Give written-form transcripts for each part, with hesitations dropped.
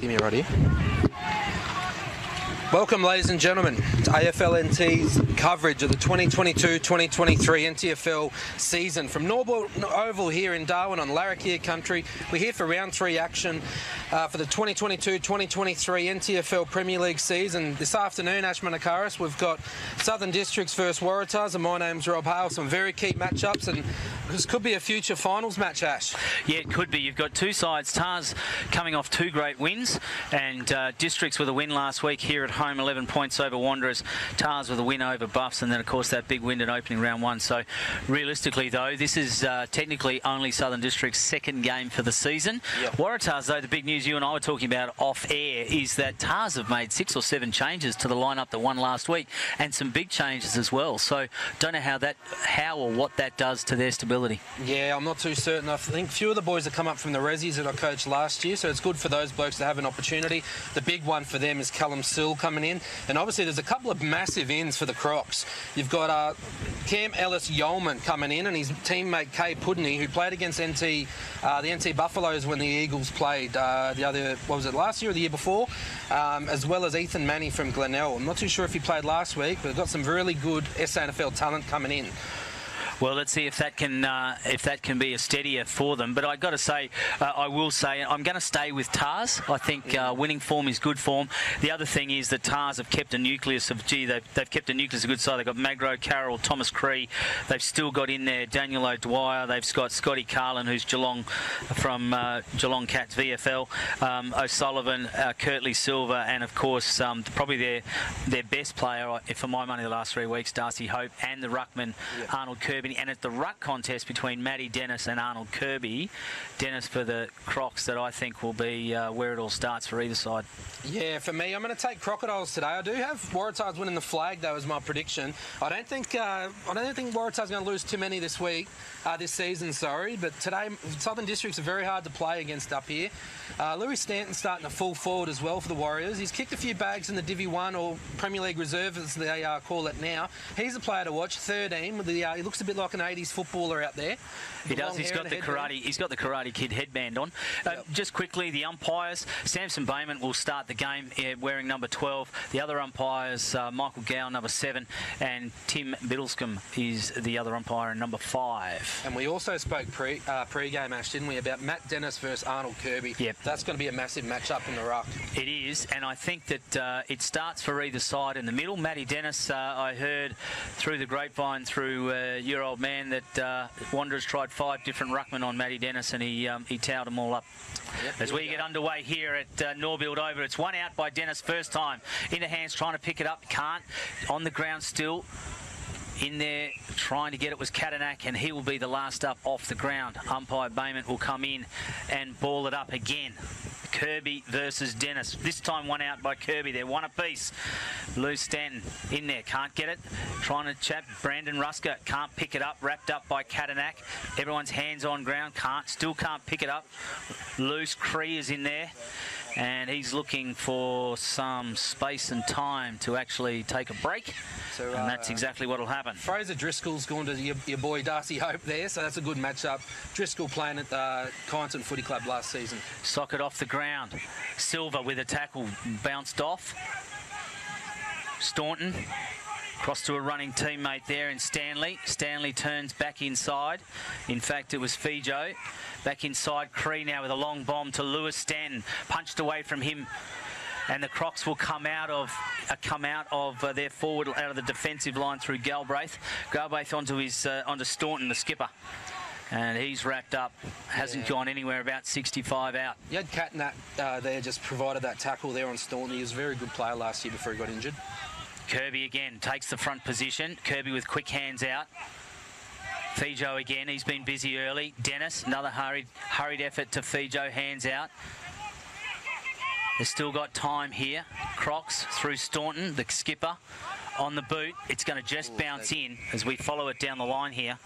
Give me a right here. Welcome, ladies and gentlemen, to AFLNT's coverage of the 2022-2023 NTFL season from Norbuilt Oval here in Darwin on Waratah country. We're here for round 3 action for the 2022-2023 NTFL Premier League season. This afternoon, Ashman Akaris, we've got Southern Districts versus Waratahs, and my name's Rob Hale. Some very key matchups, and this could be a future finals match, Ash. Yeah, it could be. You've got two sides. Tars coming off 2 great wins, and Districts with a win last week here at home, 11 points over Wanderers. Tars with a win over Buffs, and then of course that big win in opening round 1. So realistically though, this is technically only Southern District's second game for the season. Yep. Waratahs though, the big news you and I were talking about off air is that Tars have made 6 or 7 changes to the lineup that won last week, and some big changes as well. So don't know how or what that does to their stability. Yeah, I'm not too certain. I think a few of the boys have come up from the Rezzies that I coached last year, so it's good for those blokes to have an opportunity. The big one for them is Callum Sill coming in, and obviously there's a couple of massive ins for the Crocs. You've got Cam Ellis Yeoman coming in, and his teammate Kay Pudney, who played against the NT Buffaloes when the Eagles played last year or the year before, as well as Ethan Manny from Glenelg. I'm not too sure if he played last week, but they've got some really good SANFL talent coming in. Well, let's see if that can be a steadier for them. But I've got to say, I will say, I'm going to stay with Tars. I think winning form is good form. The other thing is that Tars have kept a nucleus of, they've kept a nucleus of good side. They've got Magro, Carroll, Thomas Cree. They've still got in there Daniel O'Dwyer. They've got Scotty Carlin, who's Geelong from Geelong Cats VFL. O'Sullivan, Kirtley Silva, and of course probably their best player, for my money, the last 3 weeks, Darcy Hope, and the ruckman Arnold Kirby. And at the ruck contest between Matty Dennis and Arnold Kirby, Dennis for the Crocs, that I think will be where it all starts for either side. Yeah, for me, I'm going to take Crocodiles today. I do have Waratahs winning the flag, though, as my prediction. I don't think Waratahs going to lose too many this season. But today, Southern Districts are very hard to play against up here. Louis Stanton's starting to fall forward as well for the Warriors. He's kicked a few bags in the Divi 1 or Premier League Reserve, as they call it now. He's a player to watch. 13 with the he looks a bit like an 80s footballer out there. He does. He's got the Karate Kid headband on. Just quickly, the umpires. Samson Bayman will start the game wearing number 12. The other umpires, Michael Gow, number 7, and Tim Biddlescombe is the other umpire in number 5. And we also spoke pre-game, Ash, didn't we, about Matt Dennis versus Arnold Kirby. Yep. That's going to be a massive matchup in the ruck. It is, and I think that it starts for either side in the middle. Matty Dennis, I heard through the grapevine, through your old man, that Wanderers tried 5 different ruckmen on Matty Dennis, and he towed them all up. Yep, as we get underway here at Norbuilt Oval, it's one out by Dennis first time. Into hands, trying to pick it up, can't. On the ground still. In there, trying to get it was Katanak, and he will be the last up off the ground. Umpire Bayman will come in and ball it up again. Kirby versus Dennis. This time one out by Kirby. They're one apiece. Lou Stanton in there. Can't get it. Trying to chat. Brandon Rusker can't pick it up. Wrapped up by Katanak. Everyone's hands on ground. Still can't pick it up. Loose Cree is in there. And he's looking for some space and time to actually take a break. So, and that's exactly what will happen. Fraser Driscoll's gone to your boy Darcy Hope there, so that's a good matchup. Driscoll playing at the Kyneton Footy Club last season. Socket off the ground. Silva with a tackle, bounced off. Staunton cross to a running teammate there in Stanley. Stanley turns back inside. In fact, it was Fijo. Back inside, Cree now with a long bomb to Lewis Stanton. Punched away from him. And the Crocs will come out of their forward, out of the defensive line through Galbraith. Galbraith onto Staunton, the skipper. And he's wrapped up. Hasn't gone anywhere, about 65 out. You had Katanak there, just provided that tackle there on Staunton. He was a very good player last year before he got injured. Kirby again takes the front position. Kirby with quick hands out. Fijo again, he's been busy early. Dennis, another hurried effort to Fijo, hands out. They've still got time here. Crocs through Staunton, the skipper, on the boot. It's going to just bounce in as we follow it down the line here.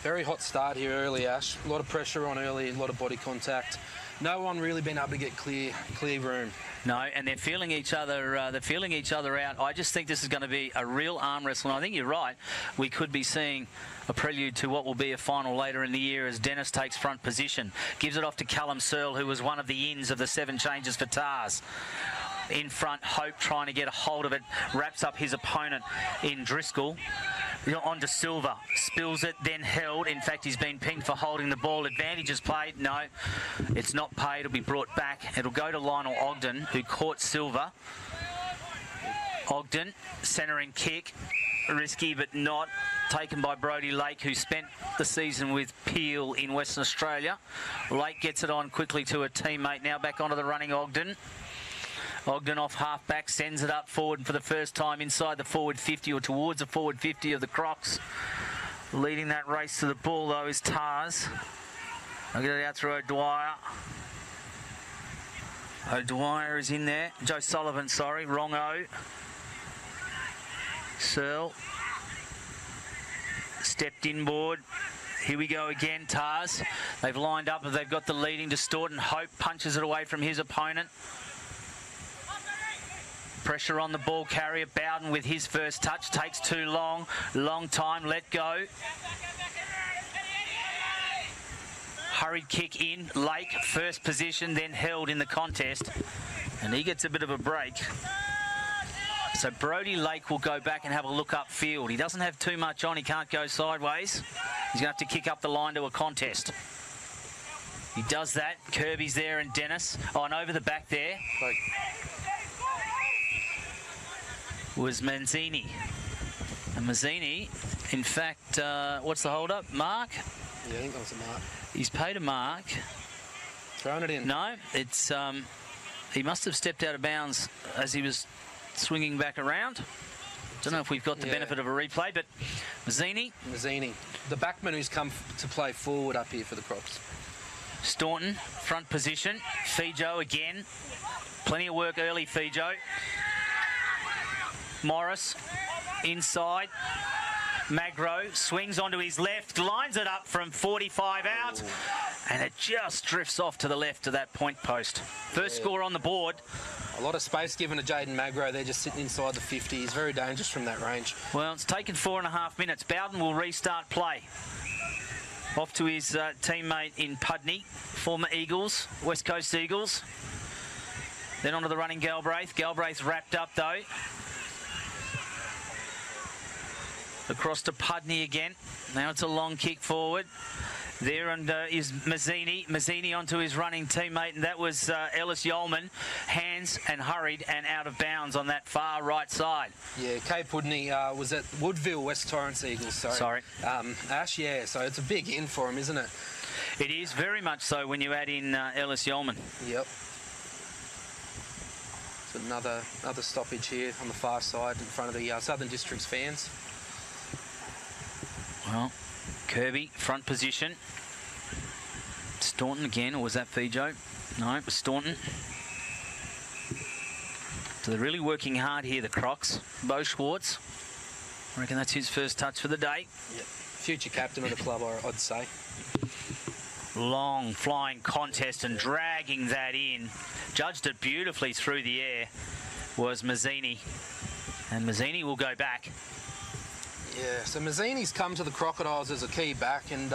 Very hot start here early, Ash. A lot of pressure on early, a lot of body contact. No one really been able to get clear room. No, and they're feeling each other. They're feeling each other out. I just think this is going to be a real arm wrestle. And I think you're right. We could be seeing a prelude to what will be a final later in the year as Dennis takes front position, gives it off to Callum Searle, who was one of the ins of the 7 changes for Tars. In front, Hope trying to get a hold of it, wraps up his opponent in Driscoll. On to Silver, spills it, then held. In fact, he's been pinged for holding the ball. Advantage is played. No, it's not paid. It'll be brought back. It'll go to Lionel Ogden, who caught Silver. Ogden, centering kick. Risky, but not. Taken by Brodie Lake, who spent the season with Peel in Western Australia. Lake gets it on quickly to a teammate. Now back onto the running Ogden. Ogden off half-back, sends it up forward for the first time inside the forward 50 or towards the forward 50 of the Crocs. Leading that race to the ball, though, is Tars. I'll get it out through O'Dwyer. O'Dwyer is in there. Joe Sullivan, sorry, wrong O. Searle. Stepped inboard. Here we go again, Tars. They've lined up and they've got the leading to Staunton. Hope punches it away from his opponent. Pressure on the ball carrier. Bowden with his first touch. Takes too long. Long time. Let go. Hurried kick in. Lake, first position, then held in the contest. And he gets a bit of a break. So Brodie Lake will go back and have a look upfield. He doesn't have too much on. He can't go sideways. He's going to have to kick up the line to a contest. He does that. Kirby's there and Dennis. Oh, and over the back there was Manzini. And Mazzini, in fact, what's the hold-up? Mark? Yeah, I think that was a mark. He's paid a mark. Thrown it in. No, it's he must have stepped out of bounds as he was swinging back around. Don't know if we've got the benefit of a replay, but Mazzini, the backman who's come to play forward up here for the Crocs. Staunton, front position. Fijo again. Plenty of work early, Fijo. Morris, inside. Magro swings onto his left, lines it up from 45 out, and it just drifts off to the left of that point post. First score on the board. A lot of space given to Jaden Magro. They're just sitting inside the 50. He's very dangerous from that range. Well, it's taken 4.5 minutes. Bowden will restart play. Off to his teammate in Pudney, former Eagles, West Coast Eagles. Then onto the running Galbraith. Galbraith wrapped up, though. Across to Pudney again. Now it's a long kick forward. There and is Mazzini. Mazzini onto his running teammate, and that was Ellis Yeoman. Hands and hurried and out of bounds on that far right side. Yeah, Kay Pudney was at Woodville, West Torrens Eagles. Sorry. Ash, yeah, so it's a big in for him, isn't it? It is very much so when you add in Ellis Yeoman. Yep. So another stoppage here on the far side in front of the Southern Districts fans. Well, Kirby, front position. Staunton again, or was that Fijo? No, it was Staunton. So they're really working hard here, the Crocs. Bo Schwartz, I reckon that's his first touch for the day. Yep. Future captain of the club, I'd say. Long flying contest and dragging that in. Judged it beautifully through the air was Mazzini. And Mazzini will go back. Yeah, so Mazzini's come to the Crocodiles as a key back, and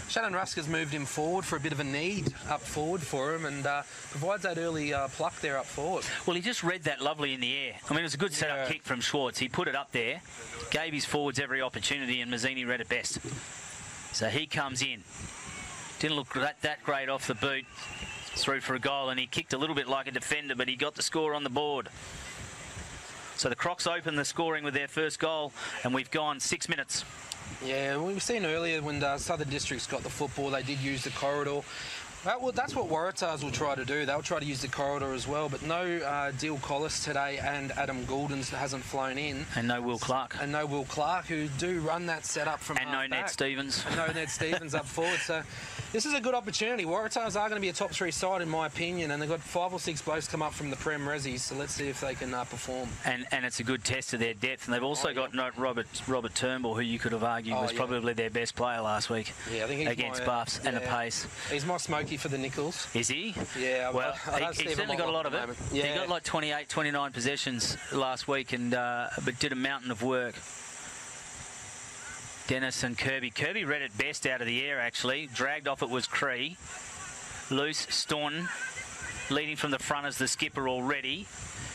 Shannon Rusk has moved him forward for a bit of a need up forward for him, and provides that early pluck there up forward. Well, he just read that lovely in the air. I mean, it was a good setup kick from Schwartz. He put it up there, gave his forwards every opportunity, and Mazzini read it best. So he comes in. Didn't look that great off the boot. Through for a goal, and he kicked a little bit like a defender, but he got the score on the board. So the Crocs open the scoring with their first goal, and we've gone 6 minutes. Yeah, we've seen earlier when Southern Districts got the football, they did use the corridor. That's what Waratahs will try to do. They'll try to use the corridor as well, but no Dill Collis today, and Adam Gouldens hasn't flown in. And no Will Clark. And no Will Clark, who do run that setup from and no Ned Stevens. And no Ned Stevens up forward. So This is a good opportunity. Waratahs are going to be a top 3 side in my opinion, and they've got 5 or 6 blokes come up from the Prem Rezzies, so let's see if they can perform. And it's a good test of their depth, and they've also got Robert Turnbull, who you could have argued was probably their best player last week. Yeah, I think he's against Buffs and the pace. He's my smoky for the Nichols. Is he? Yeah, well, he certainly got a lot of it. Yeah. He got like 28, 29 possessions last week, and but did a mountain of work. Dennis and Kirby. Kirby read it best out of the air, actually. Dragged off it was Cree. Loose, Staunton, leading from the front as the skipper already.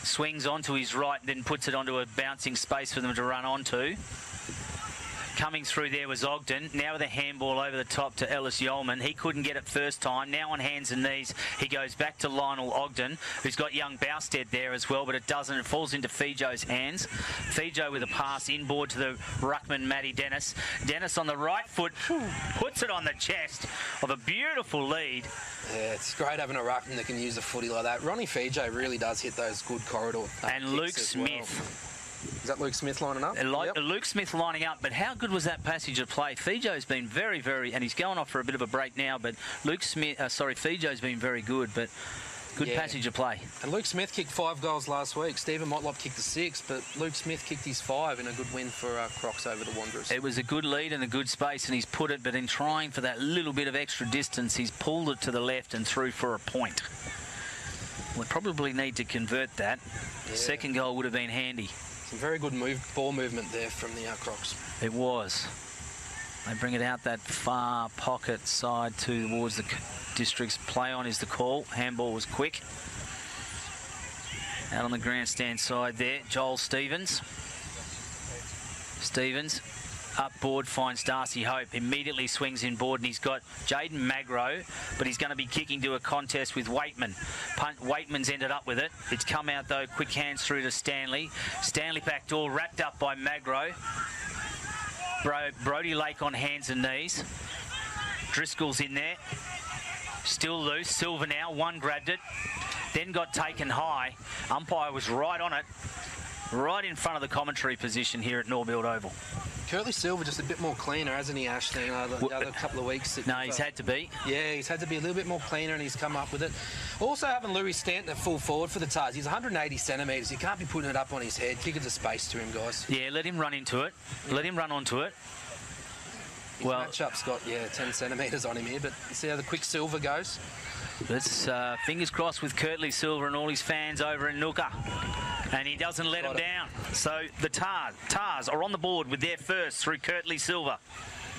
Swings onto his right, then puts it onto a bouncing space for them to run onto. Coming through there was Ogden. Now with a handball over the top to Ellis Yeoman. He couldn't get it first time. Now on hands and knees, he goes back to Lionel Ogden, who's got young Bousted there as well, but it doesn't. It falls into Fijo's hands. Fijo with a pass inboard to the ruckman, Matty Dennis. Dennis on the right foot puts it on the chest of a beautiful lead. Yeah, it's great having a ruckman that can use a footy like that. Ronnie Fijo really does hit those good corridor and Luke Smith. Well. Is that Luke Smith lining up? Yep. Luke Smith lining up, but how good was that passage of play? Fijo's been very, very, and he's going off for a bit of a break now, but Fijo's been very good, but good passage of play. And Luke Smith kicked 5 goals last week. Stephen Motlop kicked the 6, but Luke Smith kicked his 5 in a good win for Crocs over the Wanderers. It was a good lead and a good space, and he's put it, but in trying for that little bit of extra distance, he's pulled it to the left and through for a point. We'll probably need to convert that. Yeah. Second goal would have been handy. Some very good ball movement there from the Crocs. It was. They bring it out that far pocket side towards the District's. Play on is the call. Handball was quick. Out on the grandstand side there, Joel Stevens. Stevens up board, finds Darcy Hope. Immediately swings in board, and he's got Jaden Magro, but he's going to be kicking to a contest with Waitman. Waitman's ended up with it. It's come out, though. Quick hands through to Stanley. Stanley back door, wrapped up by Magro. Brody Lake on hands and knees. Driscoll's in there. Still loose. Silver now. One grabbed it. Then got taken high. Umpire was right on it. Right in front of the commentary position here at Norbuilt Oval. Curtly Silver just a bit more cleaner, hasn't he, Ash, than the other couple of weeks? No, he's had to be. Yeah, he's had to be a little bit more cleaner, and he's come up with it. Also having Louis Stanton at full forward for the Tars. He's 180 centimetres. You can't be putting it up on his head. Kick it to space to him, guys. Yeah, let him run into it. Let him run onto it. His matchup's got, 10 centimetres on him here, but see how the quick Silver goes? Let's fingers crossed with Curtly Silver and all his fans over in Nooka. And he doesn't let him down. So the Tars are on the board with their first through Curtly Silver.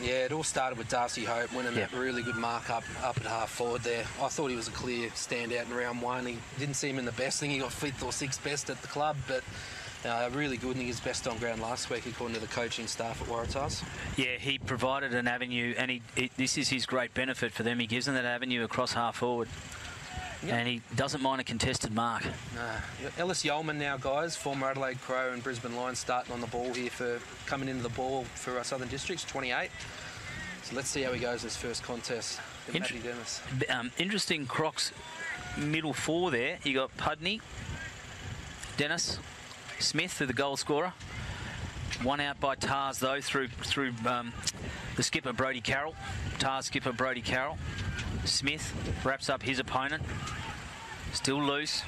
Yeah, it all started with Darcy Hope winning that really good mark up at half forward there. I thought he was a clear standout in round 1. He didn't seem in the best thing. He got 5th or 6th best at the club, but really good. I think he was best on ground last week, according to the coaching staff at Waratahs. Yeah, he provided an avenue, and this is his great benefit for them. He gives them that avenue across half forward. Yep. And he doesn't mind a contested mark. No. Ellis Yeoman now, guys, former Adelaide Crow and Brisbane Lions, starting on the ball here for coming into the ball for our Southern Districts, 28. So let's see how he goes this first contest. Matty Dennis. Interesting Crocs middle 4 there. You got Pudney, Dennis, Smith, who the goal scorer. One out by Tars, though, through the skipper, Brodie Carroll. Tars skipper, Brodie Carroll. Smith wraps up his opponent. Still loose.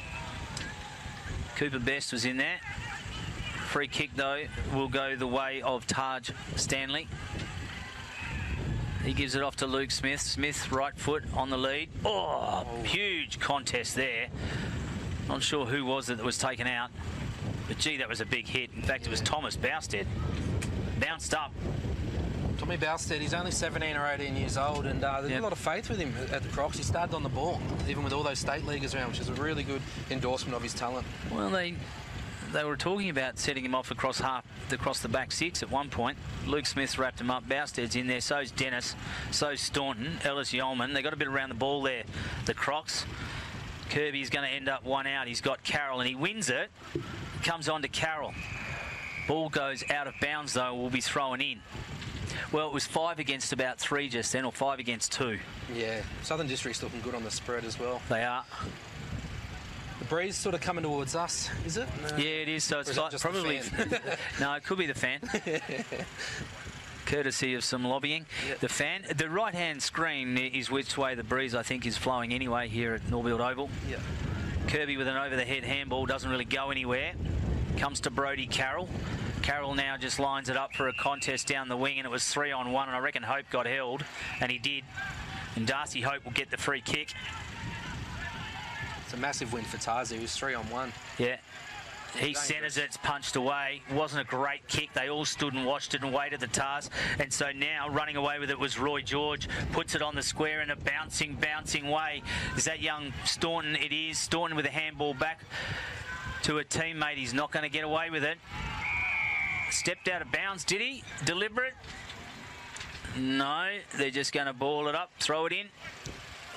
Cooper Best was in there. Free kick, though, will go the way of Taj Stanley. He gives it off to Luke Smith. Smith, right foot on the lead. Oh, huge contest there. Not sure who was it that was taken out. But, gee, that was a big hit. In fact, it was Thomas Bousted. Bounced up. Tommy Bousted, he's only 17 or 18 years old, and there's a lot of faith with him at the Crocs. He started on the ball, even with all those state leaguers around, which is a really good endorsement of his talent. Well, they were talking about setting him off across the back 6 at one point. Luke Smith wrapped him up. Bousted's in there. So's Dennis. So's Staunton. Ellis Yeoman. They got a bit around the ball there. The Crocs. Kirby's going to end up one out. He's got Carroll, and he wins it. Comes on to Carroll. Ball goes out of bounds, though. Will be thrown in. Well, it was 5 against about 3 just then, or 5 against 2. Yeah, Southern District's looking good on the spread as well. They are. The breeze sort of coming towards us, is it? Yeah, it is. So it's like probably... No, it could be the fan. courtesy of some lobbying. Yep. The right-hand screen is which way the breeze, I think, is flowing anyway here at Norbuilt Oval. Yeah. Kirby with an over-the-head handball, doesn't really go anywhere. Comes to Brodie Carroll. Carroll now just lines it up for a contest down the wing, and it was 3-on-1, and I reckon Hope got held, and he did. And Darcy Hope will get the free kick. It's a massive win for Tazi, who's 3-on-1. Yeah. He centres it, it's punched away. Wasn't a great kick. They all stood and watched it and waited the task. And so now running away with it was Roy George. Puts it on the square in a bouncing way. Is that young Staunton? It is. Staunton with a handball back to a teammate. He's not going to get away with it. Stepped out of bounds, did he? Deliberate? No, they're just going to ball it up, throw it in.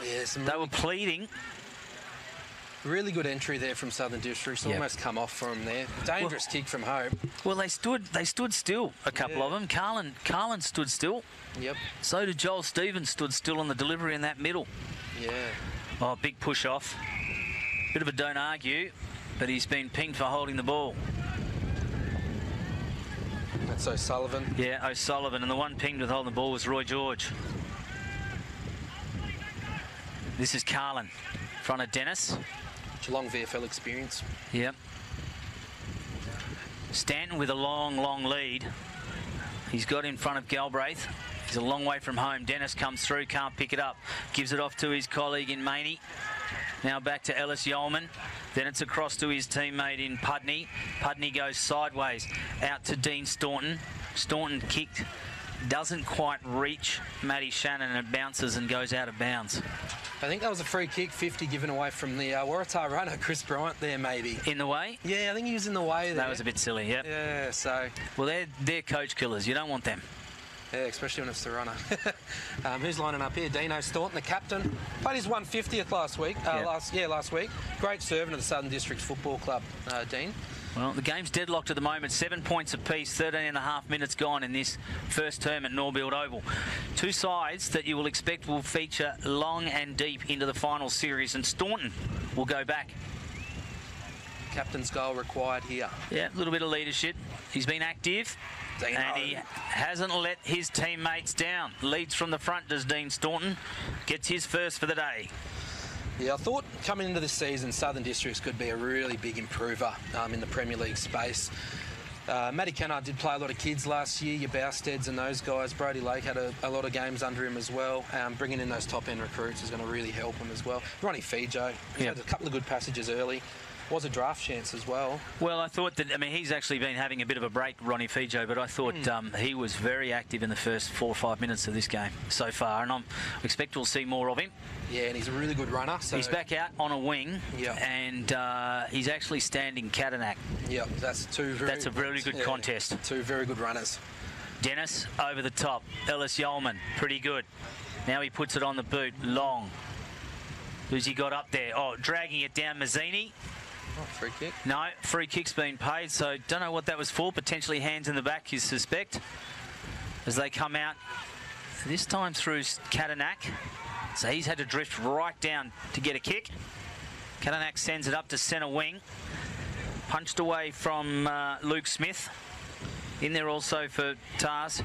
Yeah, they were pleading. Really good entry there from Southern Districts. Almost come off for him there. Dangerous kick from Hope. Well, they stood still, a couple of them. Carlin stood still. Yep. So did Joel Stevens, stood still on the delivery in that middle. Yeah. Oh, big push off. Bit of a don't argue, but he's been pinged for holding the ball. That's O'Sullivan. Yeah, O'Sullivan. And the one pinged with holding the ball was Roy George. This is Carlin, in front of Dennis. Geelong VFL experience. Yep. Stanton with a long lead. He's got in front of Galbraith. He's a long way from home. Dennis comes through, can't pick it up. Gives it off to his colleague in Maney. Now back to Ellis Yeoman. Then it's across to his teammate in Pudney. Pudney goes sideways out to Dean Staunton. Staunton kicked. Doesn't quite reach Matty Shannon, and it bounces and goes out of bounds. I think that was a free kick, 50 given away from the Waratah runner, Chris Bryant there maybe. In the way? Yeah, I think he was in the way there. That was a bit silly, yep. Yeah, so... Well, they're coach killers. You don't want them. Yeah, especially when it's the runner. Who's lining up here? Dino Staunton, the captain. Played his 150th last week. Last week. Great servant of the Southern Districts Football Club, Dean. Well, the game's deadlocked at the moment. 7 points apiece, 13 and a half minutes gone in this first term at Norbuilt Oval. Two sides that you will expect will feature long and deep into the final series, and Staunton will go back. Captain's goal required here. Yeah, a little bit of leadership. He's been active. Dino. And he hasn't let his teammates down. Leads from the front, does Dean Staunton. Gets his first for the day. Yeah, I thought coming into this season, Southern Districts could be a really big improver in the Premier League space. Matty Kennard did play a lot of kids last year, your Bousteds and those guys. Brodie Lake had a lot of games under him as well. Bringing in those top-end recruits is going to really help him as well. Ronnie Fijo, had a couple of good passages early. Was a draft chance as well. Well, I thought that, he's actually been having a bit of a break, Ronnie Fijo, but I thought he was very active in the first 4 or 5 minutes of this game so far, and I expect we'll see more of him. Yeah, and he's a really good runner. So he's back out on a wing, and he's actually standing Catanak. Yeah, that's a really good contest. Two very good runners. Dennis over the top. Ellis Yeoman, pretty good. Now he puts it on the boot, long. Who's he got up there? Oh, dragging it down, Mazzini. Oh, free kick? No, free kick's been paid, so don't know what that was for. Potentially hands in the back, you suspect, as they come out, this time through Catanak. So he's had to drift right down to get a kick. Catanak sends it up to centre wing. Punched away from Luke Smith. In there also for Tars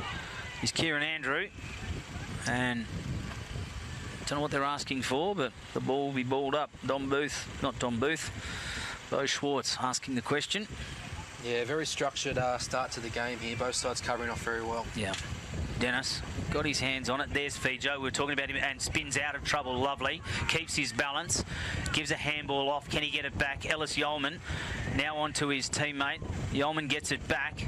is Kieran Andrew. And don't know what they're asking for, but the ball will be balled up. Bo Schwartz asking the question. Yeah, very structured start to the game here. Both sides covering off very well. Yeah. Dennis got his hands on it. There's Fijo. We were talking about him, and spins out of trouble. Lovely. Keeps his balance. Gives a handball off. Can he get it back? Ellis Yeoman now on to his teammate. Yeoman gets it back.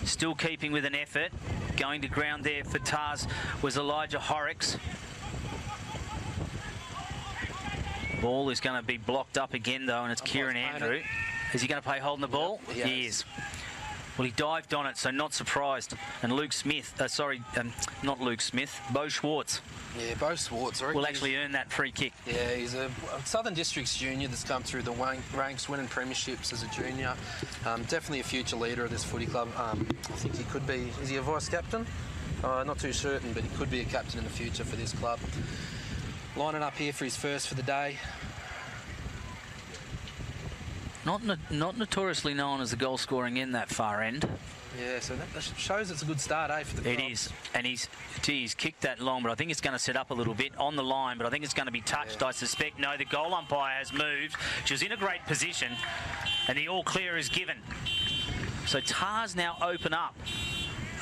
Still keeping with an effort. Going to ground there for Tars was Elijah Horrocks. Ball is going to be blocked up again, though, and it's Kieran Andrew. Is he going to play holding the ball? Yep, he is. Well, he dived on it, so not surprised. And Luke Smith, not Luke Smith, Bo Schwartz. Yeah, Bo Schwartz. Will actually earn that free kick. Yeah, he's a Southern Districts junior that's come through the ranks, winning premierships as a junior. Definitely a future leader of this footy club. I think he could be, is he a vice-captain? Not too certain, but he could be a captain in the future for this club. Lining up here for his first for the day. Not notoriously known as the goal scoring in that far end. Yeah, so that shows it's a good start, for the Crocs. It is, and he's kicked that long, but I think it's going to set up a little bit on the line, but I think it's going to be touched, I suspect. No, the goal umpire has moved. She was in a great position, and the all clear is given. So Tars now open up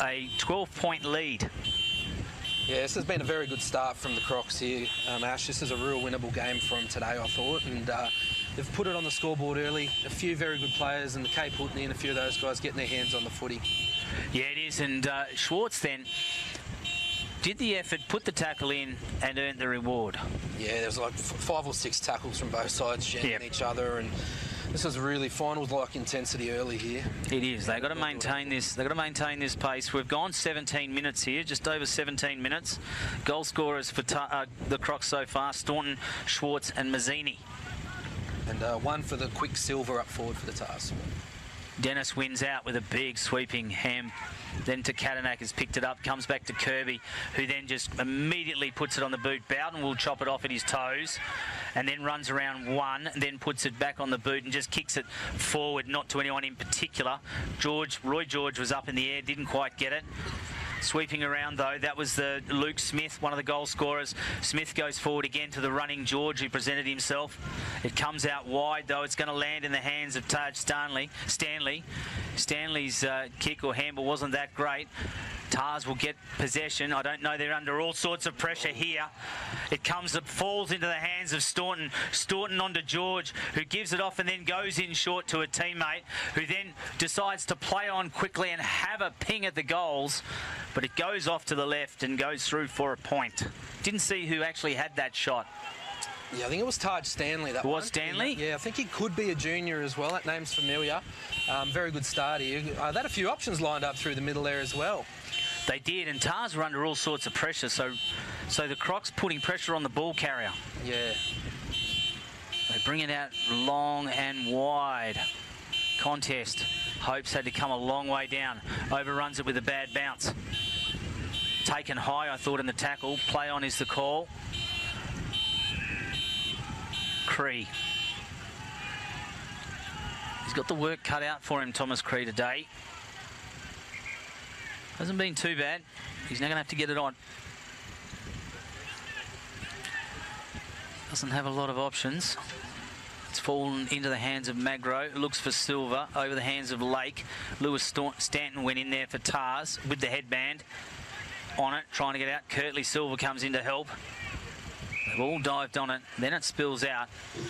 a 12-point lead. Yeah, this has been a very good start from the Crocs here, Ash. This is a real winnable game for them today, I thought, and they've put it on the scoreboard early. A few very good players, and Kay Putney and a few of those guys getting their hands on the footy. Yeah, it is, and Schwartz then did the effort, put the tackle in, and earned the reward. Yeah, there was like 5 or 6 tackles from both sides, jamming each other, and this is really finals-like intensity early here. It is. They've got to maintain this. They've got to maintain this pace. We've gone 17 minutes here, just over 17 minutes. Goal scorers for the Crocs so far: Staunton, Schwartz, and Mazzini. And one for the Quicksilver up forward for the Tars. Dennis wins out with a big sweeping ham. Then to Katanak has picked it up, comes back to Kirby, who then just immediately puts it on the boot. Bowden will chop it off at his toes and then runs around one, then puts it back on the boot and just kicks it forward, not to anyone in particular. Roy George was up in the air, didn't quite get it. Sweeping around, though, that was the Luke Smith, one of the goal scorers. Smith goes forward again to the running George, who presented himself. It comes out wide, though. It's going to land in the hands of Taj Stanley. Stanley's kick or handball wasn't that great. Tars will get possession. I don't know, they're under all sorts of pressure here. It falls into the hands of Staunton. Staunton onto George, who gives it off and then goes in short to a teammate, who then decides to play on quickly and have a ping at the goals, but it goes off to the left and goes through for a point. Didn't see who actually had that shot. Yeah, I think it was Taj Stanley. That was Stanley? Yeah, I think he could be a junior as well. That name's familiar. Very good start here. They had a few options lined up through the middle there as well. They did, and Tars were under all sorts of pressure, so the Crocs putting pressure on the ball carrier. Yeah. They bring it out long and wide. Contest. Hopes had to come a long way down. Overruns it with a bad bounce. Taken high, I thought, in the tackle. Play on is the call. Cree. He's got the work cut out for him, Thomas Cree, today. Hasn't been too bad. He's now going to have to get it on. Doesn't have a lot of options. It's fallen into the hands of Magro. Looks for Silver over the hands of Lake. Lewis Stanton went in there for Tars with the headband on it, trying to get out. Kirtley Silver comes in to help. They've all dived on it. Then it spills out,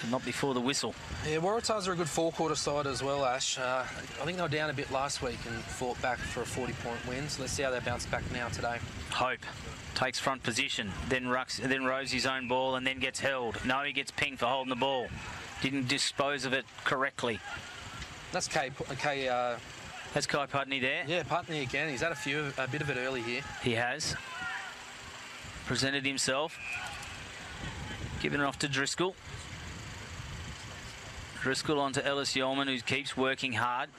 not before the whistle. Yeah, Waratahs are a good four-quarter side as well, Ash. I think they were down a bit last week and fought back for a 40-point win. So let's see how they bounce back now today. Hope takes front position, then rows his own ball and then gets held. No, he gets pinged for holding the ball. Didn't dispose of it correctly. That's Kay. That's Kai Putney there. Yeah, Putney again. He's had a bit of it early here. He has. Presented himself. Giving it off to Driscoll. Driscoll onto Ellis Yeoman, who keeps working hard.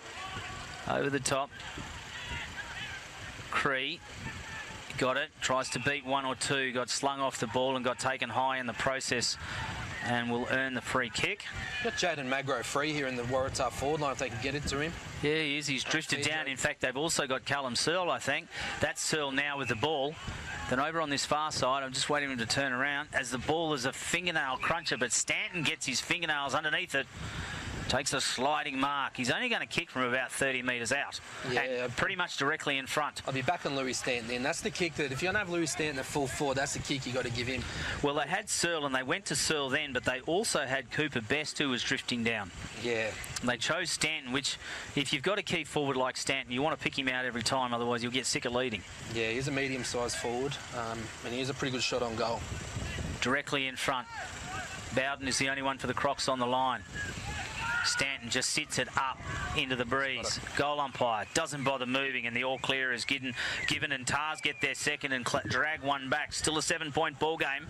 Over the top. Cree got it. Tries to beat one or two. Got slung off the ball and got taken high in the process. And will earn the free kick. Got Jaden Magro free here in the Waratah forward line if they can get it to him. Yeah, he is. He's drifted down. In fact, they've also got Callum Searle, I think. That's Searle now with the ball. Then over on this far side, I'm just waiting for him to turn around as the ball is a fingernail cruncher, but Stanton gets his fingernails underneath it. Takes a sliding mark. He's only going to kick from about 30 metres out. Yeah, and pretty much directly in front. I'll be back on Louis Stanton then. That's the kick that if you don't have Louis Stanton at full forward, that's the kick you got to give him. Well, they had Searle and they went to Searle then, but they also had Cooper Best, who was drifting down. Yeah. And they chose Stanton, which if you've got a key forward like Stanton, you want to pick him out every time, otherwise you'll get sick of leading. Yeah, he's a medium-sized forward, and he's a pretty good shot on goal. Directly in front. Bowden is the only one for the Crocs on the line. Stanton just sits it up into the breeze. Goal umpire doesn't bother moving, and the all clear is given, and Tars get their second and drag one back. Still a 7-point ball game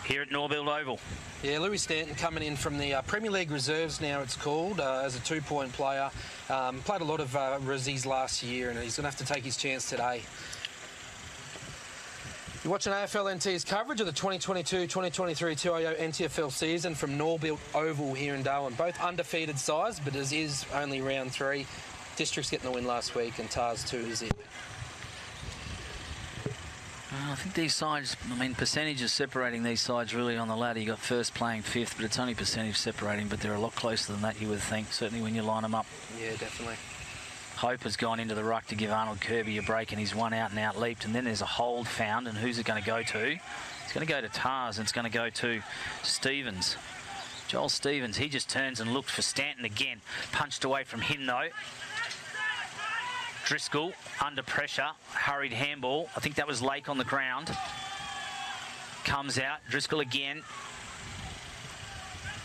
here at Norbuilt Oval. Yeah, Louis Stanton coming in from the Premier League reserves now it's called, as a 2-point player. Played a lot of resis last year, and he's going to have to take his chance today. You're watching AFL NT's coverage of the 2022-2023 TIO NTFL season from Norbuilt Oval here in Darwin. Both undefeated sides, but as is only round 3. District's getting the win last week, and Tars 2 is it. I think these sides, I mean, percentages separating these sides really on the ladder. You got first playing fifth, but it's only percentage separating, but they're a lot closer than that, you would think, certainly when you line them up. Yeah, definitely. Hope has gone into the ruck to give Arnold Kirby a break, and he's one out and out leaped, and then there's a hold found, and who's it going to go to? It's going to go to Tars, and it's going to go to Stevens. Joel Stevens, he just turns and looked for Stanton again. Punched away from him, though. Driscoll under pressure, hurried handball. I think that was Lake on the ground. Comes out, Driscoll again.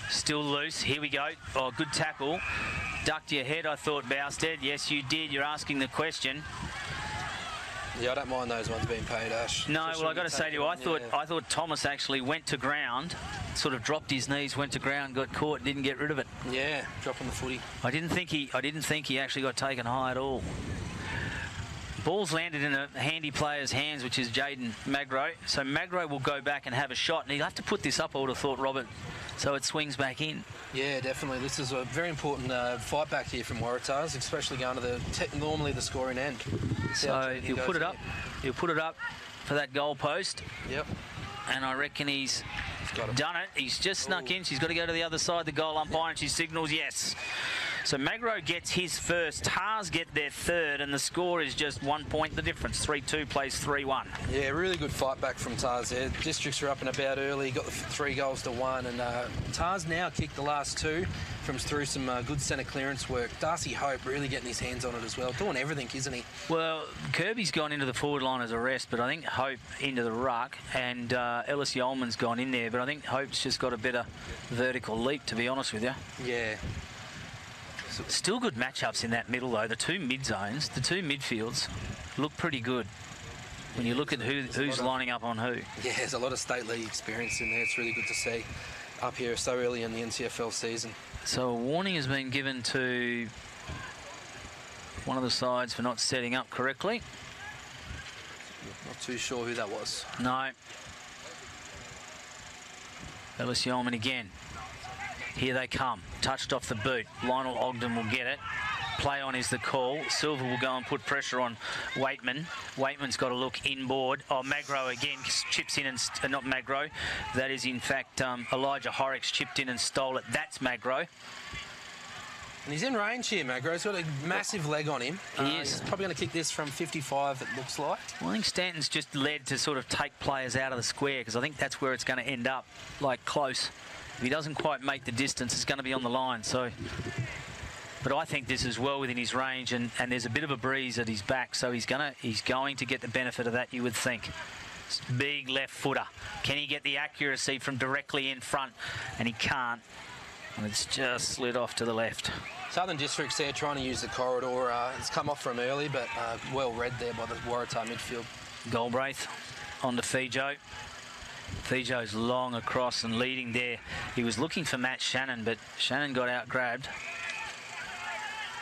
Still loose, here we go. Oh, good tackle. Ducked your head, I thought, Bousted. Yes, you did, you're asking the question. Yeah, I don't mind those ones being paid, Ash. No, well, I've got to say to you, I thought Thomas actually went to ground, sort of dropped his knees, went to ground, got caught, didn't get rid of it. Yeah, dropping the footy. I didn't think he actually got taken high at all. Ball's landed in a handy player's hands, which is Jaden Magro. So Magro will go back and have a shot, and he'll have to put this up, I would have thought, Robert, so it swings back in. Yeah, definitely. This is a very important fight back here from Waratahs, especially going to normally the scoring end. So he'll put it up. He'll put it up for that goal post. Yep. And I reckon he's done it. He's just snuck in. She's got to go to the other side, the goal umpire, and she signals yes. So Magro gets his first, Tars get their third, and the score is just 1 point the difference. 3-2 plays 3-1. Yeah, really good fight back from Tars there. Districts are up and about early, got the 3 goals to 1, and Tars now kicked the last 2 through some good centre clearance work. Darcy Hope really getting his hands on it as well, doing everything, isn't he? Well, Kirby's gone into the forward line as a rest, but I think Hope into the ruck, and Ellis Yeoman's gone in there, but I think Hope's just got a better vertical leap, to be honest with you. Yeah. Still good matchups in that middle, though. The two mid-zones, the two midfields look pretty good when you look at who's lining up on who. Yeah, there's a lot of state league experience in there. It's really good to see up here so early in the NTFL season. So a warning has been given to one of the sides for not setting up correctly. Not too sure who that was. No. Ellis Yeoman again. Here they come. Touched off the boot. Lionel Ogden will get it. Play on is the call. Silver will go and put pressure on Waitman. Waitman's got to look inboard. Oh, Magro again chips in and... not Magro. That is, in fact, Elijah Horrocks chipped in and stole it. That's Magro. And he's in range here, Magro. He's got a massive leg on him. He is. He's probably going to kick this from 55, it looks like. Well, I think Stanton's just led to sort of take players out of the square, because I think that's where it's going to end up, like close. If he doesn't quite make the distance, it's going to be on the line. So, but I think this is well within his range, and there's a bit of a breeze at his back, so he's going to get the benefit of that, you would think. Big left footer. Can he get the accuracy from directly in front? And he can't. And it's just slid off to the left. Southern Districts there trying to use the corridor. It's come off from early, but well read there by the Waratah midfield. Galbraith on to Fijo. Fijo's long across and leading there. He was looking for Matt Shannon, but Shannon got out grabbed.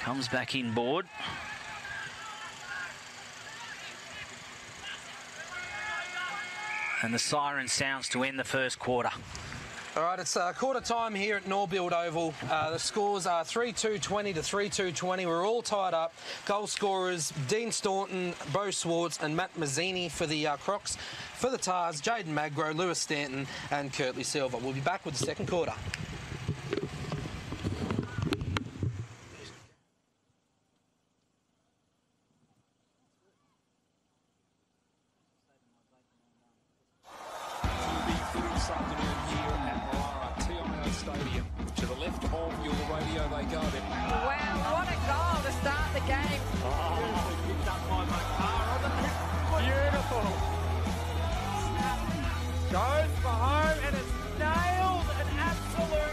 Comes back inboard. And the siren sounds to end the first quarter. All right, it's quarter time here at Norbuilt Oval. The scores are 3-2-20 to 3-2-20. We're all tied up. Goal scorers, Dean Staunton, Bo Swartz and Matt Mazzini for the Crocs. For the Tars, Jaden Magro, Lewis Stanton and Kirtley Silver. We'll be back with the second quarter. This afternoon here at Waratah, TIO Stadium. To the left of your radio they go. Wow, what a goal to start the game. Picked up by Makar. Beautiful. Goes for home and it's nailed an absolute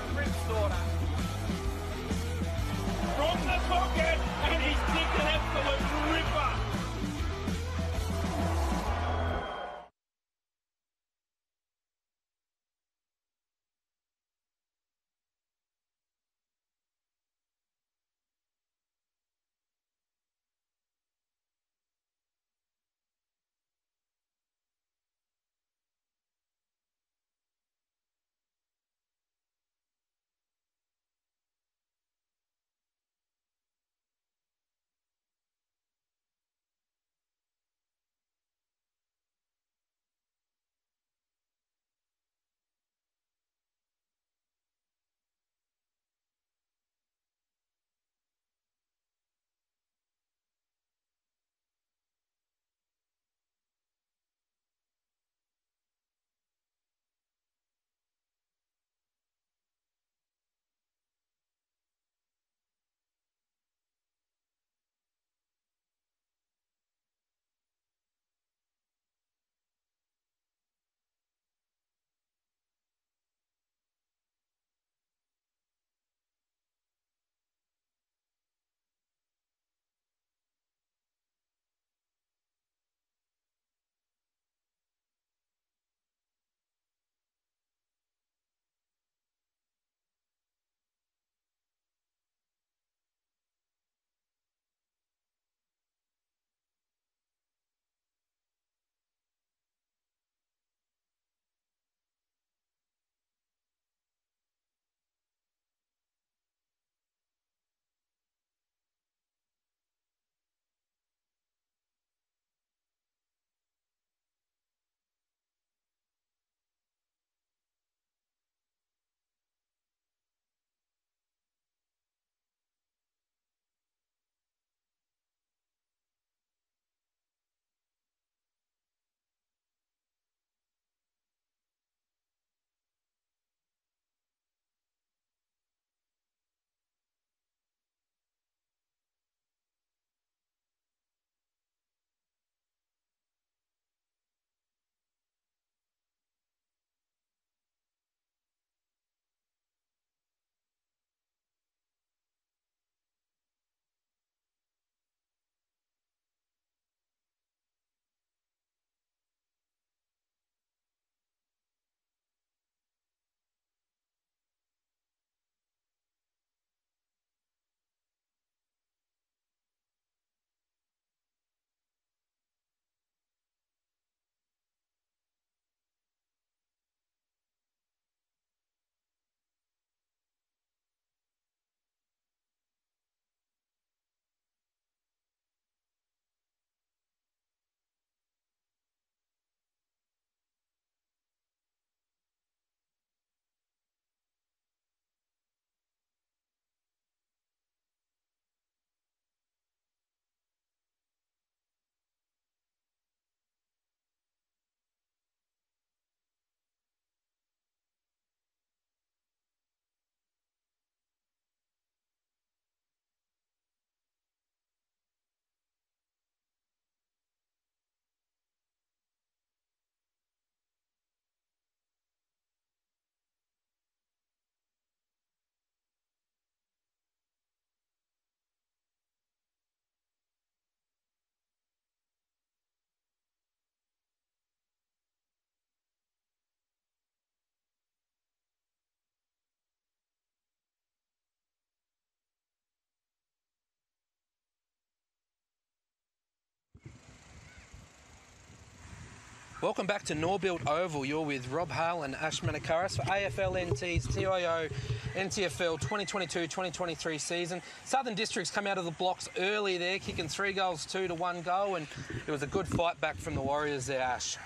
Welcome back to Norbuilt Oval. You're with Rob Hale and Ash Manakaris for AFL-NT's TIO NTFL 2022-2023 season. Southern Districts come out of the blocks early there, kicking 3 goals, 2 to 1 goal, and it was a good fight back from the Warriors there, Ash.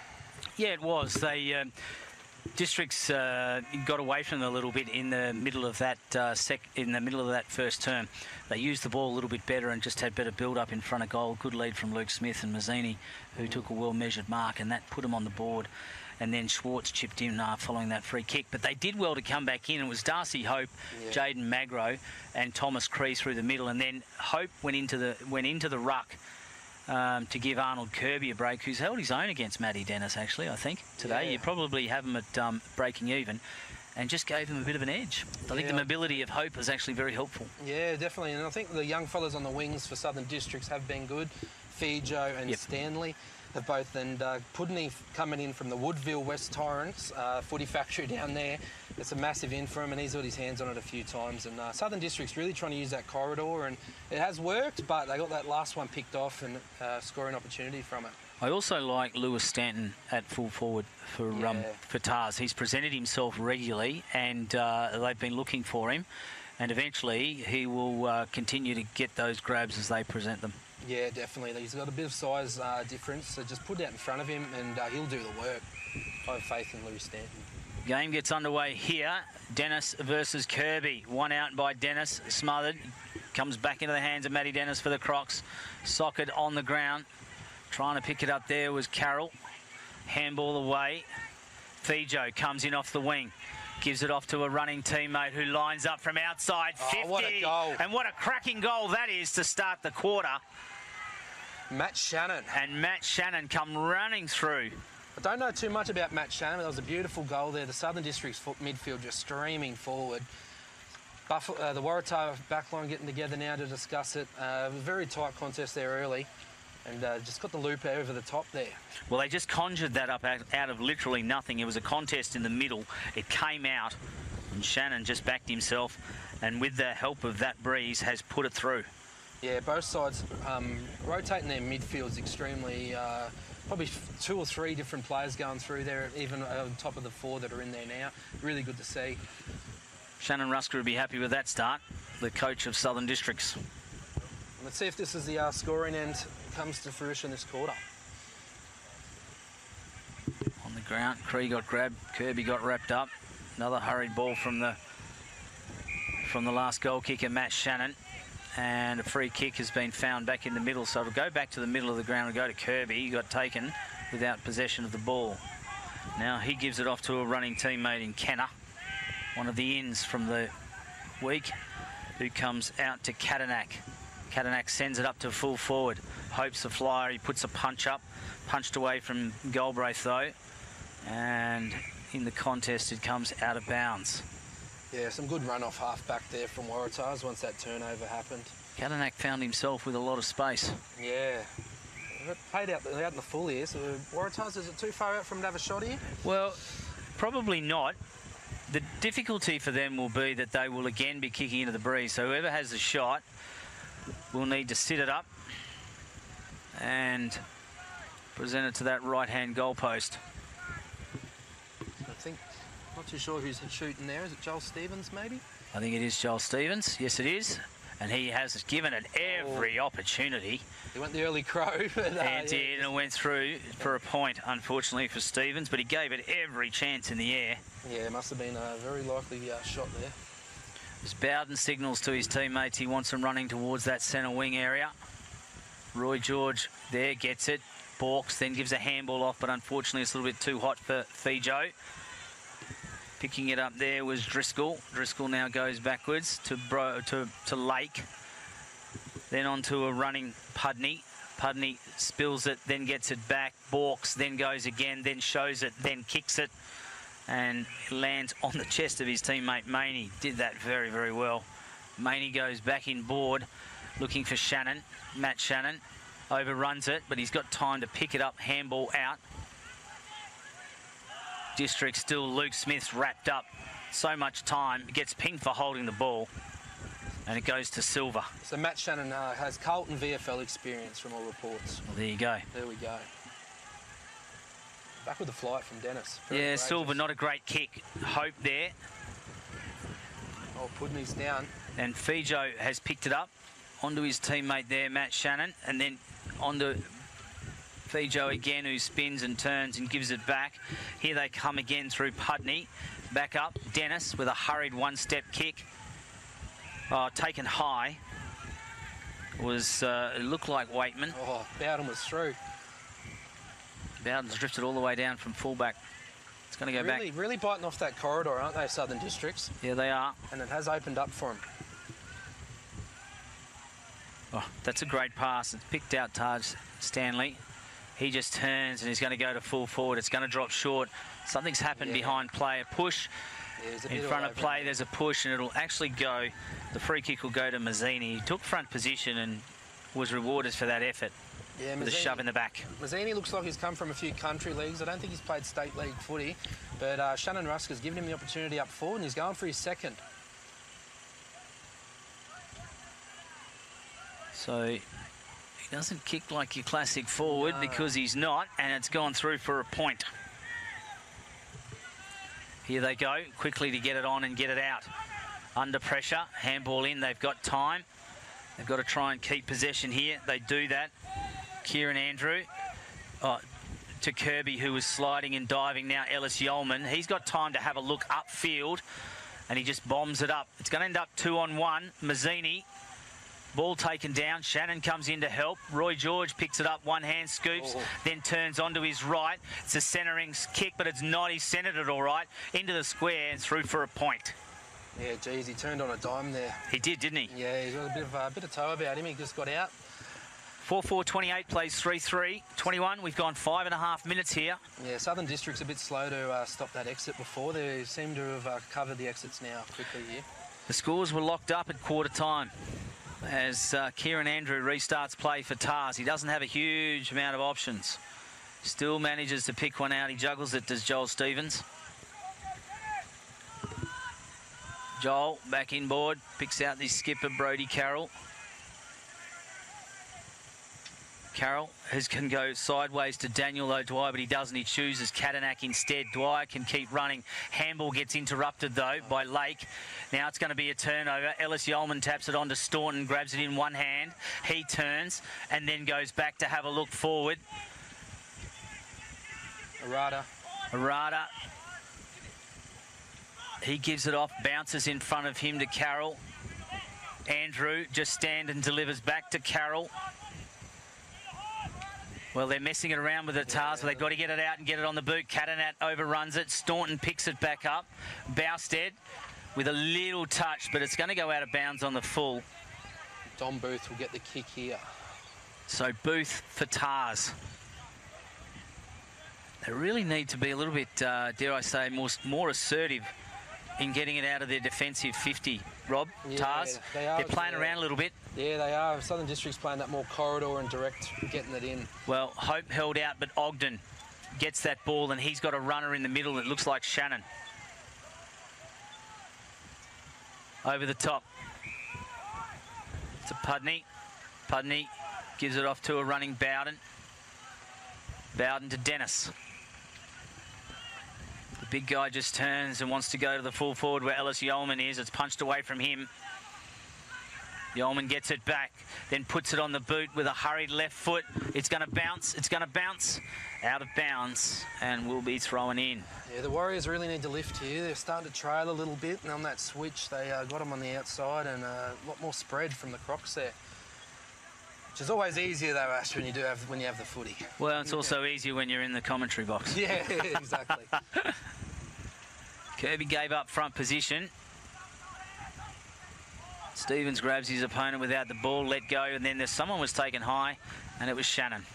Yeah, it was. They Districts got away from them a little bit in the middle of that first term. They used the ball a little bit better and just had better build-up in front of goal. Good lead from Luke Smith and Mazzini, who took a well-measured mark, and that put them on the board. And then Schwartz chipped in following that free kick. But they did well to come back in. It was Darcy Hope, Jaden Magro, and Thomas Cree through the middle. And then Hope went into the ruck to give Arnold Kirby a break, who's held his own against Matty Dennis, actually, I think, today. You probably have him at breaking even, and just gave him a bit of an edge. I think the mobility of Hope was actually very helpful. Yeah, definitely. And I think the young fellas on the wings for Southern Districts have been good. Fijo and Stanley have both, and Pudney coming in from the Woodville West Torrens footy factory down there. It's a massive in for him, and he's got his hands on it a few times. And Southern District's really trying to use that corridor, and it has worked, but they got that last one picked off and scoring opportunity from it. I also like Lewis Stanton at full forward for Tars. He's presented himself regularly, and they've been looking for him, and eventually he will continue to get those grabs as they present them. Yeah, definitely. He's got a bit of size difference, so just put it out in front of him and he'll do the work. I have faith in Lewis Stanton. Game gets underway here. Dennis versus Kirby. One out by Dennis, smothered. Comes back into the hands of Matty Dennis for the Crocs. Socket on the ground. Trying to pick it up there was Carroll. Handball away. Fijo comes in off the wing. Gives it off to a running teammate who lines up from outside 50. What a goal. And what a cracking goal that is to start the quarter. Matt Shannon. And Matt Shannon come running through. I don't know too much about Matt Shannon, but that was a beautiful goal there. The Southern District's midfield just streaming forward. The Waratah backline getting together now to discuss it. A very tight contest there early, and just got the loop over the top there. Well, they just conjured that up out of literally nothing. It was a contest in the middle. It came out, and Shannon just backed himself, and with the help of that breeze, has put it through. Yeah, both sides rotating their midfields extremely. Probably 2 or 3 different players going through there, even on top of the 4 that are in there now. Really good to see. Shannon Rusker would be happy with that start, the coach of Southern Districts. Let's see if this is the scoring end comes to fruition this quarter. On the ground, Cree got grabbed, Kirby got wrapped up. Another hurried ball from the last goal kicker, Matt Shannon. And a free kick has been found back in the middle, so it'll go back to the middle of the ground and go to Kirby. He got taken without possession of the ball. Now he gives it off to a running teammate in Kenner, one of the ins from the week, who comes out to Kadanak. Kadanak sends it up to full forward. Hopes the flyer. He puts a punch up. Punched away from Galbraith though. And in the contest it comes out of bounds. Yeah, some good run-off half-back there from Waratahs once that turnover happened. Kadanak found himself with a lot of space. Yeah. Played out in the full here, so Waratahs, is it too far out from to have a shot here? Well, probably not. The difficulty for them will be that they will again be kicking into the breeze, so whoever has the shot will need to sit it up and present it to that right-hand goalpost. Not too sure who's shooting there. Is it Joel Stevens, maybe? I think it is Joel Stevens. Yes, it is. And he has given it every opportunity. He went the early crow. But, and did, and it went through for a point, unfortunately, for Stevens. But he gave it every chance in the air. Yeah, it must have been a very likely shot there. As Bowden signals to his teammates, he wants them running towards that centre wing area. Roy George there gets it. Borks then gives a handball off, but unfortunately it's a little bit too hot for Fijo. Picking it up there was Driscoll. Driscoll now goes backwards to Lake. Then on to a running Pudney. Pudney spills it, then gets it back. Borks then goes again, then shows it, then kicks it. And lands on the chest of his teammate Maney. Did that very, very well. Maney goes back in board, looking for Shannon. Matt Shannon overruns it, but he's got time to pick it up. Handball out. District still, Luke Smith's wrapped up. So much time. Gets pinged for holding the ball. And it goes to Silver. So Matt Shannon has Carlton VFL experience from all reports. Well, there you go. There we go. Back with the flight from Dennis. Very Yeah, courageous. Silver, not a great kick. Hope there. Oh, Pudney's down. And Fijo has picked it up onto his teammate there, Matt Shannon, and then onto Fijo again, who spins and turns and gives it back. Here they come again through Pudney. Back up, Dennis with a hurried one-step kick. Oh, taken high. It looked like Waitman. Oh, Bowden was through. Bowden's drifted all the way down from fullback. It's going to go back. Really biting off that corridor, aren't they, Southern Districts? Yeah, they are. And it has opened up for him. Oh, that's a great pass. It's picked out Taj Stanley. He just turns and he's going to go to full forward. It's going to drop short. Something's happened behind play. A push in front of play. There's a push and it'll actually go. The free kick will go to Mazzini. He took front position and was rewarded for that effort. Yeah, with a shove in the back. Mazzini looks like he's come from a few country leagues. I don't think he's played state league footy, but Shannon Rusk has given him the opportunity up forward and he's going for his second. So he doesn't kick like your classic forward because he's not, and it's gone through for a point. Here they go, quickly to get it on and get it out. Under pressure, handball in, they've got time. They've got to try and keep possession here. They do that. Kieran Andrew to Kirby, who was sliding and diving now. Ellis Yeoman, he's got time to have a look upfield and he just bombs it up. It's going to end up 2-on-1. Mazzini, ball taken down. Shannon comes in to help. Roy George picks it up, one hand scoops, then turns onto his right. It's a centering kick, but it's not. He centered it all right into the square and through for a point. Yeah, geez, he turned on a dime there. He did, didn't he? Yeah, he's got a bit of toe about him. He just got out. 4-4-28 plays 3-3-21. We've gone 5.5 minutes here. Yeah, Southern District's a bit slow to stop that exit before. They seem to have covered the exits now quickly here. The scores were locked up at quarter time as Kieran Andrew restarts play for Tars. He doesn't have a huge amount of options. Still manages to pick one out. He juggles it, does Joel Stevens. Joel back inboard, picks out the skipper Brodie Carroll. Carroll can go sideways to Daniel O'Dwyer, but he doesn't. He chooses Kadanak instead. Dwyer can keep running. Handball gets interrupted, though, by Lake. Now it's going to be a turnover. Ellis Yeoman taps it on to Staunton, grabs it in one hand. He turns and then goes back to have a look forward. Waratah. He gives it off, bounces in front of him to Carroll. Andrew just stands and delivers back to Carroll. Well, they're messing it around with the Tars, but they've got to get it out and get it on the boot. Catanat overruns it. Staunton picks it back up. Bousted with a little touch, but it's going to go out of bounds on the full. Dom Booth will get the kick here. So Booth for Tars. They really need to be a little bit, dare I say, more assertive in getting it out of their defensive 50. Rob, Yeah, Tars, they're playing around a little bit. Yeah, they are. Southern District's playing that more corridor and direct, getting it in. Well, Hope held out, but Ogden gets that ball and he's got a runner in the middle. It looks like Shannon. Over the top. To Pudney. Pudney gives it off to a running Bowden. Bowden to Dennis. The big guy just turns and wants to go to the full forward where Ellis Yeoman is. It's punched away from him. Yeoman gets it back, then puts it on the boot with a hurried left foot. It's going to bounce. It's going to bounce out of bounds and will be thrown in. Yeah, the Warriors really need to lift here. They're starting to trail a little bit, and on that switch, they got them on the outside and a lot more spread from the Crocs there. Which is always easier though, Ash, when you have the footy. Well, it's also easier when you're in the commentary box. Yeah, exactly. Kirby gave up front position. Stevens grabs his opponent without the ball, let go, and then someone was taken high, and it was Shannon.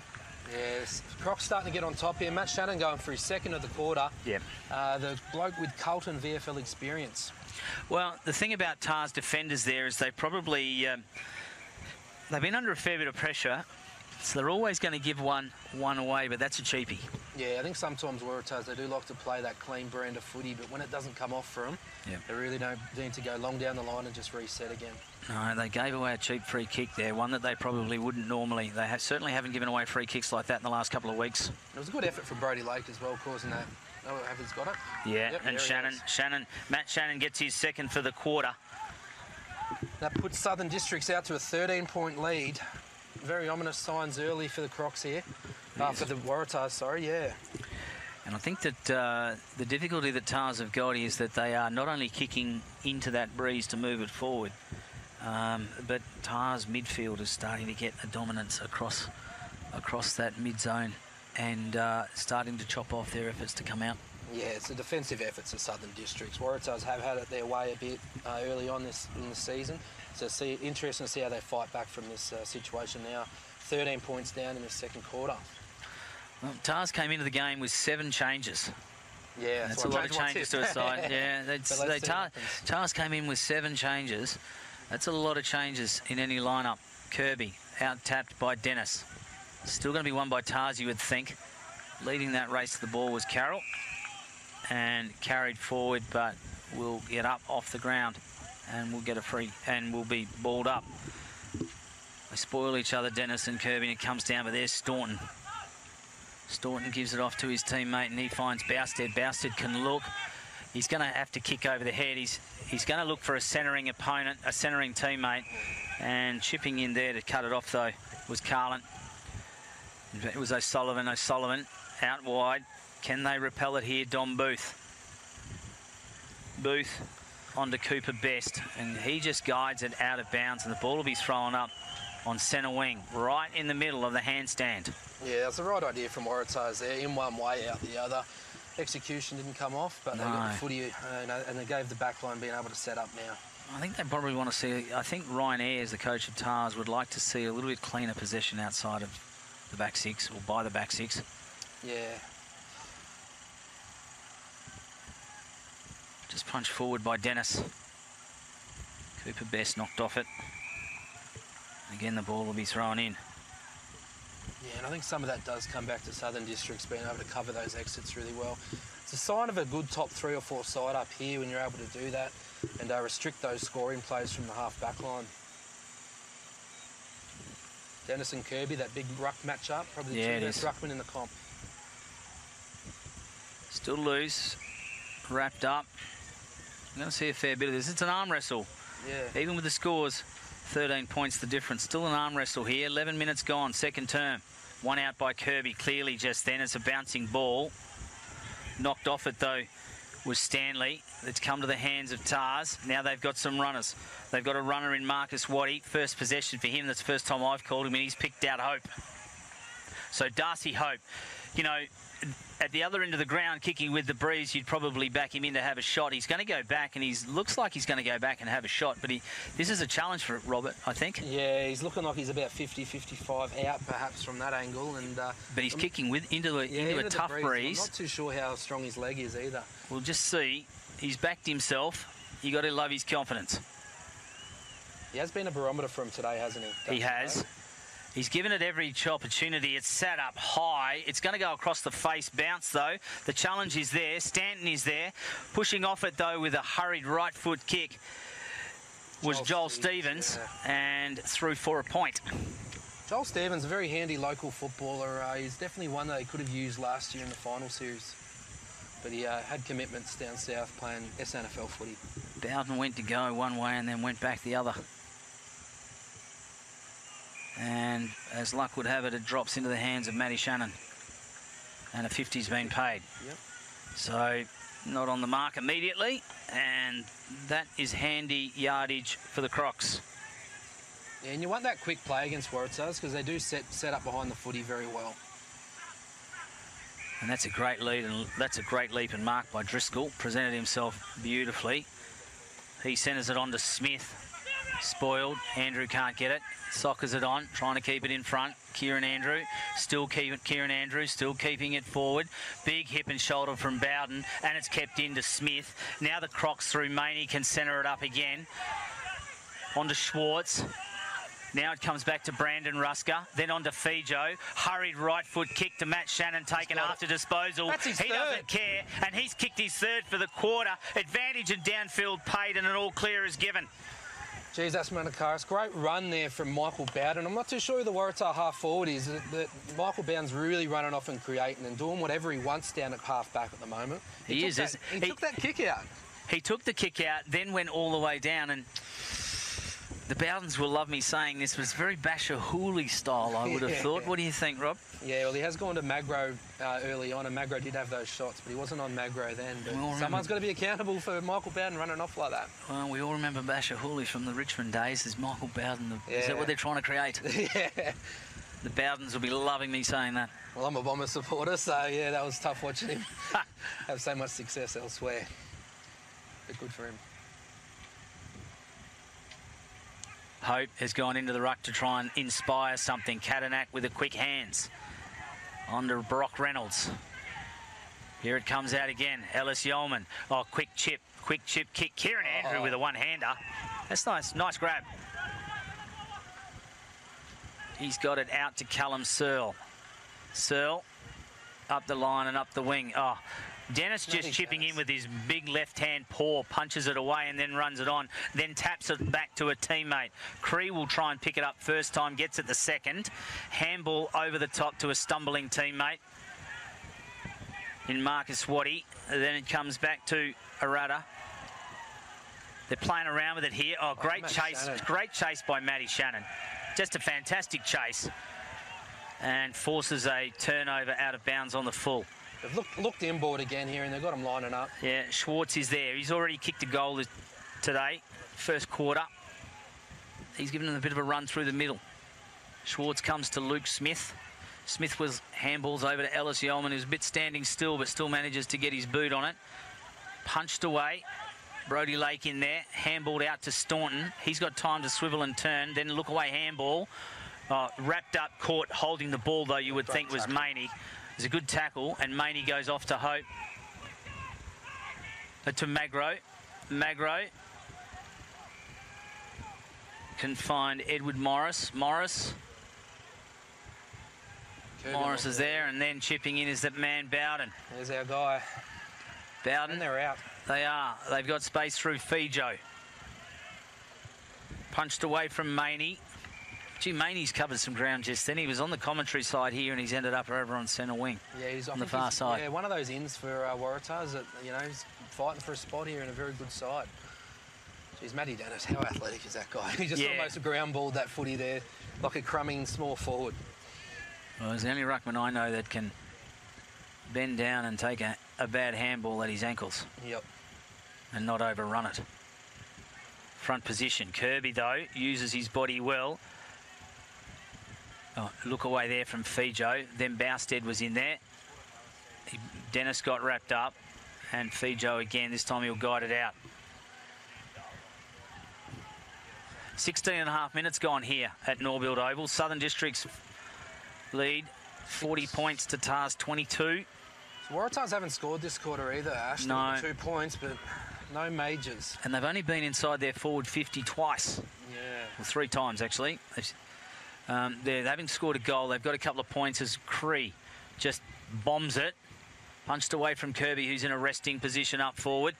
Yes, Croc's starting to get on top here. Matt Shannon going for his second of the quarter. Yep. The bloke with Carlton VFL experience. Well, the thing about Tars defenders there is they probably... they've been under a fair bit of pressure, so they're always going to give one away, but that's a cheapie. Yeah, I think sometimes Waratahs, they do like to play that clean brand of footy, but when it doesn't come off for them, they really don't need to go long down the line and just reset again. No, they gave away a cheap free kick there, one that they probably wouldn't normally. They certainly haven't given away free kicks like that in the last couple of weeks. It was a good effort from Brody Lake as well, causing that. Oh, Haver's got it. Yeah, yep, and Matt Shannon gets his second for the quarter. That puts Southern Districts out to a 13-point lead. Very ominous signs early for the Crocs here. For the Waratahs, sorry, yeah. And I think that the difficulty that Tars have got is that they are not only kicking into that breeze to move it forward, but Tars midfield is starting to get a dominance across that mid-zone and starting to chop off their efforts to come out. Yeah, it's the defensive efforts of Southern Districts. Waratahs have had it their way a bit early on in the season. So interesting to see how they fight back from this situation now. 13 points down in the second quarter. Well, Tars came into the game with 7 changes. Yeah, that's a lot of changes to a side. Yeah, Tars came in with 7 changes. That's a lot of changes in any lineup. Kirby out tapped by Dennis. Still going to be won by Tars, you would think. Leading that race to the ball was Carroll, and carried forward, but will get up off the ground, and we'll get a free, and we'll be balled up. They spoil each other, Dennis and Kirby, and it comes down, but there's Staunton. Staunton gives it off to his teammate, and he finds Bousted. Bousted can look. He's going to have to kick over the head. He's going to look for a centering opponent, a centering teammate, and chipping in there to cut it off, though, was Carlin. It was O'Sullivan. O'Sullivan out wide. Can they repel it here? Dom Booth. Booth onto Cooper Best, and he just guides it out of bounds, and the ball will be thrown up on centre wing, right in the middle of the handstand. Yeah, that's the right idea from Waratahs there. In one way, out the other. Execution didn't come off, but they got the footy, and they gave the back line being able to set up now. I think they probably want to see, I think Ryan Ayres, the coach of Tars, would like to see a little bit cleaner possession outside of the back 6, or by the back 6. Yeah. Just punched forward by Dennis. Cooper Best knocked off it. Again, the ball will be thrown in. Yeah, and I think some of that does come back to Southern Districts being able to cover those exits really well. It's a sign of a good top 3 or 4 side up here when you're able to do that and restrict those scoring plays from the half-back line. Dennis and Kirby, that big ruck match-up, probably the 2 best ruckmen in the comp. Still loose, wrapped up. I'm going to see a fair bit of this. It's an arm wrestle. Yeah. Even with the scores, 13 points the difference. Still an arm wrestle here. 11 minutes gone, second term. One out by Kirby, clearly just then. It's a bouncing ball. Knocked off it, though, was Stanley. It's come to the hands of Tars. Now they've got some runners. They've got a runner in Marcus Waddy. First possession for him. That's the first time I've called him, and he's picked out Hope. So Darcy Hope, you know, at the other end of the ground, kicking with the breeze, you'd probably back him in to have a shot. He's going to go back, and he looks like he's going to go back and have a shot, but this is a challenge for Robert, I think. Yeah, he's looking like he's about 50, 55 out, perhaps, from that angle. But he's kicking into a tough breeze. I'm not too sure how strong his leg is either. We'll just see. He's backed himself. You got to love his confidence. He has been a barometer for him today, hasn't he? He has. He's given it every opportunity. It's sat up high. It's going to go across the face. Bounce, though. The challenge is there. Stanton is there. Pushing off it, though, with a hurried right foot kick was Joel Stevens, and through for a point. Joel Stevens, a very handy local footballer. He's definitely one that he could have used last year in the final series. But he had commitments down south playing SNFL footy. Bowden went to go one way and then went back the other. And as luck would have it, it drops into the hands of Matty Shannon. And a 50's been paid. Yep. So not on the mark immediately. And that is handy yardage for the Crocs. Yeah, and you want that quick play against Waratahs because they do set up behind the footy very well. And that's a great lead, and that's a great leap and mark by Driscoll. Presented himself beautifully. He centres it on to Smith. Spoiled. Andrew can't get it. Sockers it on, trying to keep it in front. Kieran Andrew, still keeping it forward. Big hip and shoulder from Bowden, and it's kept into Smith. Now the Crocs through Maney can centre it up again. On to Schwartz. Now it comes back to Brandon Rusker, then on to Fijo. Hurried right foot kick to Matt Shannon, taken after disposal. That's his He third. doesn't care, and he's kicked his third for the quarter. Advantage and downfield paid, and an all clear is given. Geez, that's Manakaris. Great run there from Michael Bowden. I'm not too sure who the Waratah half forward is. Michael Bowden's really running off and creating and doing whatever he wants down at half back at the moment. He took that kick out. He took the kick out, then went all the way down, and the Bowdens will love me saying this was very Basher Hooley style, I would have thought. What do you think, Rob? Yeah, well, he has gone to Magro early on, and Magro did have those shots, but he wasn't on Magro then. But someone's got to be accountable for Michael Bowden running off like that. Well, we all remember Basher Hooley from the Richmond days. Is Michael Bowden, is that what they're trying to create? Yeah. The Bowdens will be loving me saying that. Well, I'm a Bomber supporter, so yeah, that was tough watching him have so much success elsewhere. But good for him. Hope has gone into the ruck to try and inspire something. Cadillac with the quick hands. On to Brock Reynolds. Here it comes out again. Ellis Yeoman. Oh, quick chip kick. Kieran Andrew with a one-hander. That's nice. Nice grab. He's got it out to Callum Searle. Searle up the line and up the wing. Oh, Dennis just chipping in with his big left-hand paw, punches it away and then runs it on, then taps it back to a teammate. Cree will try and pick it up first time, gets it the second. Handball over the top to a stumbling teammate in Marcus Waddy. Then it comes back to Waratah. They're playing around with it here. Oh, great chase. Shannon. Great chase by Matty Shannon. Just a fantastic chase. And forces a turnover out of bounds on the full. They've looked inboard again here, and they've got him lining up. Yeah, Schwartz is there. He's already kicked a goal today, first quarter. He's given them a bit of a run through the middle. Schwartz comes to Luke Smith. Smith was handballs over to Ellis Yeoman, who's a bit standing still, but still manages to get his boot on it. Punched away. Brodie Lake in there. Handballed out to Staunton. He's got time to swivel and turn. Then look away handball. Wrapped up, caught, holding the ball, though, you would think was Maney. It's a good tackle, and Maney goes off to Hope. To Magro. Magro can find Edward Morris. Morris is there, and then chipping in is that man Bowden. There's our guy. Bowden. And they're out. They are. They've got space through Fijo. Punched away from Maney. Gee, Maney's covered some ground just then. He was on the commentary side here, and he's ended up over on centre wing. Yeah, he's on the far side. Yeah, one of those ins for Waratahs that, you know, he's fighting for a spot here in a very good side. Geez, Matty Dennis, how athletic is that guy? He just almost ground balled that footy there like a crumbing small forward. Well, he's the only ruckman I know that can bend down and take a bad handball at his ankles. Yep. And not overrun it. Front position. Kirby, though, uses his body well. Oh, look away there from Fijo. Then Bousted was in there. Dennis got wrapped up. And Fijo again. This time he'll guide it out. 16.5 minutes gone here at Norbuilt Oval. Southern Districts lead 40 points to TAR's 22. So Waratahs haven't scored this quarter either, Ash. No. 2 points, but no majors. And they've only been inside their forward 50 twice. Yeah. Well, 3 times, actually. They haven't scored a goal. They've got a couple of points as Cree just bombs it. Punched away from Kirby, who's in a resting position up forward.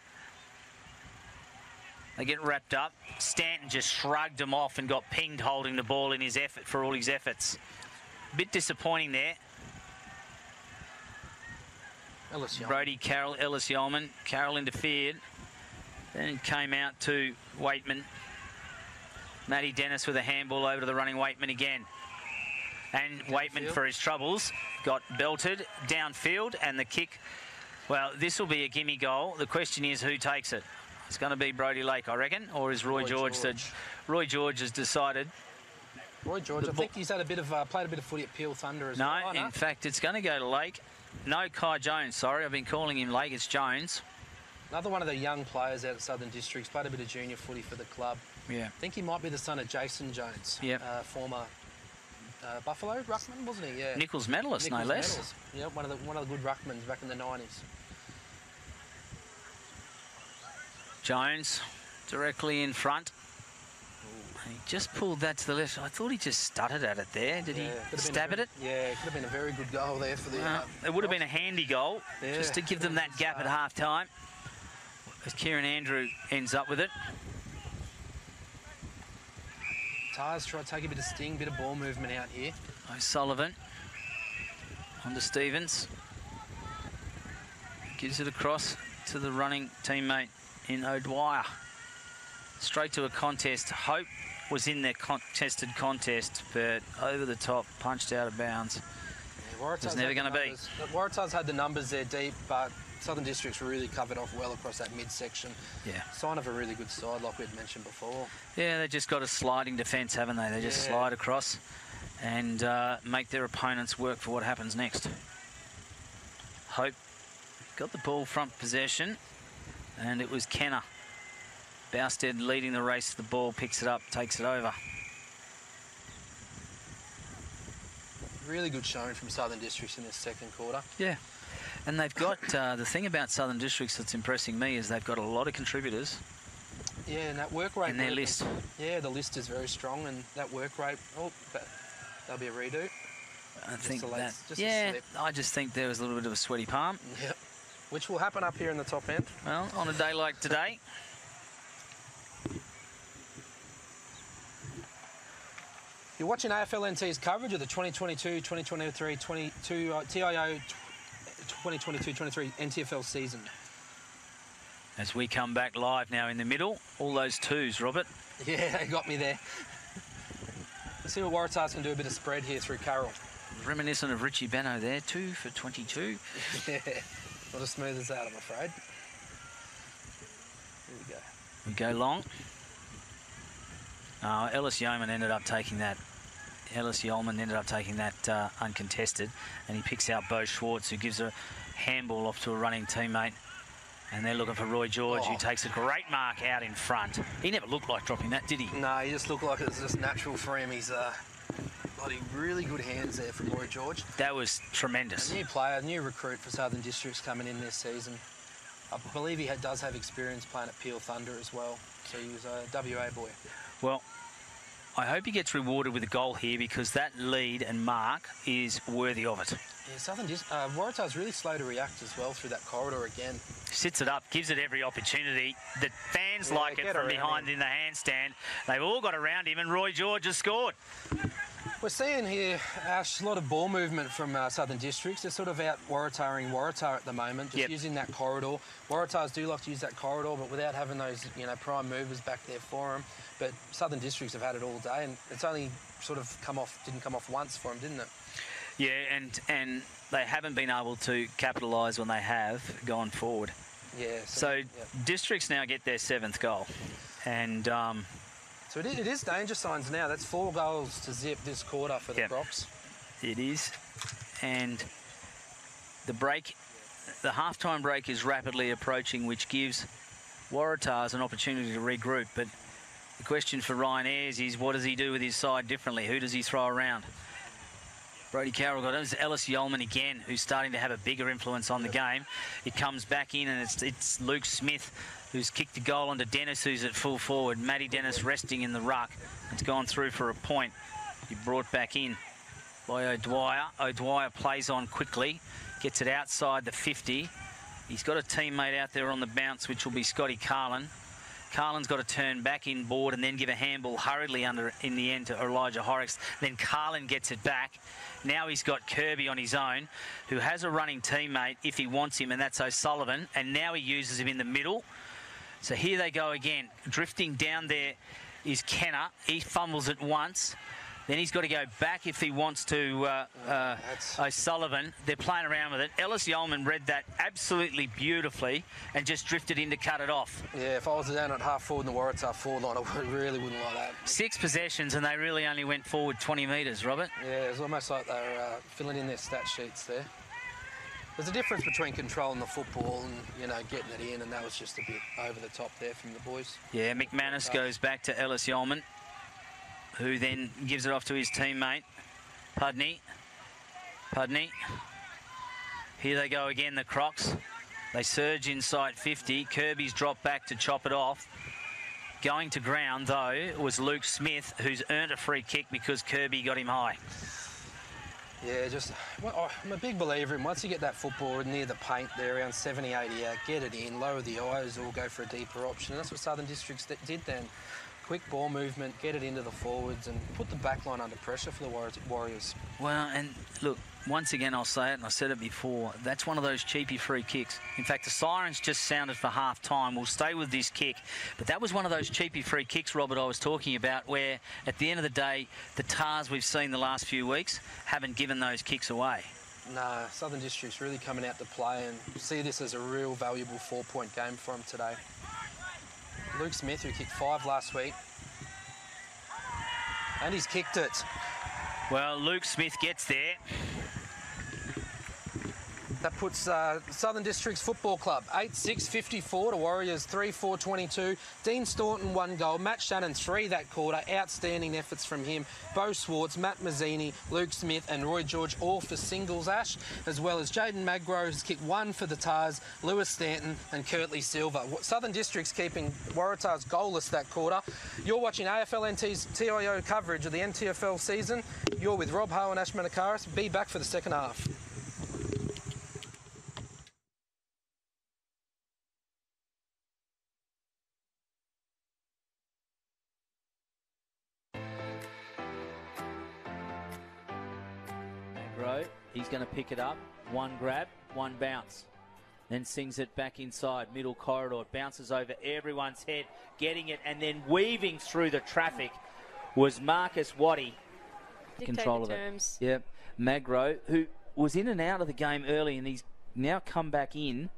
They get wrapped up. Stanton just shrugged him off and got pinged holding the ball in his effort for all his efforts. Bit disappointing there. Brodie Carroll, Ellis Yeoman. Carroll interfered. Then it came out to Waitman. Matty Dennis with a handball over to the running Waitman again. And Waitman, for his troubles, got belted downfield, and the kick, well, this will be a gimme goal. The question is who takes it. It's going to be Brodie Lake, I reckon, or is Roy George. Roy George has decided. Roy George, I think he's had played a bit of footy at Peel Thunder as well. No, in fact, it's going to go to Lake. No, Kai Jones, sorry. I've been calling him Lake. It's Jones. Another one of the young players out at Southern Districts, played a bit of junior footy for the club. Yeah. I think he might be the son of Jason Jones, former Buffalo ruckman, wasn't he? Yeah. Nichols medalist, no less. Yeah, one of the good ruckmans back in the 90s. Jones directly in front. He just pulled that to the left. I thought he just stuttered at it there. Did he stab at it? Yeah, it could have been a very good goal there for the... It would have been a handy goal, just to give them that gap at half-time. As Kieran Andrew ends up with it. Tars try to take a bit of sting, bit of ball movement out here. O'Sullivan on to Stevens. Gives it across to the running teammate in O'Dwyer. Straight to a contest. Hope was in their contested contest, but over the top, punched out of bounds. Yeah, it was never going to be. Waratah's had the numbers there deep, but Southern District's really covered off well across that midsection. Yeah. Sign of a really good side, like we'd mentioned before. Yeah, they've just got a sliding defence, haven't they? They just slide across and make their opponents work for what happens next. Hope got the ball front possession, and it was Kenner. Bousted leading the race. The ball picks it up, takes it over. Really good showing from Southern Districts in this second quarter. Yeah. And they've got, the thing about Southern Districts that's impressing me is they've got a lot of contributors. Yeah, and that work rate... in their list. Yeah, the list is very strong, and that work rate... Oh, that'll be a redo. I think that... Yeah, I just think there was a little bit of a sweaty palm. Yep. Which will happen up here in the top end. Well, on a day like today... You're watching AFL NT's coverage of the 2022-2023 TIO 2022-23 NTFL season. As we come back live now in the middle, all those twos, Robert. Yeah, they got me there. Let's see what Waratahs can do a bit of spread here through Carroll. Reminiscent of Richie Benno there, 2 for 22. Yeah, not as smooth as that, I'm afraid. Here we go. We go long. Ellis Yeoman ended up taking that. Ellis Yeoman ended up taking that uncontested, and he picks out Bo Schwartz, who gives a handball off to a running teammate. And they're looking for Roy George, who takes a great mark out in front. He never looked like dropping that, did he? No, he just looked like it was just natural for him. He's bloody really good hands there from Roy George. That was tremendous. A new player, new recruit for Southern Districts coming in this season. I believe he does have experience playing at Peel Thunder as well. So he was a WA boy. Well, I hope he gets rewarded with a goal here, because that lead and mark is worthy of it. Yeah, Waratah's really slow to react as well through that corridor again. Sits it up, gives it every opportunity. The fans like it from behind in the handstand. They've all got around him, and Roy George has scored. We're seeing here, Ash, a lot of ball movement from Southern Districts. They're sort of out Waratahing Waratah at the moment, just using that corridor. Waratahs do like to use that corridor, but without having those, prime movers back there for them. But Southern Districts have had it all day, and it's only sort of didn't come off once for them, didn't it? Yeah, and they haven't been able to capitalise when they have gone forward. Yeah. So Districts now get their 7th goal, and so it is danger signs now. That's 4 goals to zip this quarter for the Crocs. It is, and the half-time break is rapidly approaching, which gives Waratahs an opportunity to regroup. But the question for Ryan Ayres is, what does he do with his side differently? Who does he throw around? Brody Carroll got it. It's Ellis Yeoman again, who's starting to have a bigger influence on the game. It comes back in, and it's Luke Smith, who's kicked the goal onto Dennis, who's at full forward. Matty Dennis resting in the ruck. It's gone through for a point. He brought back in by O'Dwyer. O'Dwyer plays on quickly, gets it outside the 50. He's got a teammate out there on the bounce, which will be Scotty Carlin. Carlin's got to turn back inboard and then give a handball hurriedly in the end to Elijah Horrocks. Then Carlin gets it back. Now he's got Kirby on his own, who has a running teammate if he wants him, and that's O'Sullivan. And now he uses him in the middle. So here they go again. Drifting down there is Kenner. He fumbles it once. Then he's got to go back if he wants to O'Sullivan. They're playing around with it. Ellis Yeoman read that absolutely beautifully and just drifted in to cut it off. Yeah, if I was down at half forward in the Waratah forward line, I really wouldn't like that. 6 possessions, and they really only went forward 20 metres, Robert. Yeah, it was almost like they were filling in their stat sheets there. There's a difference between controlling the football and, getting it in, and that was just a bit over the top there from the boys. Yeah, McManus goes back to Ellis Yeoman, who then gives it off to his teammate, Pudney. Here they go again, the Crocs. They surge inside 50. Kirby's dropped back to chop it off. Going to ground, though, was Luke Smith, who's earned a free kick because Kirby got him high. Yeah, I'm a big believer in once you get that football near the paint there, around 70, 80 out, get it in, lower the eyes, or go for a deeper option. And that's what Southern Districts did then. Quick ball movement, get it into the forwards and put the back line under pressure for the Warriors. Well, and look, once again, I'll say it, and I said it before, that's one of those cheapy free kicks. In fact, the sirens just sounded for half-time. We'll stay with this kick. But that was one of those cheapy free kicks, Robert, I was talking about, where at the end of the day, the Tars we've seen the last few weeks haven't given those kicks away. No, Southern District's really coming out to play and see this as a real valuable 4-point game for them today. Luke Smith, who kicked 5 last week, and he's kicked it. Well, Luke Smith gets there. That puts Southern Districts Football Club 8-6-54 to Warriors 3-4-22. Dean Staunton 1 goal, Matt Shannon 3 that quarter. Outstanding efforts from him. Bo Swartz, Matt Mazzini, Luke Smith and Roy George all for singles, Ash, as well as Jaden Magro has kicked 1 for the Tars, Lewis Stanton and Kurtley Silva. Southern Districts keeping Waratahs goalless that quarter. You're watching AFL NT's TIO coverage of the NTFL season. You're with Rob Ho and Ash Manakaris. Be back for the second half. He's going to pick it up. 1 grab, 1 bounce. Then sings it back inside, middle corridor. It bounces over everyone's head, getting it, and then weaving through the traffic was Marcus Waddy. Control of it. Yep. Magro, who was in and out of the game early, and he's now come back in.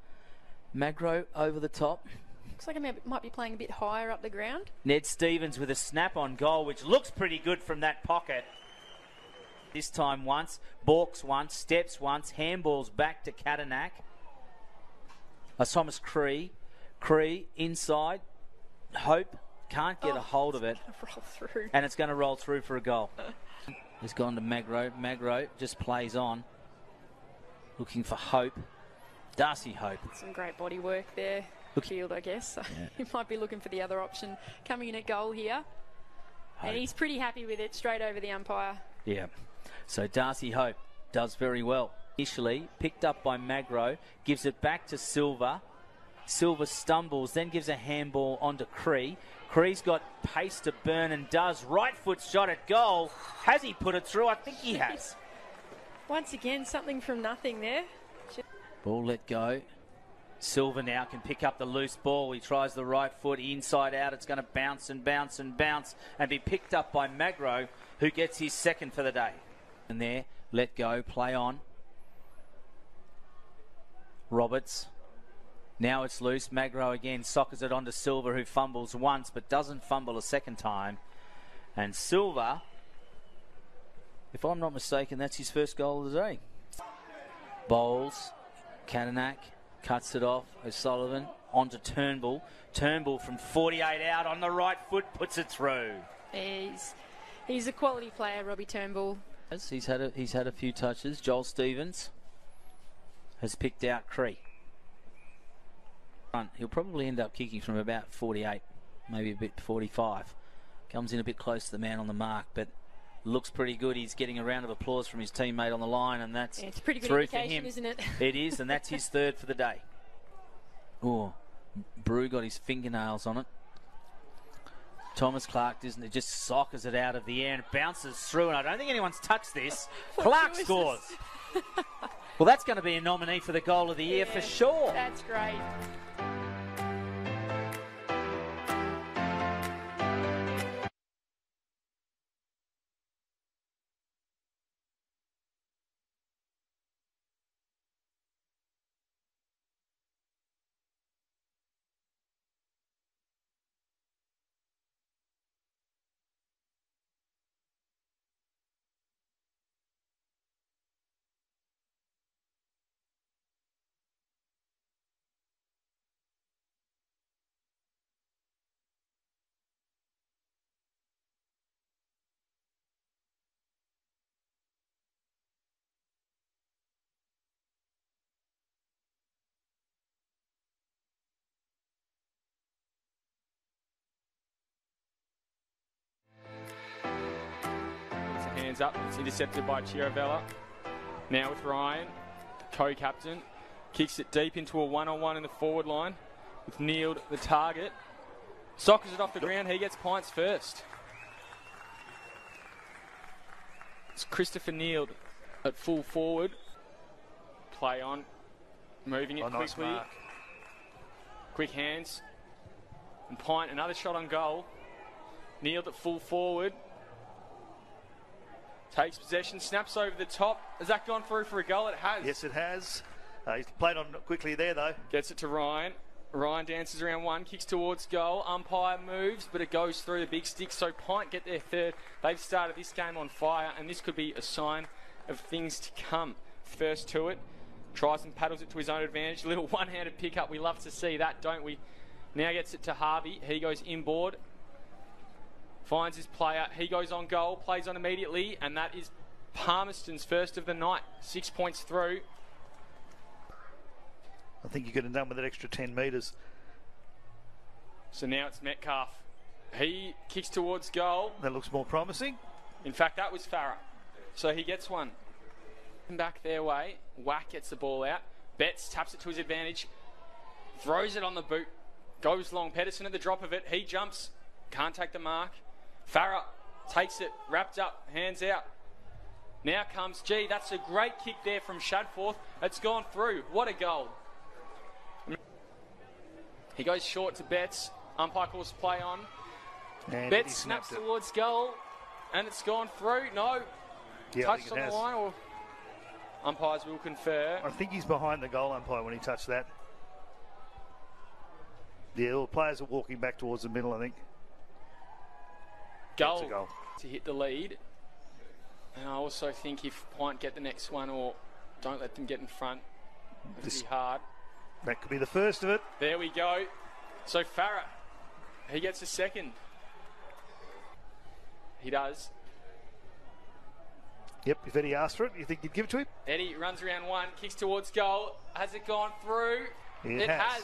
Magro over the top. Looks like I might be playing a bit higher up the ground. Ned Stevens with a snap-on goal, which looks pretty good from that pocket. This time once, balks once, steps once, handballs back to Katanak. Thomas Cree inside. Hope can't get a hold of it. Roll through. And it's going to roll through for a goal. It's gone to Magro. Magro just plays on. Looking for Hope. Darcy Hope. Some great body work there. Field, I guess. So Yeah. He might be looking for the other option coming in at goal here. Hope. And he's pretty happy with it, straight over the umpire. Yeah. So Darcy Hope does very well. Initially picked up by Magro, gives it back to Silva. Silva stumbles, then gives a handball onto Cree. Cree's got pace to burn and does. Right foot shot at goal. Has he put it through? I think he has. Once again, something from nothing there. Ball let go. Silva now can pick up the loose ball. He tries the right foot inside out. It's going to bounce and bounce and bounce and be picked up by Magro, who gets his second for the day. And there, let go, play on. Roberts. Now it's loose. Magro again soccers it onto Silva, who fumbles once but doesn't fumble a second time. And Silva, if I'm not mistaken, that's his first goal of the day. Bowles, Katanak cuts it off. O'Sullivan onto Turnbull. Turnbull from 48 out on the right foot puts it through. He's a quality player, Robbie Turnbull. He's had a few touches. Joel Stevens has picked out Cree. He'll probably end up kicking from about 48, maybe a bit 45. Comes in a bit close to the man on the mark, but looks pretty good. He's getting a round of applause from his teammate on the line, and that's it's a pretty good through indication, for him. Isn't it? It is, and that's his third for the day. Oh, Brew got his fingernails on it. Thomas Clark doesn't it? Just soccers it out of the air and bounces through, and I don't think anyone's touched this. Clark scores. Well, that's going to be a nominee for the goal of the year for sure. That's great. hands up. It's intercepted by Chiravella. Now with Ryan, co-captain. Kicks it deep into a one-on-one in the forward line with Neeld, the target. Sockers it off the ground. He gets pints first. It's Christopher Neeld at full forward. Play on. Moving it Nice quickly. mark. Quick hands. And Pint, another shot on goal. Neeld at full forward. Takes possession, snaps over the top. Has that gone through for a goal? It has. Yes, it has. He's played on quickly there, though. Gets it to Ryan. Ryan dances around one, kicks towards goal. Umpire moves, but it goes through the big stick. So Pint get their third. They've started this game on fire, and this could be a sign of things to come. First to it. Tries and paddles it to his own advantage. Little one-handed pickup. We love to see that, don't we? Now gets it to Harvey. He goes inboard. Finds his player. He goes on goal. Plays on immediately. And that is Palmerston's first of the night. 6 points through. I think you could have done with that extra 10 metres. So now it's Metcalf. He kicks towards goal. That looks more promising. In fact, that was Farah. So he gets one. Back their way. Whack gets the ball out. Betts taps it to his advantage. Throws it on the boot. Goes long. Pedersen at the drop of it. He jumps. Can't take the mark. Farah takes it. Wrapped up. Hands out. Now comes G. That's a great kick there from Shadforth. It's gone through. What a goal. He goes short to Betts. Umpire calls play on. And Betts snaps towards goal. And it's gone through. No. Yeah, Touched on the line, or umpires will confer. I think he's behind the goal umpire when he touched that. Yeah, all the players are walking back towards the middle, I think. Goal, Goal to hit the lead. And I also think if Pint get the next one or don't let them get in front, it'll be hard. That could be the first of it. There we go. So Farah, he gets a second. He does. Yep, if Eddie asked for it, you think you'd give it to him? Eddie runs around one, kicks towards goal. Has it gone through? It has.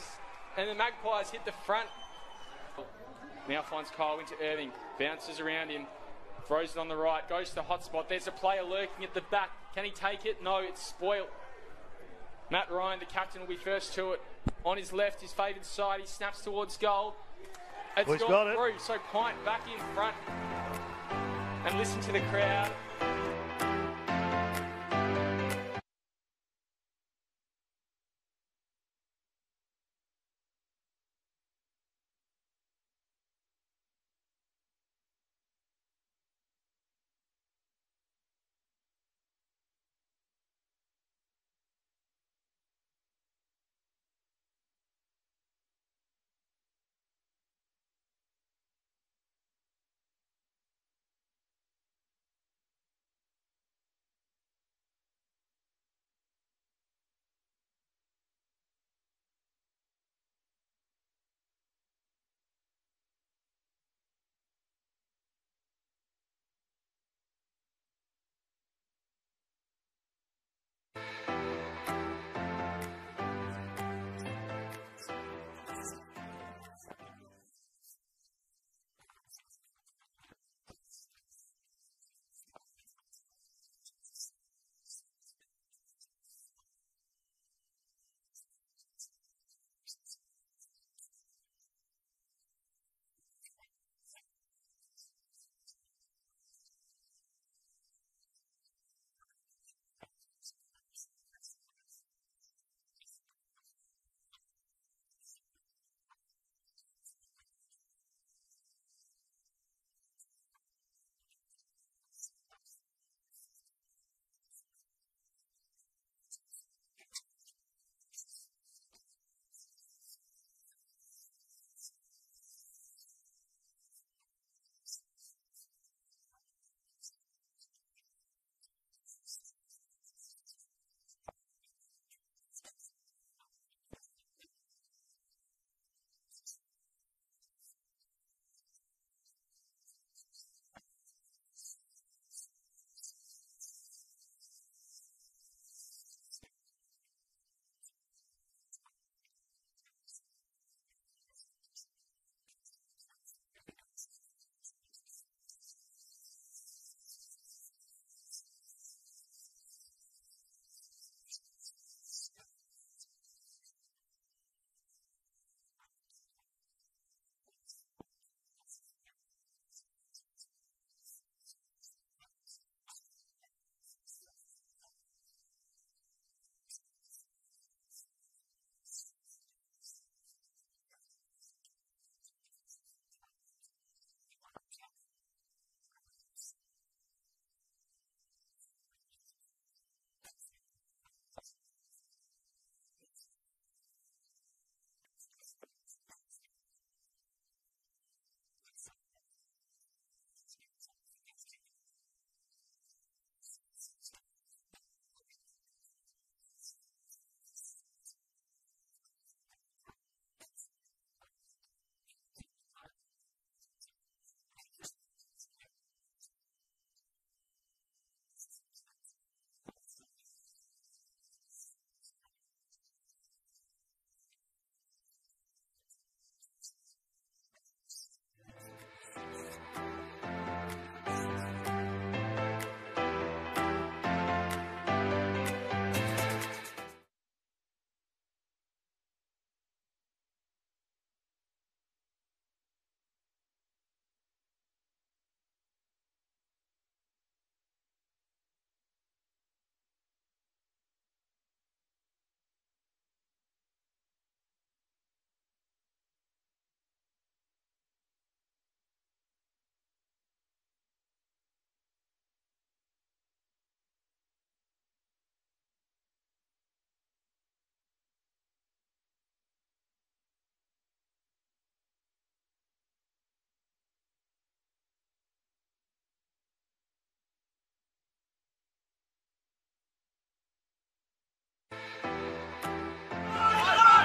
And the Magpies hit the front. Now finds Kyle into Irving. Bounces around him. Throws it on the right. Goes to the hot spot. There's a player lurking at the back. Can he take it? No, it's spoiled. Matt Ryan, the captain, will be first to it. On his left, his favoured side. He snaps towards goal. It's gone through. So Pint back in front. And listen to the crowd.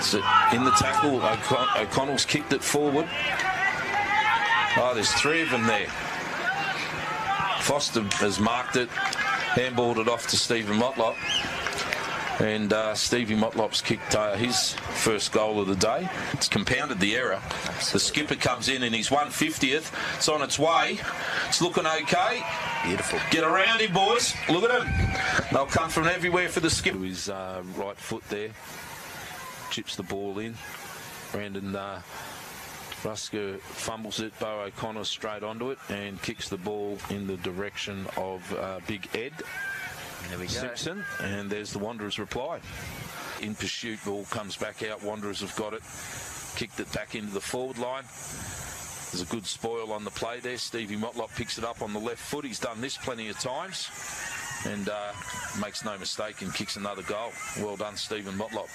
So in the tackle, O'Connell's kicked it forward. Oh, there's 3 of them there. Foster has marked it, handballed it off to Stephen Motlop. And Stevie Motlop's kicked his first goal of the day. It's compounded the error. The skipper comes in and he's 150th. It's on its way. It's looking okay. Beautiful. Get around him, boys. Look at him. They'll come from everywhere for the skipper. His right foot there. Chips the ball in. Brandon Rusker fumbles it. Bo O'Connor straight onto it and kicks the ball in the direction of Big Ed. There we go. Simpson, and there's the Wanderers' reply. In pursuit, ball comes back out. Wanderers have got it. Kicked it back into the forward line. There's a good spoil on the play there. Stevie Motlop picks it up on the left foot. He's done this plenty of times and makes no mistake and kicks another goal. Well done, Stephen Motlop.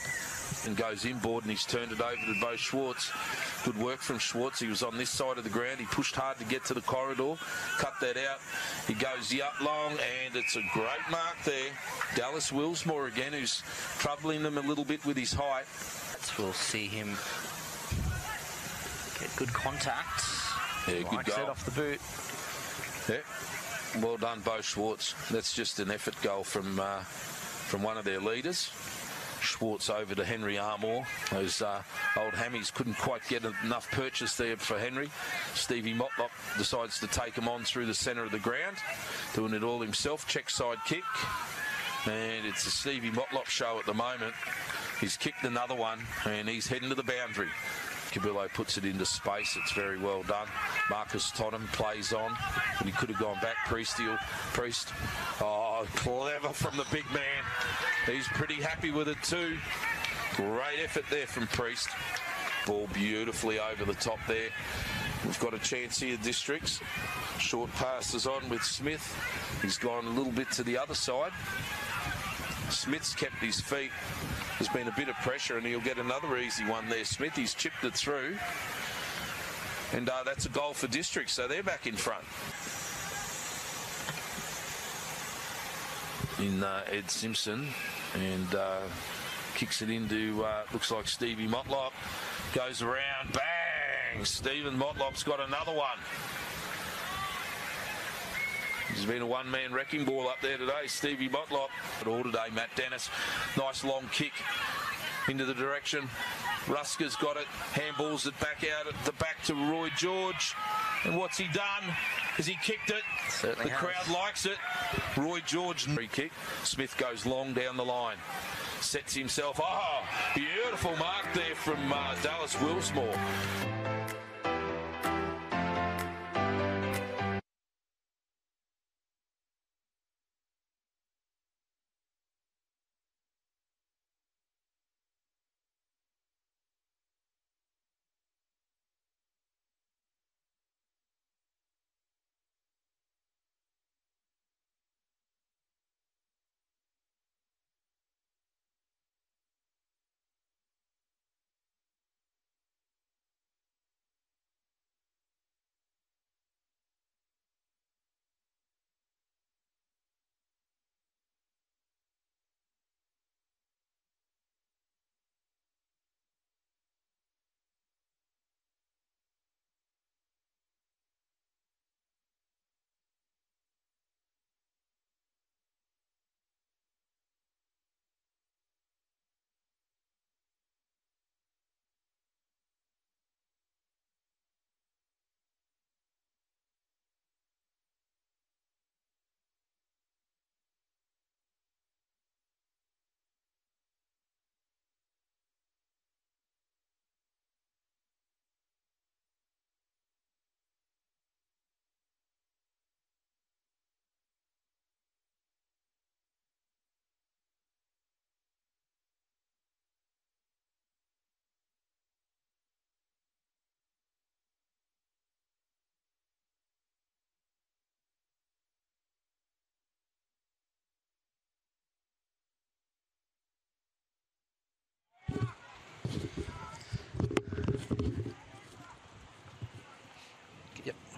And goes inboard and he's turned it over to Bo Schwartz. Good work from Schwartz. He was on this side of the ground. He pushed hard to get to the corridor. Cut that out. He goes up long and it's a great mark there. Dallas Willsmore again, who's troubling them a little bit with his height. We'll see him get good contact. Yeah, good goal. Set off the boot. Yeah. Well done, Bo Schwartz. That's just an effort goal from one of their leaders. Schwartz over to Henry Armour. Those old hammies couldn't quite get enough purchase there for Henry. Stevie Motlop decides to take him on through the centre of the ground, doing it all himself. Check side kick. And it's a Stevie Motlop show at the moment. He's kicked another one and he's heading to the boundary. Cabillo puts it into space. It's very well done. Marcus Tottenham plays on, but he could have gone back. Priest. Oh, clever from the big man. He's pretty happy with it too. Great effort there from Priest. Ball beautifully over the top there. We've got a chance here, Districts. Short passes on with Smith. He's gone a little bit to the other side. Smith's kept his feet. There's been a bit of pressure and he'll get another easy one there. Smith, he's chipped it through. And that's a goal for Districts, so they're back in front. In Ed Simpson and kicks it into, looks like Stevie Motlop. Goes around, bang! Stephen Motlop's got another one. There's been a one-man wrecking ball up there today, Stevie Motlop. But all today, Matt Dennis. Nice long kick into the direction. Rusker's got it, handballs it back out at the back to Roy George. And what's he done? Has he kicked it? Certainly the has. crowd likes it. Roy George, free kick. Smith goes long down the line. Sets himself. Oh, beautiful mark there from Dallas Willsmore.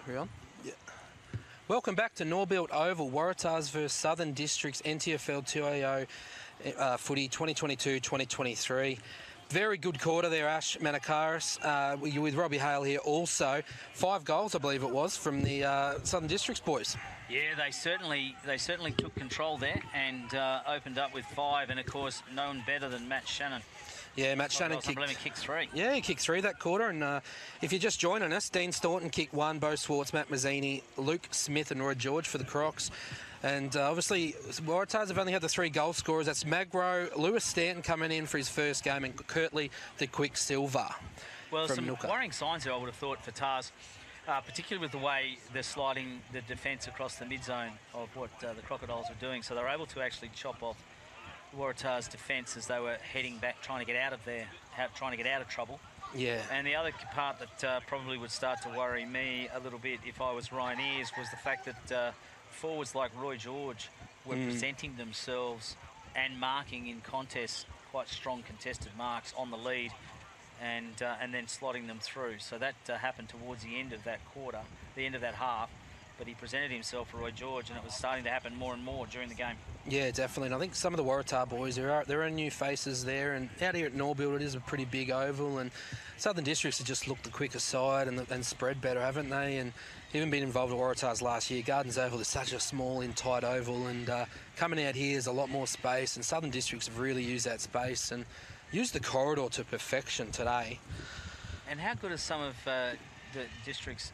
We're on? Yeah. Welcome back to Norbuilt Oval, Waratahs versus Southern Districts NTFL TIO footy 2022-2023. Very good quarter there, Ash Manakaris, with Robbie Hale here also. 5 goals, I believe it was, from the Southern Districts boys. Yeah, they certainly took control there and opened up with 5, and of course, no one better than Matt Shannon. Yeah, Matt Shannon kicked 3. Yeah, he kicked 3 that quarter. And if you're just joining us, Dean Staunton kicked 1, Bo Swartz, Matt Mazzini, Luke Smith and Roy George for the Crocs. And obviously, Waratahs have only had the 3 goal scorers. That's Magro, Lewis Stanton coming in for his first game, and Kirtley the Quicksilver. Well, some worrying signs here, I would have thought, for Tars, particularly with the way they're sliding the defence across the mid-zone of what the Crocodiles were doing. So they're able to actually chop off Waratah's defence as they were heading back, trying to get out of trouble. Yeah. And the other part that probably would start to worry me a little bit if I was Ryan Ayres was the fact that forwards like Roy George were presenting themselves and marking in contests quite strong contested marks on the lead, and then slotting them through. So that happened towards the end of that quarter, the end of that half. But he presented himself for Roy George, and it was starting to happen more and more during the game. Yeah, definitely. And I think some of the Waratah boys, there are new faces there. And out here at Norbuilt, it is a pretty big oval. And Southern Districts have just looked the quicker side and spread better, haven't they? And even been involved with Waratahs last year. Gardens Oval is such a small and tight oval. And coming out here is a lot more space. And Southern Districts have really used that space and used the corridor to perfection today. And how good are some of the districts,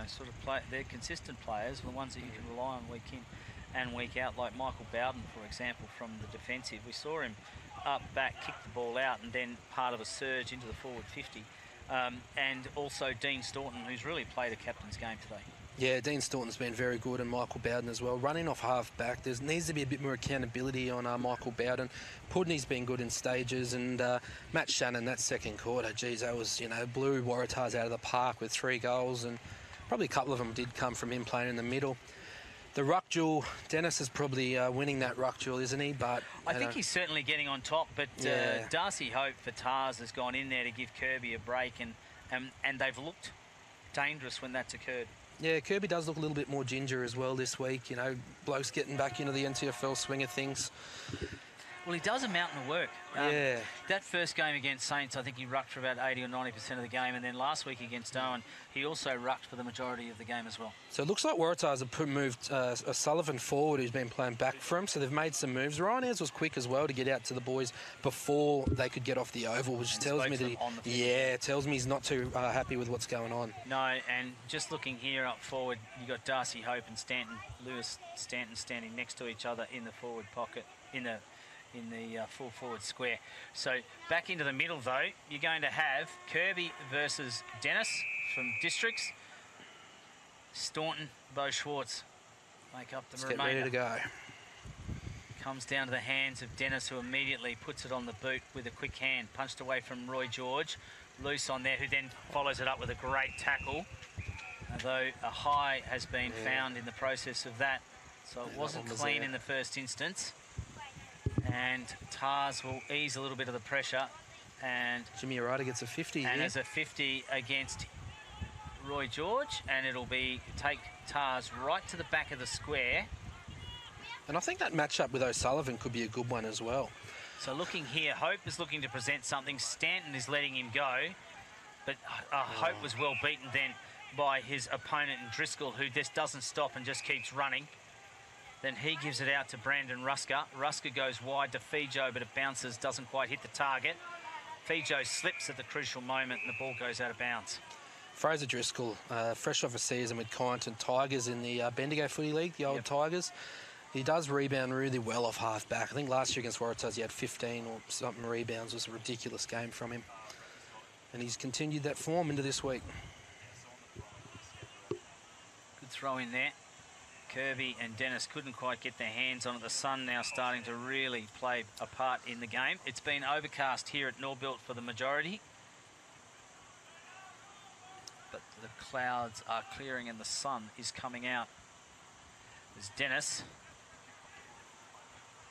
sort of they're consistent players, the ones that you can rely on week in and week out, like Michael Bowden, for example, from the defensive. We saw him up, back, kick the ball out, and then part of a surge into the forward 50. And also Dean Staunton, who's really played a captain's game today. Yeah, Dean Staunton's been very good, and Michael Bowden as well. Running off half-back, there needs to be a bit more accountability on Michael Bowden. Pudney's been good in stages, and Matt Shannon, that second quarter, geez, that was, blew Waratahs out of the park with 3 goals, and probably a couple of them did come from him playing in the middle. The ruck duel, Dennis is probably winning that ruck duel, isn't he? But I think he's certainly getting on top, but Darcy Hope for Tars has gone in there to give Kirby a break, and they've looked dangerous when that's occurred. Yeah, Kirby does look a little bit more ginger as well this week. Blokes getting back into the NTFL swing of things. Well, he does a mountain of work. That first game against Saints, I think he rucked for about 80 or 90% of the game. And then last week against Darwin, he also rucked for the majority of the game as well. So it looks like Waratahs have moved Sullivan forward, who's been playing back for him. So they've made some moves. Ryan Ayres was quick as well to get out to the boys before they could get off the oval, which tells me that tells me he's not too happy with what's going on. No, and just looking here up forward, you got Darcy Hope and Lewis Stanton standing next to each other in the forward pocket, in the full forward square. So back into the middle though, you're going to have Kirby versus Dennis from Districts. Staunton, Bo Schwartz make up the remainder. Get ready to go. Comes down to the hands of Dennis, who immediately puts it on the boot with a quick hand. Punched away from Roy George. Loose on there, who then follows it up with a great tackle. Although a high has been found in the process of that. So it wasn't clean in the first instance. And Tars will ease a little bit of the pressure, and Jimmy Waratah gets a 50 and there's a 50 against Roy George, and it'll take Tars right to the back of the square. And I think that matchup with O'Sullivan could be a good one as well. So looking here, Hope is looking to present something. Stanton is letting him go, but Hope was well beaten then by his opponent in Driscoll, who just doesn't stop and just keeps running. Then he gives it out to Brandon Rusker. Rusker goes wide to Fijo, but it bounces, doesn't quite hit the target. Fijo slips at the crucial moment, and the ball goes out of bounds. Fraser Driscoll, fresh off a season with Kyneton Tigers in the Bendigo Footy League, the old Tigers. He does rebound really well off half-back. I think last year against Waratahs he had 15 or something rebounds. It was a ridiculous game from him. And he's continued that form into this week. Good throw in there. Kirby and Dennis couldn't quite get their hands on it. The sun now starting to really play a part in the game. It's been overcast here at Norbuilt for the majority, but the clouds are clearing and the sun is coming out. As Dennis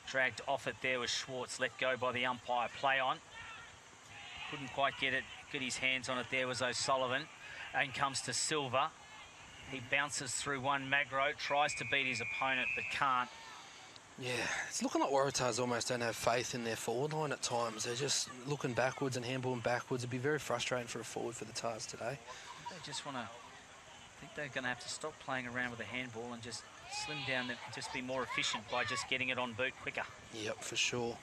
dragged off it there with Schwartz, let go by the umpire, play on. Couldn't quite get his hands on it there was O'Sullivan, and comes to Silver. He bounces through one. Magro tries to beat his opponent but can't. Yeah, it's looking like Waratahs almost don't have faith in their forward line at times. They're just looking backwards and handballing backwards. It'd be very frustrating for a forward for the Tars today. They just want to... I think they're going to have to stop playing around with a handball and just slim down, just be more efficient by just getting it on boot quicker. Yep, for sure.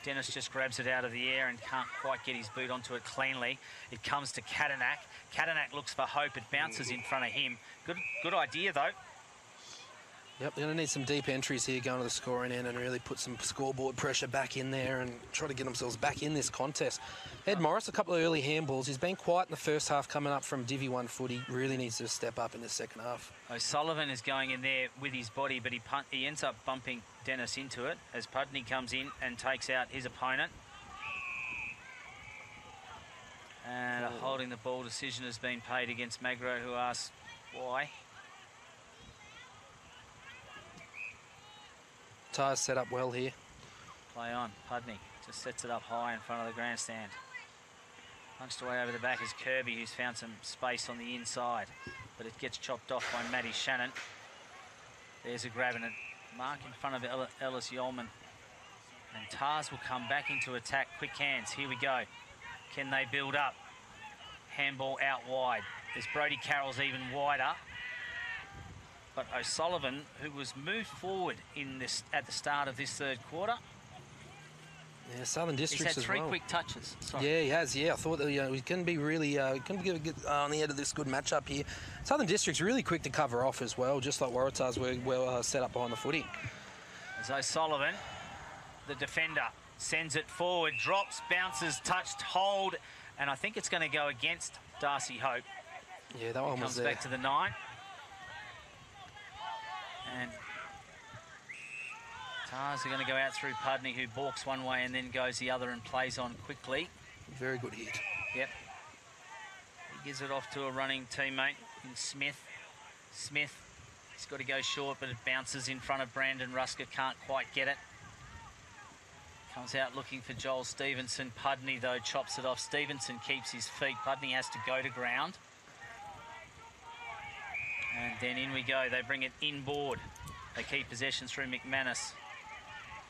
Dennis just grabs it out of the air and can't quite get his boot onto it cleanly. It comes to Kadanak. Kadanak looks for Hope. It bounces in front of him. Good idea, though. Yep, they're going to need some deep entries here going to the scoring end and really put some scoreboard pressure back in there and try to get themselves back in this contest. Ed Morris, a couple of early handballs. He's been quiet in the first half coming up from Divi 1 footy. Really needs to step up in the second half. O'Sullivan is going in there with his body, but he ends up bumping Dennis into it as Pudney comes in and takes out his opponent. And a holding the ball decision has been paid against Magro, who asks why. Tars set up well here. Play on. Pudney just sets it up high in front of the grandstand. Punched away over the back is Kirby, who's found some space on the inside, but it gets chopped off by Matty Shannon. There's a grab and a mark in front of Ellis Yeoman. And Tars will come back into attack. Quick hands. Here we go. Can they build up? Handball out wide. There's Brody Carroll's even wider. But O'Sullivan, who was moved forward in this at the start of this third quarter. Yeah, Southern Districts He's had as well. 3 quick touches. Sorry. Yeah, he has. Yeah, I thought that he can be really can get on the end of this good matchup here. Southern Districts really quick to cover off as well, just like Waratahs were well set up behind the footy. As O'Sullivan, the defender, sends it forward, drops, bounces, touched, hold, and I think it's going to go against Darcy Hope. Yeah, that one was comes there. back to the 9. And Tars are going to go out through Pudney, who balks one way and then goes the other and plays on quickly. Very good hit. Yep. He gives it off to a running teammate in Smith. Smith, he's got to go short, but it bounces in front of Brandon Rusker. Can't quite get it. Comes out looking for Joel Stevenson. Pudney, though, chops it off. Stevenson keeps his feet. Pudney has to go to ground. And then in we go. They bring it inboard. They keep possession through McManus.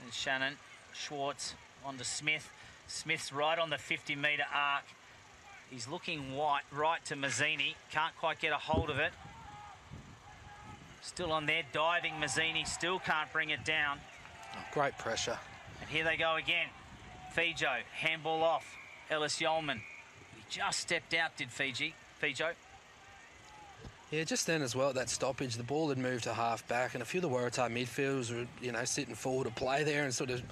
And Shannon, Schwartz onto Smith. Smith's right on the 50-metre arc. He's looking right to Mazzini. Can't quite get a hold of it. Still on there, diving Mazzini. Still can't bring it down. Oh, great pressure. And here they go again. Fijo, handball off. Ellis Yeoman. He just stepped out, did Fijo. Yeah, just then as well at that stoppage, the ball had moved to half back, and a few of the Waratah midfielders were, sitting forward to play there and sort of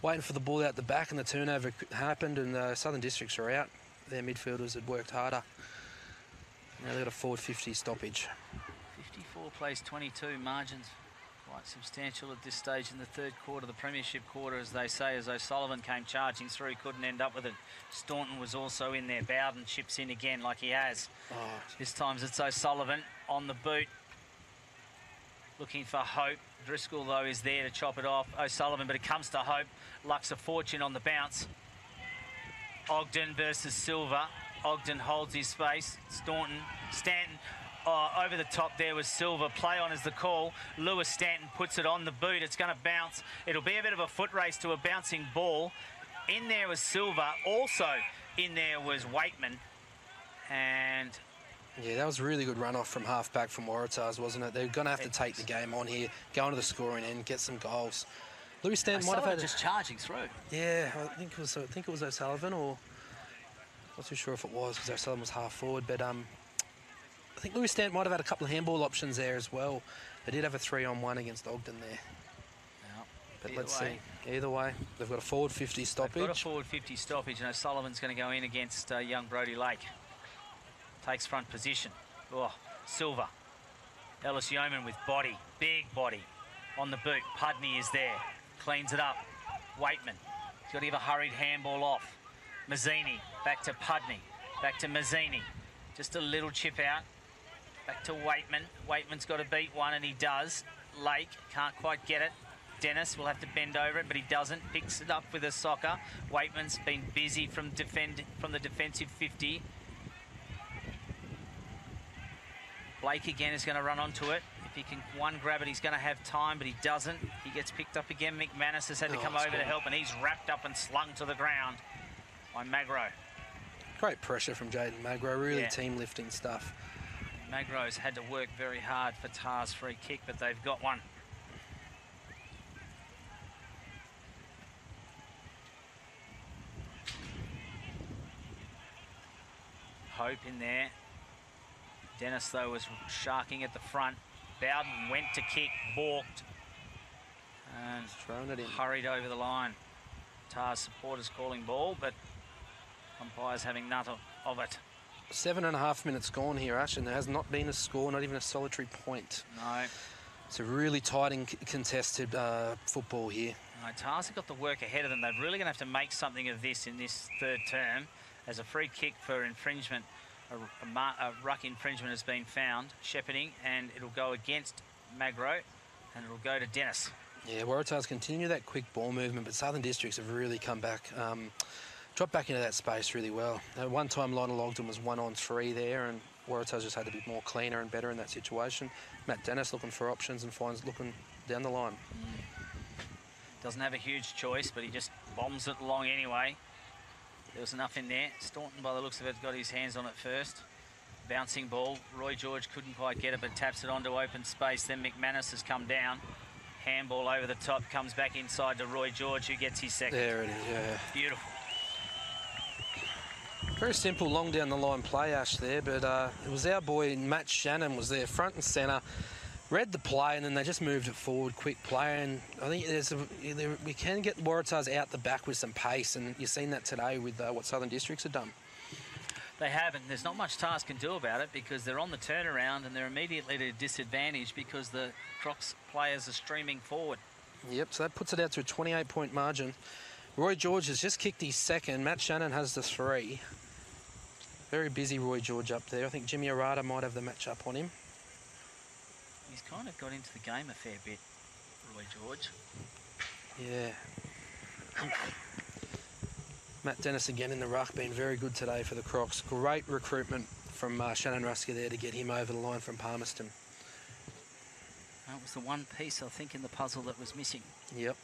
waiting for the ball out the back, and the turnover happened, and Southern Districts are out. Their midfielders had worked harder. Now they've got a forward 50 stoppage. 54 plays 22, margins quite substantial at this stage in the third quarter, the premiership quarter, as they say, as O'Sullivan came charging through, couldn't end up with it. Staunton was also in there. Bowden chips in again like he has. Oh. This time it's O'Sullivan on the boot, looking for Hope. Driscoll, though, is there to chop it off. O'Sullivan, but it comes to Hope. Luck's a fortune on the bounce. Ogden versus Silver. Ogden holds his space. Stanton. Over the top there was Silver. Play on is the call. Lewis Stanton puts it on the boot. It's going to bounce. It'll be a bit of a foot race to a bouncing ball. In there was Silver. Also in there was Waitman. And... yeah, that was a really good runoff from half-back from Waratahs, wasn't it? They're going to have to take the game on here, go into the scoring end, get some goals. Louis Stanton might have had... just charging through. Yeah, I think it was O'Sullivan, or... not too sure if it was, because O'Sullivan was half forward, but I think Louis Stanton might have had a couple of handball options there as well. They did have a 3-on-1 against Ogden there. Yeah. But let's see. Either way, they've got a forward 50 stoppage. They've got a forward 50 stoppage, and O'Sullivan's going to go in against young Brody Lake. Takes front position. Oh, Silver. Ellis Yeoman with body, big body. On the boot, Pudney is there. Cleans it up. Waitman. He's got to give a hurried handball off. Mazzini, back to Pudney. Back to Mazzini. Just a little chip out. Back to Waitman. Waitman's got to beat one, and he does. Lake can't quite get it. Dennis will have to bend over it, but he doesn't. Picks it up with a soccer. Waitman's been busy from the defensive 50. Blake again is going to run onto it. If he can one grab it, he's going to have time, but he doesn't. He gets picked up again. McManus has had to come over to help, and he's wrapped up and slung to the ground by Magro. Great pressure from Jaden Magro, really team lifting stuff. Magro's had to work very hard for Tar's free kick, but they've got one. Hope in there. Dennis, though, was sharking at the front. Bowden went to kick, balked, and thrown it in. Hurried over the line. Tar's supporters calling ball, but umpires having none of it. 7.5 minutes gone here, Ash, and there has not been a score, not even a solitary point. No. It's a really tight and contested football here. No, Tars have got the work ahead of them. They're really going to have to make something of this in this third term, as a free kick for infringement. A ruck infringement has been found, shepherding, and it'll go against Magro, and it'll go to Dennis. Yeah, Waratahs continue that quick ball movement, but Southern Districts have really come back, dropped back into that space really well. At one time, Lionel Ogden was 1-on-3 there, and Waratahs just had to be more cleaner and better in that situation. Matt Dennis looking for options and finds looking down the line. Doesn't have a huge choice, but he just bombs it along anyway. There was enough in there. Staunton, by the looks of it, got his hands on it first. Bouncing ball. Roy George couldn't quite get it, but taps it onto open space. Then McManus has come down. Handball over the top, comes back inside to Roy George, who gets his second. There it is, yeah. Beautiful. Very simple, long down the line play, Ash, there, but it was our boy Matt Shannon was there, front and centre, read the play, and then they just moved it forward, quick play, and I think we can get Waratahs out the back with some pace, and you've seen that today with what Southern Districts have done. They have, and there's not much Tars can do about it because they're on the turnaround and they're immediately at a disadvantage because the Crocs players are streaming forward. Yep, so that puts it out to a 28-point margin. Roy George has just kicked his second. Matt Shannon has the 3. Very busy Roy George up there. I think Jimmy Waratah might have the match up on him. He's kind of got into the game a fair bit, Roy George. Yeah. Matt Dennis again in the ruck, been very good today for the Crocs. Great recruitment from Shannon Rusker there to get him over the line from Palmerston. That was the one piece, I think, in the puzzle that was missing. Yep.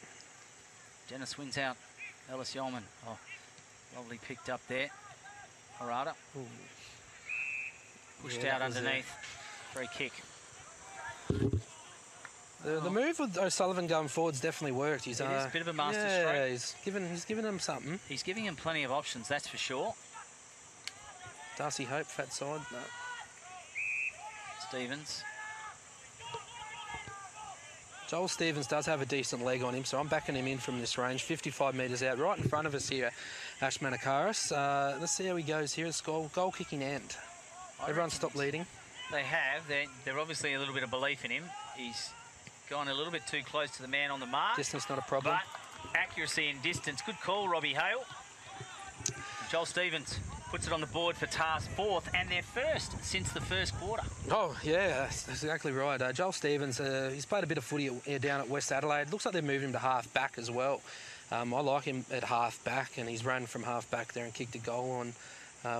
Dennis wins out. Ellis Yeoman. Oh, lovely picked up there. Waratah. Pushed out underneath. Free kick. The move with O'Sullivan going forward's definitely worked. He's it is a bit of a master stroke. Yeah, he's given him something. He's giving him plenty of options, that's for sure. Darcy Hope, fat side. No. Stevens. Joel Stevens does have a decent leg on him, so I'm backing him in from this range. 55 metres out, right in front of us here, Ash Manakaris. Let's see how he goes here. It's goal kicking end. Everyone stop leading. They have. They're obviously a little bit of belief in him. He's gone a little bit too close to the man on the mark. Distance not a problem. But accuracy and distance. Good call, Robbie Hale. Joel Stevens puts it on the board for Tars 4th and their first since the first quarter. Oh, yeah, that's exactly right. Joel Stevens, he's played a bit of footy down at West Adelaide. Looks like they've moved him to half back as well. I like him at half back, and he's run from half back there and kicked a goal on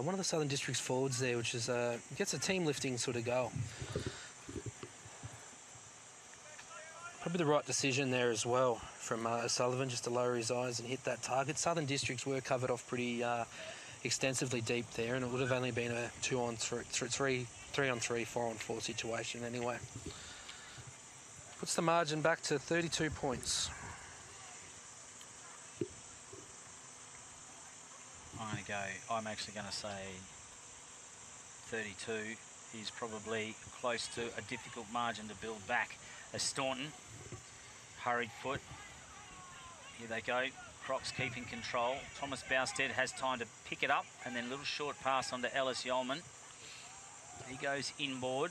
one of the Southern Districts forwards there, which is gets a team lifting sort of goal. Probably the right decision there as well from O'Sullivan, just to lower his eyes and hit that target. Southern Districts were covered off pretty extensively deep there, and it would have only been a 2-on-3, 3-on-3, 4-on-4 situation anyway. Puts the margin back to 32 points. I'm actually going to say 32 is probably close to a difficult margin to build back. As Staunton, hurried foot. Here they go. Crocs keeping control. Thomas Bousted has time to pick it up, and then a little short pass onto Ellis Yeoman. He goes inboard.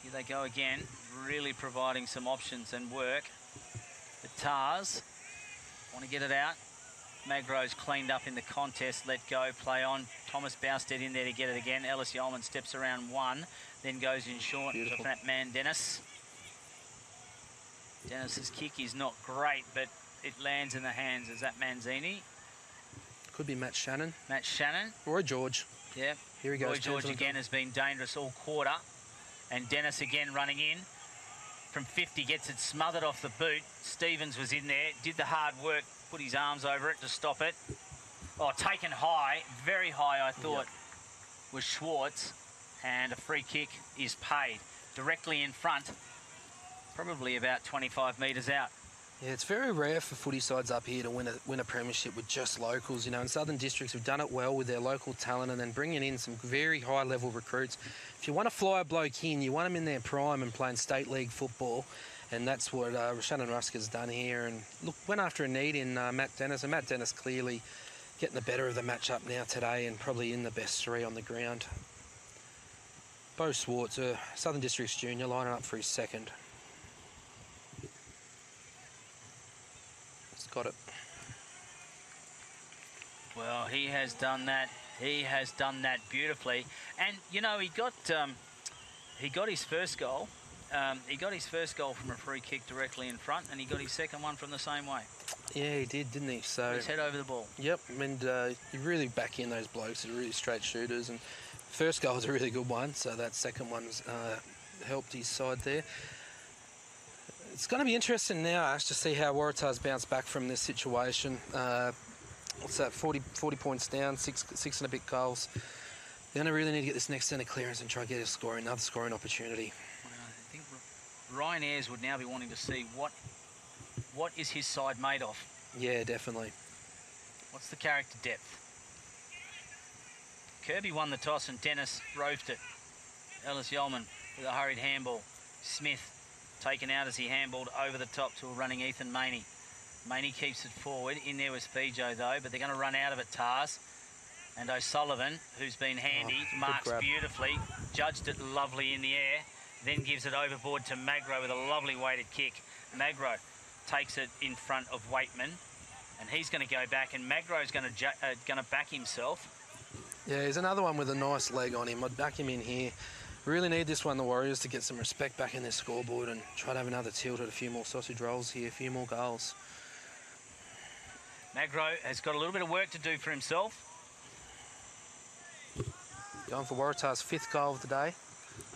Here they go again, really providing some options and work. The Tars want to get it out. Magro's cleaned up in the contest, let go, play on. Thomas Bousted in there to get it again. Ellis Yeoman steps around one, then goes in short for that man Dennis. Dennis's kick is not great, but it lands in the hands of that Manzini. Could be Matt Shannon. Matt Shannon. Roy George. Yeah. Here he goes. Roy George again has been dangerous all quarter. And Dennis again running in. From 50, gets it smothered off the boot. Stevens was in there, did the hard work, put his arms over it to stop it. Oh, taken high, very high, I thought, was Schwartz. And a free kick is paid directly in front, probably about 25 metres out. Yeah, it's very rare for footy sides up here to win a premiership with just locals. You know, in Southern Districts, we've done it well with their local talent and then bringing in some very high-level recruits. If you want to fly a bloke in, you want them in their prime and playing state league football, and that's what Shannon Rusk has done here. And look, went after a need in Matt Dennis, and Matt Dennis clearly getting the better of the matchup now today and probably in the best three on the ground. Bo Swartz, Southern Districts junior, lining up for his second. Got it. Well, he has done that. He has done that beautifully. And you know, he got his first goal. He got his first goal from a free kick directly in front, and he got his second one from the same way. Yeah, he did, didn't he? So his head over the ball. Yep, and you really back in those blokes. They're really straight shooters, and first goal was a really good one. So that second one's helped his side there. It's going to be interesting now, Ash, to see how Waratah's bounced back from this situation. What's that, 40 points down, six and a bit goals. They're going to really need to get this next centre clearance and try to get another scoring opportunity. Well, I think Ryan Ayres would now be wanting to see what is his side made of. Yeah, definitely. What's the character depth? Kirby won the toss and Dennis roved it. Ellis Yeoman with a hurried handball. Smith taken out as he handballed over the top to a running Ethan Maney. Maney keeps it forward. In there was Fijo though, but they're going to run out of it, Tars. And O'Sullivan, who's been handy, marks beautifully, judged it lovely in the air, then gives it overboard to Magro with a lovely weighted kick. Magro takes it in front of Waitman, and he's going to go back, and Magro's going to back himself. Yeah, he's another one with a nice leg on him. I'd back him in here. Really need this one, the Warriors, to get some respect back in their scoreboard and try to have another tilt at a few more sausage rolls here, a few more goals. Magro has got a little bit of work to do for himself. Going for Waratah's 5th goal of the day.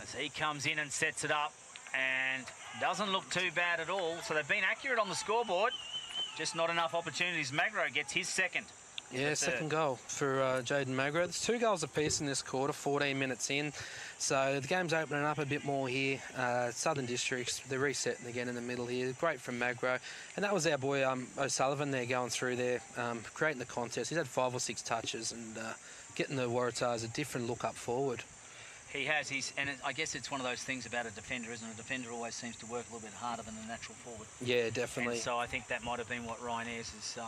As he comes in and sets it up and doesn't look too bad at all. So they've been accurate on the scoreboard, just not enough opportunities. Magro gets his second. Yeah, second goal for Jaden Magro. There's 2 goals apiece in this quarter, 14 minutes in. So the game's opening up a bit more here. Southern Districts, they're resetting again in the middle here. Great from Magro. And that was our boy O'Sullivan there going through there, creating the contest. He's had 5 or 6 touches and getting the Waratahs a different look up forward. He has. And I guess it's one of those things about a defender, isn't it? A defender always seems to work a little bit harder than a natural forward. Yeah, definitely. And so I think that might have been what Ryan Ayres is...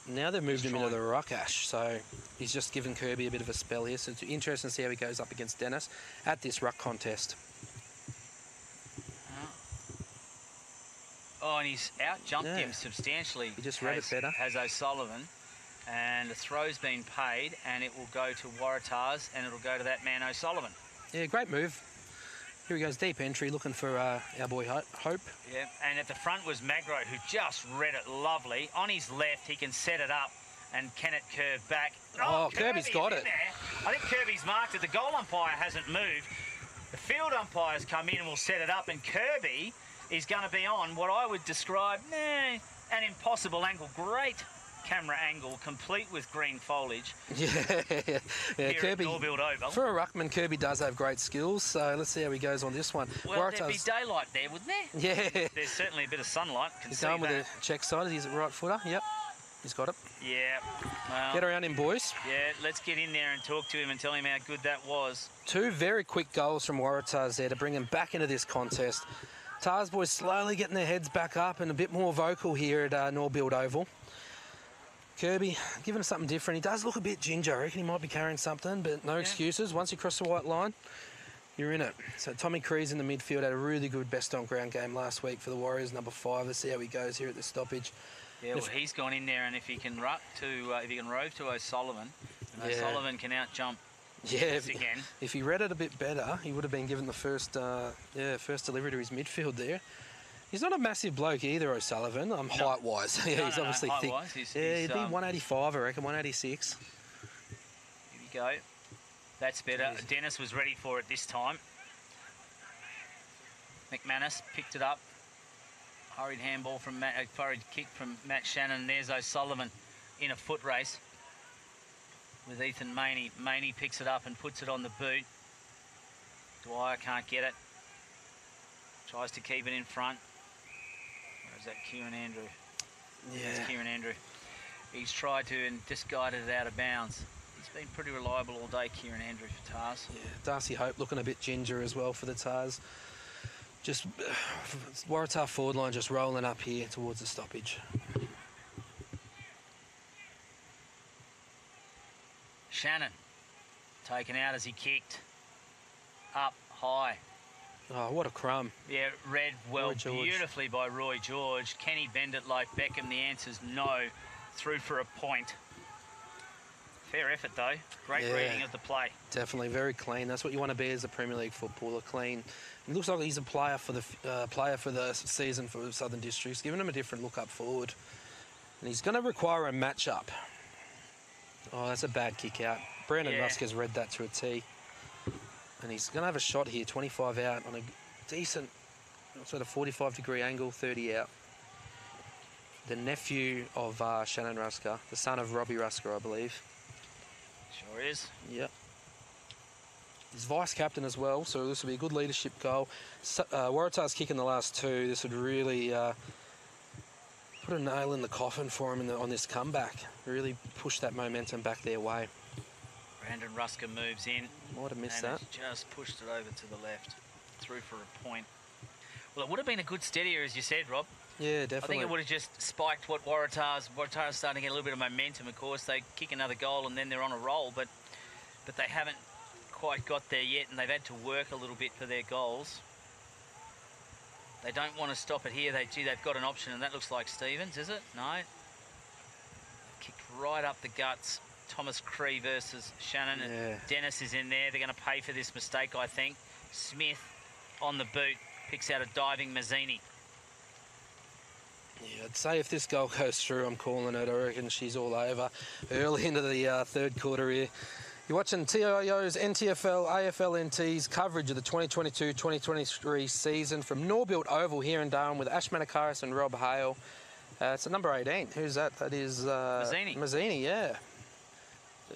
Now they've moved him into the ruck, Ash, so he's just given Kirby a bit of a spell here. So it's interesting to see how he goes up against Dennis at this ruck contest. Oh, and he's out-jumped him substantially. He just read it better. Has O'Sullivan. And the throw's been paid, and it will go to Waratahs, and it'll go to that man O'Sullivan. Yeah, great move. Here he goes, deep entry, looking for our boy Hope. Yeah, and at the front was Magro, who just read it lovely. On his left, he can set it up, and can it curve back? Oh, Kirby's got it. I think Kirby's marked it. The goal umpire hasn't moved. The field umpires come in and will set it up, and Kirby is going to be on what I would describe, an impossible angle. Great camera angle, complete with green foliage. Yeah, Kirby. Norbuilt Oval. For a ruckman, Kirby does have great skills, so let's see how he goes on this one. Well, there'd be daylight there, wouldn't there? Yeah. There's certainly a bit of sunlight. He's going with a check side. He's a right footer. Yep. He's got it. Yeah. Well, get around him, boys. Yeah, let's get in there and talk to him and tell him how good that was. 2 very quick goals from Waratahs there to bring him back into this contest. Tars boys slowly getting their heads back up and a bit more vocal here at Norbuilt Oval. Kirby giving us something different. He does look a bit ginger. I reckon he might be carrying something, but no excuses. Once you cross the white line, you're in it. So Tommy Crees in the midfield had a really good best on ground game last week for the Warriors, number 5. Let's see how he goes here at the stoppage. Yeah, well, he's gone in there, and if he can rove to O'Sullivan, and O'Sullivan can out jump. Yeah, again. If he read it a bit better, he would have been given the first delivery to his midfield there. He's not a massive bloke either, O'Sullivan, height-wise. He's obviously thick. He'd be 185, I reckon, 186. Here we go. That's better. Dennis was ready for it this time. McManus picked it up. Hurried handball from hurried kick from Matt Shannon. And there's O'Sullivan in a foot race with Ethan Maney. Maney picks it up and puts it on the boot. Dwyer can't get it. Tries to keep it in front. Where is that? Kieran Andrew. Yeah. That's Kieran Andrew. He's tried to and just guided it out of bounds. He's been pretty reliable all day, Kieran Andrew, for Tars. Yeah, Darcy Hope looking a bit ginger as well for the Tars. Just Waratah forward line just rolling up here towards the stoppage. Shannon taken out as he kicked. Up high. Oh, what a crumb. Yeah, read well Roy George. beautifully by Roy George. Can he bend it like Beckham? The answer's no. Through for a point. Fair effort though. Great reading of the play. Definitely very clean. That's what you want to be as a Premier League footballer, clean. It looks like he's a player for the season for Southern Districts, giving him a different look up forward. And he's going to require a match-up. Oh, that's a bad kick out. Brandon Rusk has read that to a T. And he's going to have a shot here, 25 out on a decent, sort of 45-degree angle, 30 out. The nephew of Shannon Rusker, the son of Robbie Rusker, I believe. Sure is. Yep. He's vice-captain as well, so this will be a good leadership goal. Waratah's kick in the last two. This would really put a nail in the coffin for him on this comeback. Really push that momentum back their way. Brandon Rusker moves in. Might have missed and that. has just pushed it over to the left. Through for a point. Well, it would have been a good steadier, as you said, Rob. Yeah, definitely. I think it would have just spiked what Waratah's starting to get a little bit of momentum, of course. They kick another goal and then they're on a roll, but they haven't quite got there yet, and they've had to work a little bit for their goals. They don't want to stop it here. They've got an option, and that looks like Stevens, is it? No. Kicked right up the guts. Thomas Cree versus Shannon. Yeah. And Dennis is in there. They're going to pay for this mistake, I think. Smith on the boot. Picks out a diving Mazzini. Yeah, I'd say if this goal goes through, I'm calling it. I reckon she's all over. Early into the third quarter here. You're watching TIO's NTFL AFLNT's coverage of the 2022-2023 season from Norbuilt Oval here in Darwin with Ash Manakaris and Rob Hale. It's at number 18. Who's that? That is Mazzini. Mazzini, yeah.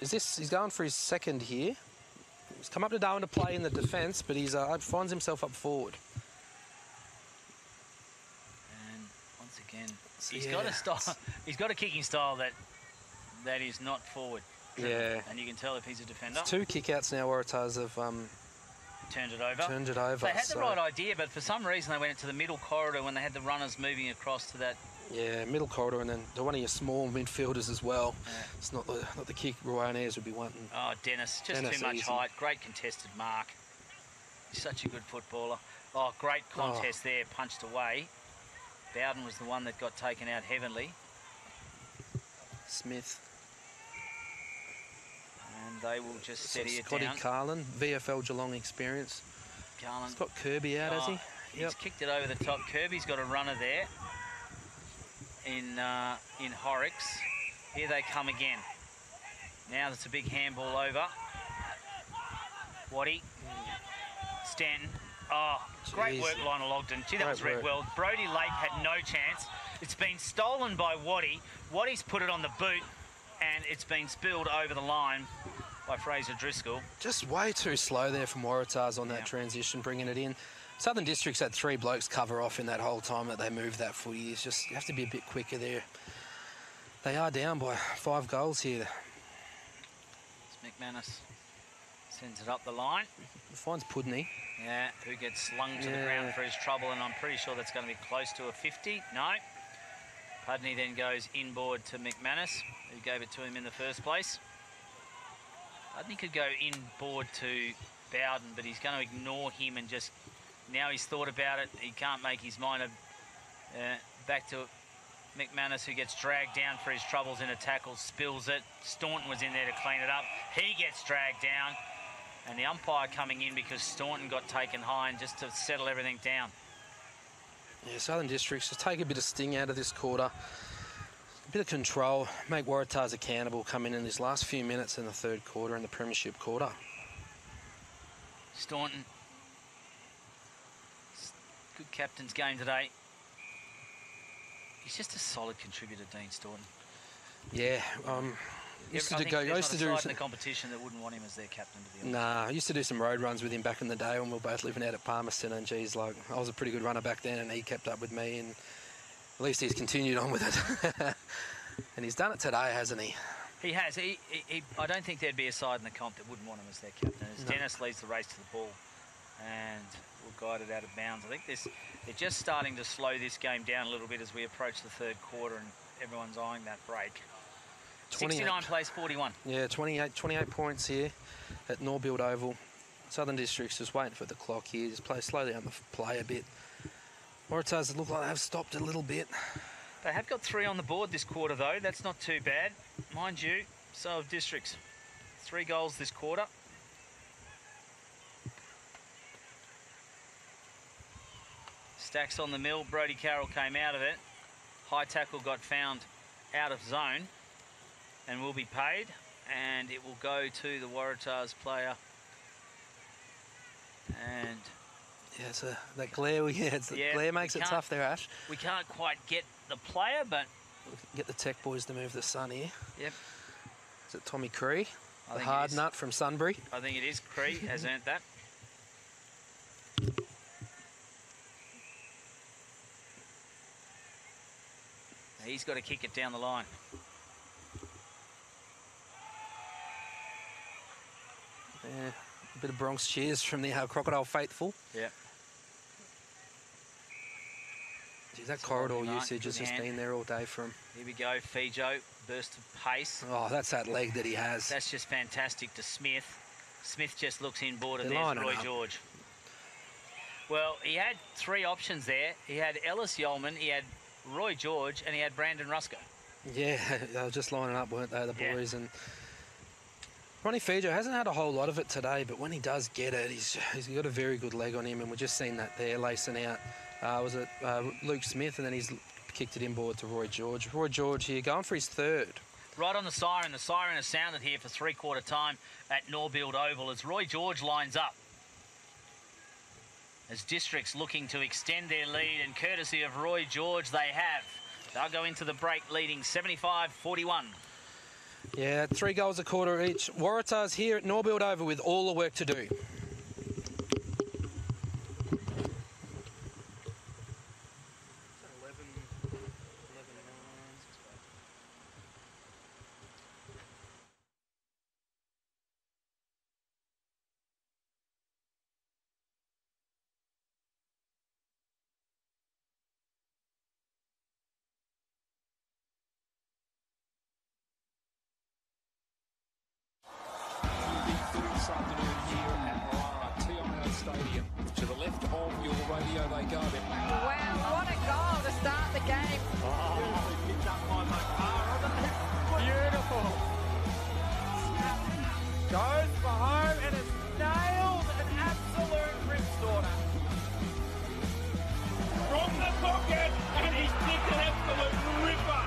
He's going for his second here. He's come up to Darwin to play in the defence, but he's finds himself up forward. And once again, he's got a style. He's got a kicking style that is not forward. Yeah. And you can tell if he's a defender. It's two kickouts now. Waratahs have turned it over. Turned it over. They had the right idea, but for some reason they went into the middle corridor when they had the runners moving across to that. Yeah, middle corridor, and then to one of your small midfielders as well. Yeah. It's not the kick Ryanair's would be wanting. Oh, Dennis, just too much height. Great contested mark. He's such a good footballer. Oh, great contest there, punched away. Bowden was the one that got taken out heavily. Smith. And they will just steady it Scotty down. Carlin, VFL Geelong experience. Carlin. He's got Kirby out, has he? He's kicked it over the top. Kirby's got a runner there in Horrocks. Here they come again. Now that's a big handball over. Waddy. Stanton. Oh, great work, Lionel Ogden. Gee, that was read well. Brodie Lake had no chance. It's been stolen by Waddy. Waddy's put it on the boot, and it's been spilled over the line by Fraser Driscoll. Just way too slow there from Waratahs on that transition, bringing it in. Southern Districts had three blokes cover off in that whole time that they moved that footy. It's just, you have to be a bit quicker there. They are down by 5 goals here. It's McManus. Sends it up the line. Finds Pudney. Yeah, who gets slung to the ground for his trouble, and I'm pretty sure that's going to be close to a 50. No. Pudney then goes inboard to McManus, who gave it to him in the first place. Pudney could go inboard to Bowden, but he's going to ignore him and just... Now he's thought about it, he can't make his mind up. Back to McManus, who gets dragged down for his troubles in a tackle, spills it. Staunton was in there to clean it up. He gets dragged down. And the umpire coming in because Staunton got taken high and just to settle everything down. Yeah, Southern Districts just take a bit of sting out of this quarter. A bit of control, make Waratahs accountable coming in this last few minutes in the third quarter in the premiership quarter. Staunton Good captain's game today. He's just a solid contributor, Dean Staunton. Yeah, used to go. I used to do in the competition that wouldn't want him as their captain, to be honest. Nah, I used to do some road runs with him back in the day when we were both living out at Palmerston, and geez, like I was a pretty good runner back then, and he kept up with me, and at least he's continued on with it. And he's done it today, hasn't he? He has. I don't think there'd be a side in the comp that wouldn't want him as their captain. As Dennis leads the race to the ball and will guide it out of bounds. I think they're just starting to slow this game down a little bit as we approach the third quarter, and everyone's eyeing that break. 69 plays 41. Yeah, 28 points here at Norbuilt Oval. Southern Districts just waiting for the clock here. Just slow down the play a bit. Waratahs look like they've stopped a little bit. They have got 3 on the board this quarter, though. That's not too bad. Mind you, so have Districts. 3 goals this quarter. Stacks on the mill. Brodie Carroll came out of it. High tackle got found out of zone and will be paid, and it will go to the Waratahs player. And yeah, that glare, glare makes it tough there, Ash. We can't quite get the player, but get the tech boys to move the sun here. Yep. Is it Tommy Cree, the hard nut from Sunbury? I think it is. Cree has earned that. He's got to kick it down the line. Yeah, a bit of Bronx cheers from the Crocodile faithful. Yeah. Geez, that corridor usage has just been there all day for him. Here we go, Fijo, burst of pace. Oh, that's that leg that he has. That's just fantastic to Smith. Smith just looks inboard, and there's Roy George. Well, he had 3 options there. He had Ellis Yeoman, he had Roy George, and he had Brandon Rusker. Yeah, they were just lining up, weren't they, the boys? And Ronnie Fijo hasn't had a whole lot of it today, but when he does get it, he's got a very good leg on him, and we've just seen that there lacing out. Was it Luke Smith, and then he's kicked it inboard to Roy George. Roy George here going for his 3rd. Right on the siren. The siren has sounded here for 3/4 time at Norbuilt Oval as Roy George lines up. As Districts looking to extend their lead, and courtesy of Roy George, they have. They'll go into the break leading 75-41. Yeah, 3 goals a quarter each. Waratahs here at Norbuilt Oval with all the work to do. This afternoon here at Waratah, TIO Stadium. To the left of your radio they go. Wow, what a goal to start the game. Beautiful. Goes for home and has nailed an absolute ripstorter. From the pocket, and he's picked an absolute ripper.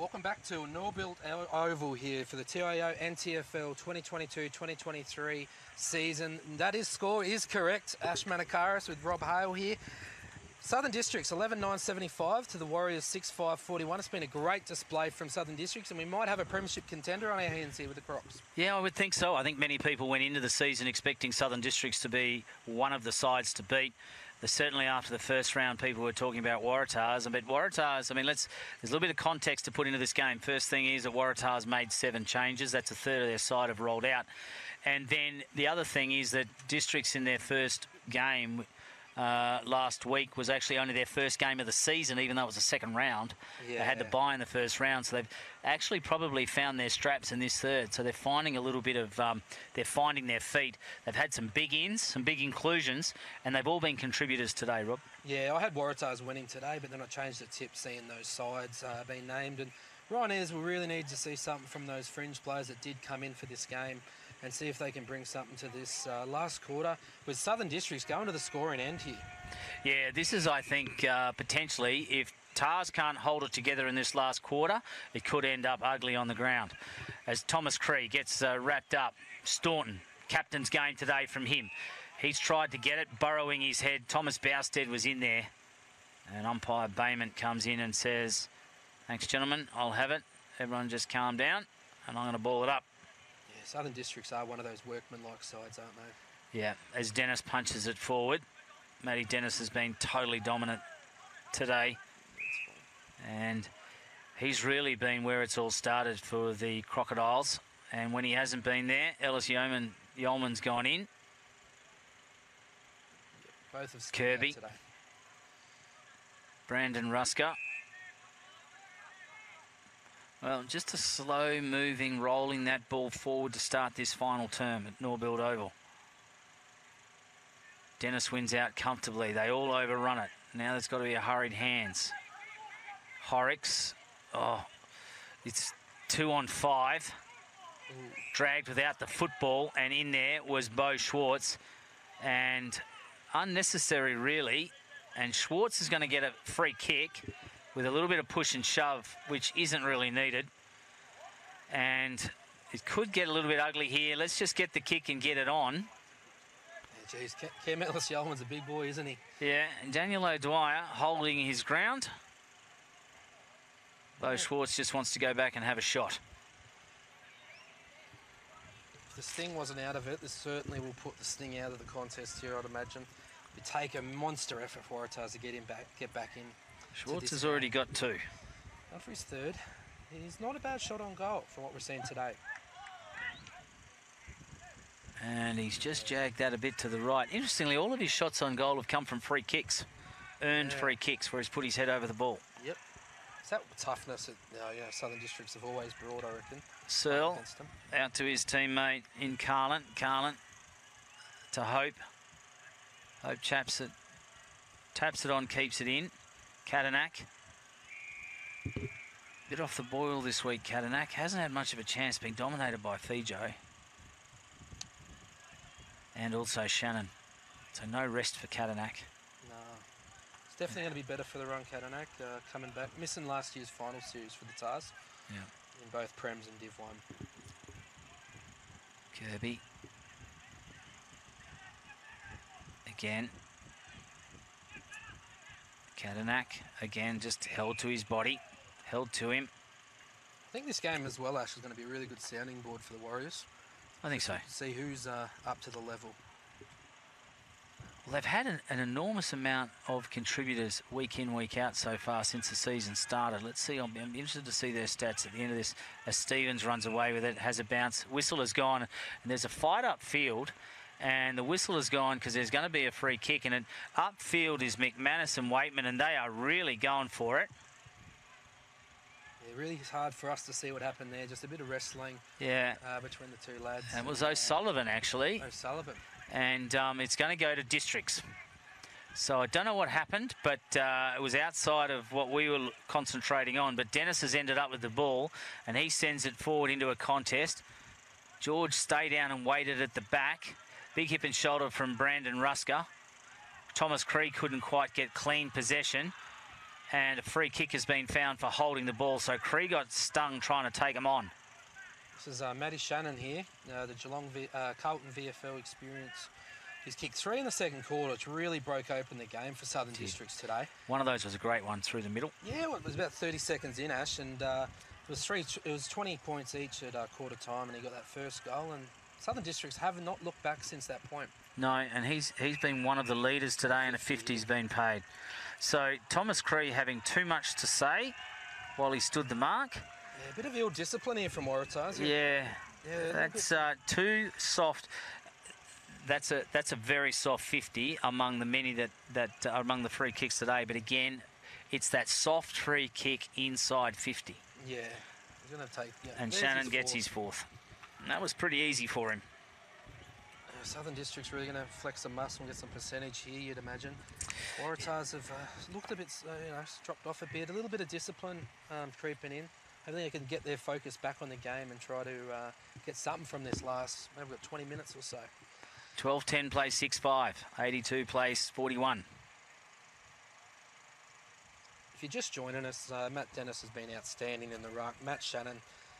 Welcome back to Norbuilt Oval here for the TIO NTFL 2022-2023 season. That score is correct. Ash Manakaris with Rob Hale here. Southern Districts 11-9-75 to the Warriors 6-5-41. It's been a great display from Southern Districts, and we might have a premiership contender on our hands here with the Crocs. Yeah, I would think so. I think many people went into the season expecting Southern Districts to be one of the sides to beat. Certainly after the first round, people were talking about Waratahs. But Waratahs, I mean, there's a little bit of context to put into this game. First thing is that Waratahs made 7 changes. That's a third of their side have rolled out. And then the other thing is that Districts in their first game last week was actually only their first game of the season, even though it was the second round. Yeah. They had to buy in the first round, so they've actually probably found their straps in this third. So they're finding a little bit of, they're finding their feet. They've had some big ins, some big inclusions, and they've all been contributors today, Rob. Yeah, I had Waratahs winning today, but then I changed the tip seeing those sides being named. And Ryan Ayres will really need to see something from those fringe players that did come in for this game and see if they can bring something to this last quarter, with Southern Districts going to the scoring end here. Yeah, this is, I think, potentially, if Tars can't hold it together in this last quarter, it could end up ugly on the ground. As Thomas Cree gets wrapped up, Staunton, captain's game today from him. He's tried to get it, burrowing his head. Thomas Bousted was in there. And umpire Bayment comes in and says, "Thanks, gentlemen, I'll have it. Everyone just calm down, and I'm going to ball it up." Yeah, Southern Districts are one of those workman-like sides, aren't they? Yeah, as Dennis punches it forward. Matty Dennis has been totally dominant today. And he's really been where it's all started for the Crocodiles. And when he hasn't been there, Ellis Yeoman's gone in. Both of Kirby. today. Brandon Rusker. Well, just a slow-moving, rolling that ball forward to start this final term at Norbuilt Oval. Dennis wins out comfortably. They all overrun it. Now there's got to be a hurried hands. Horrocks. Oh, it's 2 on 5. Dragged without the football, and in there was Bo Schwartz. And unnecessary, really. And Schwartz is going to get a free kick with a little bit of push and shove, which isn't really needed. And it could get a little bit ugly here. Let's just get the kick and get it on. Yeah, geez, Cam Ellis Yeoman's a big boy, isn't he? Yeah, and Daniel O'Dwyer holding his ground. Bo Schwartz just wants to go back and have a shot. If the sting wasn't out of it, this certainly will put the sting out of the contest here, I'd imagine. It take a monster effort for Waratahs to get back in. Schwartz has already got 2. Not for his third. He's not a bad shot on goal from what we're seeing today. And he's just jagged that a bit to the right. Interestingly, all of his shots on goal have come from free kicks. Earned free kicks where he's put his head over the ball. Yep. Is that toughness that Southern Districts have always brought, I reckon? Searle out to his teammate in Carlin. Carlin to Hope. Hope taps it on, keeps it in. Kadanak. Bit off the boil this week, Kadanak. Hasn't had much of a chance, being dominated by Fijo. And also Shannon. So no rest for Kadanak. No. It's definitely going to be better for the run, Kadanak, coming back. Missing last year's final series for the Tars. Yeah. In both Prems and Div 1. Kirby. Again. Kadanak, again, just held to his body. Held to him. I think this game as well, Ash, is going to be a really good sounding board for the Warriors. I think so. See who's up to the level. Well, they've had an enormous amount of contributors week in, week out so far since the season started. Let's see, I'm interested to see their stats at the end of this as Stevens runs away with it, has a bounce. Whistle has gone, and there's a fight upfield, and the whistle has gone because there's going to be a free kick, and upfield is McManus and Waitman, and they are really going for it. Yeah, really hard for us to see what happened there. Just a bit of wrestling between the two lads. And it was O'Sullivan, actually. O'Sullivan. And it's going to go to Districts. So I don't know what happened, but it was outside of what we were concentrating on. But Dennis has ended up with the ball, and he sends it forward into a contest. George stayed down and waited at the back. Big hip and shoulder from Brandon Rusker. Thomas Cree couldn't quite get clean possession. and a free kick has been found for holding the ball. So Cree got stung trying to take him on. This is Matty Shannon here, the Carlton VFL experience. He's kicked 3 in the second quarter, which really broke open the game for Southern Districts today. One of those was a great one through the middle. Yeah, well, it was about 30 seconds in, Ash, and it was 20 points each at quarter time, and he got that first goal. And Southern Districts have not looked back since that point. No, and he's been one of the leaders today, and a 50's been paid. So Thomas Cree having too much to say while he stood the mark. Yeah, a bit of ill discipline here from Waratah. Yeah, that's too soft. That's a very soft 50 among the many that are among the free kicks today. But again, it's that soft free kick inside 50. Yeah, he's going to take. Yeah, and Shannon gets his fourth. And that was pretty easy for him. Southern District's really going to flex some muscle and get some percentage here, you'd imagine. Waratahs have looked a bit, dropped off a bit. A little bit of discipline creeping in. I think they can get their focus back on the game and try to get something from this last, maybe we've got 20 minutes or so. 12-10 plays 6-5. 82 plays 41. If you're just joining us, Matt Dennis has been outstanding in the ruck. Matt Shannon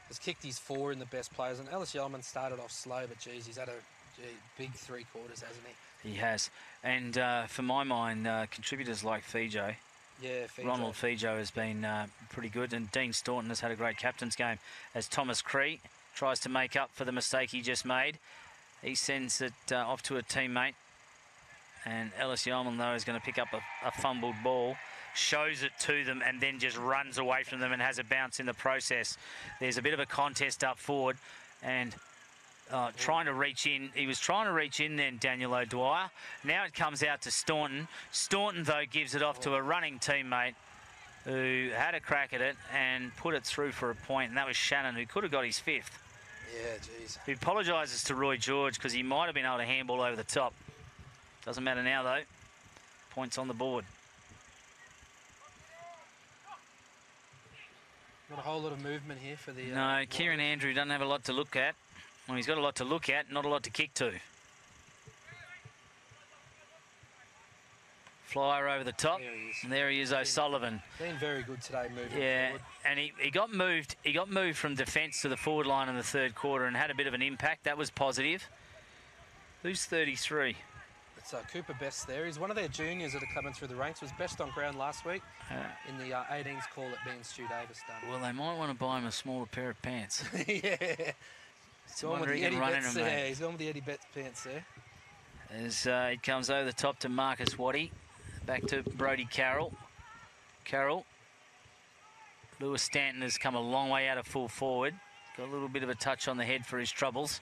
has kicked his 4 in the best players. And Ellis Yellman started off slow, but geez, he's had a big 3 quarters, hasn't he? He has. And for my mind, contributors like Fijo. Yeah, Fijo. Ronald Fijo has been pretty good. And Dean Staunton has had a great captain's game as Thomas Cree tries to make up for the mistake he just made. He sends it off to a teammate. And Ellis Yeoman, though, is going to pick up a fumbled ball, shows it to them, and then just runs away from them and has a bounce in the process. There's a bit of a contest up forward, and trying to reach in. He was trying to reach in then, Daniel O'Dwyer. Now it comes out to Staunton. Staunton, though, gives it off to a running teammate who had a crack at it and put it through for a point, and that was Shannon, who could have got his 5th. Yeah, geez. He apologises to Roy George because he might have been able to handball over the top. Doesn't matter now, though. Points on the board. Not a whole lot of movement here for the... No, Kieran Andrew doesn't have a lot to look at. Well, he's got a lot to look at, not a lot to kick to. Flyer over the top. There he is, O'Sullivan. Been very good today moving forward. And he got moved. He got moved from defence to the forward line in the third quarter and had a bit of an impact. That was positive. Who's 33? It's Cooper Best there. He's one of their juniors that are coming through the ranks. Was best on ground last week in the 18s call at being Stu Davis done. Well, they might want to buy him a smaller pair of pants. Yeah. He's gone with the Eddie Betts there. Yeah, he's gone with the Eddie Betts pants there. As he comes over the top to Marcus Waddy. Back to Brodie Carroll. Carroll. Lewis Stanton has come a long way out of full forward. Got a little bit of a touch on the head for his troubles.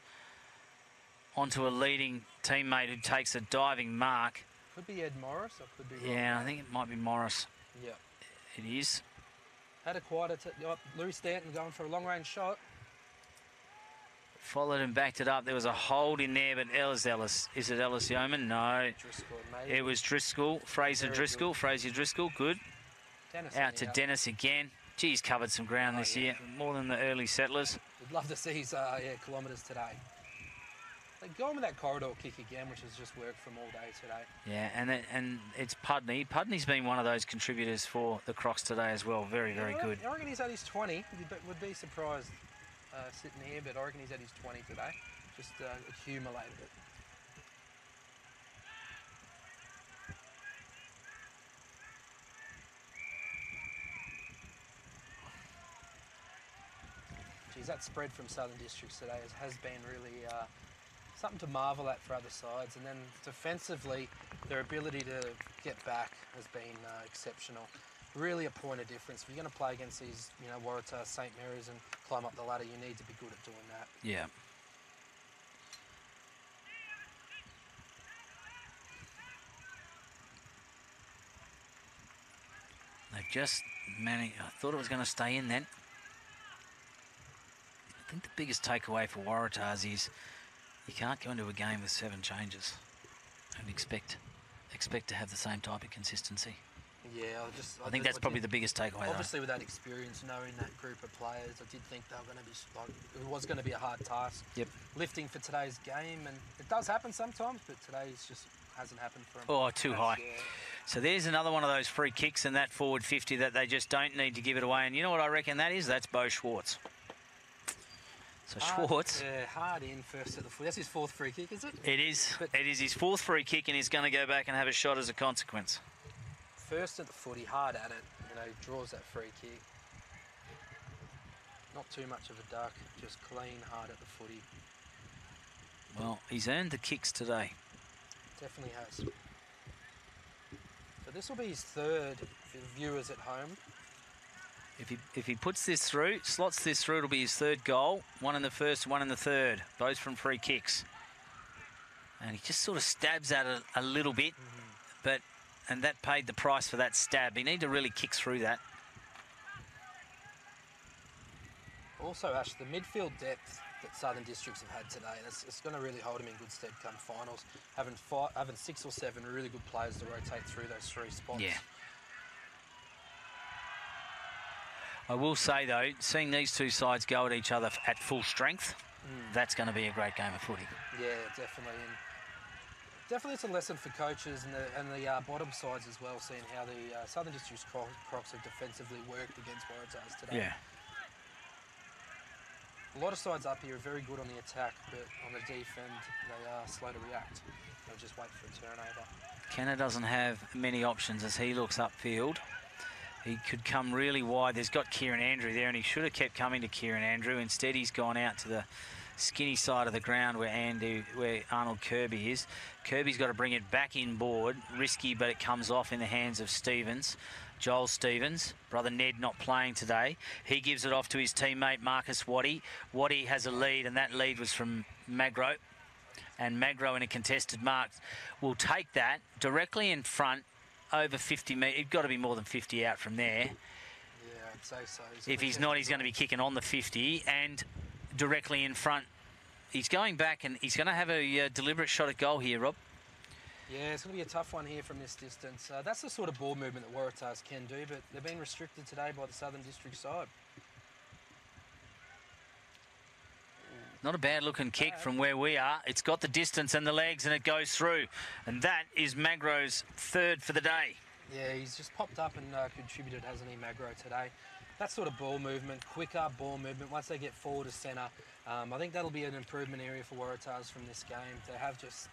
Onto a leading teammate who takes a diving mark. Could be Ed Morris or could be... Yeah, I think it might be Morris. Yeah. It is. Had a quieter... Lewis Stanton going for a long-range shot. Followed and backed it up. There was a hold in there, but Ellis. Is it Ellis Yeoman? No. Driscoll, maybe. It was Driscoll. Fraser Driscoll. Good. Dennis out to Dennis again. Gee, he's covered some ground this year. More than the early settlers. We'd love to see his kilometres today. They go on with that corridor kick again, which has just worked from all day today. Yeah, and it's Pudney. Pudney's been one of those contributors for the Crocs today as well. Very, very good. I reckon he's at his 20. Would be surprised sitting here, but I reckon he's at his 20 today. Just accumulated it. Geez, that spread from Southern Districts today has been really something to marvel at for other sides. And then defensively, their ability to get back has been exceptional. Really a point of difference. If you're going to play against these, Waratah, St Mary's and climb up the ladder, you need to be good at doing that. Yeah. They've just managed... I thought it was going to stay in then. I think the biggest takeaway for Waratahs is you can't go into a game with 7 changes and expect to have the same type of consistency. Yeah, I think that's probably the biggest takeaway. Obviously, with that experience, knowing that group of players, I did think they were going to be. It was going to be a hard task. Yep. Lifting for today's game, and it does happen sometimes, but today's just hasn't happened for them. Oh, too high. Yeah. So there's another one of those free kicks in that forward 50 that they just don't need to give it away. And you know what I reckon that is? That's Bo Schwartz. So Schwartz. Yeah, hard in first at the foot. That's his 4th free kick, is it? It is. It is his 4th free kick, and he's going to go back and have a shot as a consequence. First at the footy, hard at it. Draws that free kick. Not too much of a duck, just clean, hard at the footy. Well, he's earned the kicks today. Definitely has. So this will be his 3rd for viewers at home. If he puts this through, slots this through, it'll be his 3rd goal. 1 in the first, 1 in the 3rd. Both from free kicks. And he just sort of stabs at it a little bit, and that paid the price for that stab. He need to really kick through that. Also, Ash, the midfield depth that Southern Districts have had today, it's going to really hold him in good stead come finals. Having 6 or 7 really good players to rotate through those 3 spots. Yeah. I will say, though, seeing these two sides go at each other at full strength, that's going to be a great game of footy. Yeah, definitely. And definitely it's a lesson for coaches and the bottom sides as well, seeing how the Southern Districts Crocs have defensively worked against Waratahs today. Yeah. A lot of sides up here are very good on the attack, but on the defend, they are slow to react. They'll just wait for a turnover. Kenner doesn't have many options as he looks upfield. He could come really wide. There's got Kieran Andrew there, and he should have kept coming to Kieran Andrew. Instead, he's gone out to the skinny side of the ground where Arnold Kirby is. Kirby's got to bring it back inboard. Risky, but it comes off in the hands of Stevens. Joel Stevens, brother Ned not playing today. He gives it off to his teammate Marcus Waddy. Waddy has a lead, and that lead was from Magro. And Magro in a contested mark will take that directly in front over 50 metres. He's got to be more than 50 out from there. Yeah, I'd say so. If he's not, he's going to be kicking on the 50 and directly in front. He's going back, and he's going to have a deliberate shot at goal here, Rob. Yeah, it's going to be a tough one here from this distance. That's the sort of ball movement that Waratahs can do, but they've been restricted today by the Southern District side. Not a bad-looking kick from where we are. It's got the distance and the legs, and it goes through. And that is Magro's 3rd for the day. Yeah, he's just popped up and contributed, hasn't he, Magro, today? That sort of ball movement, quicker ball movement, once they get forward to centre, I think that'll be an improvement area for Waratahs from this game, to have just,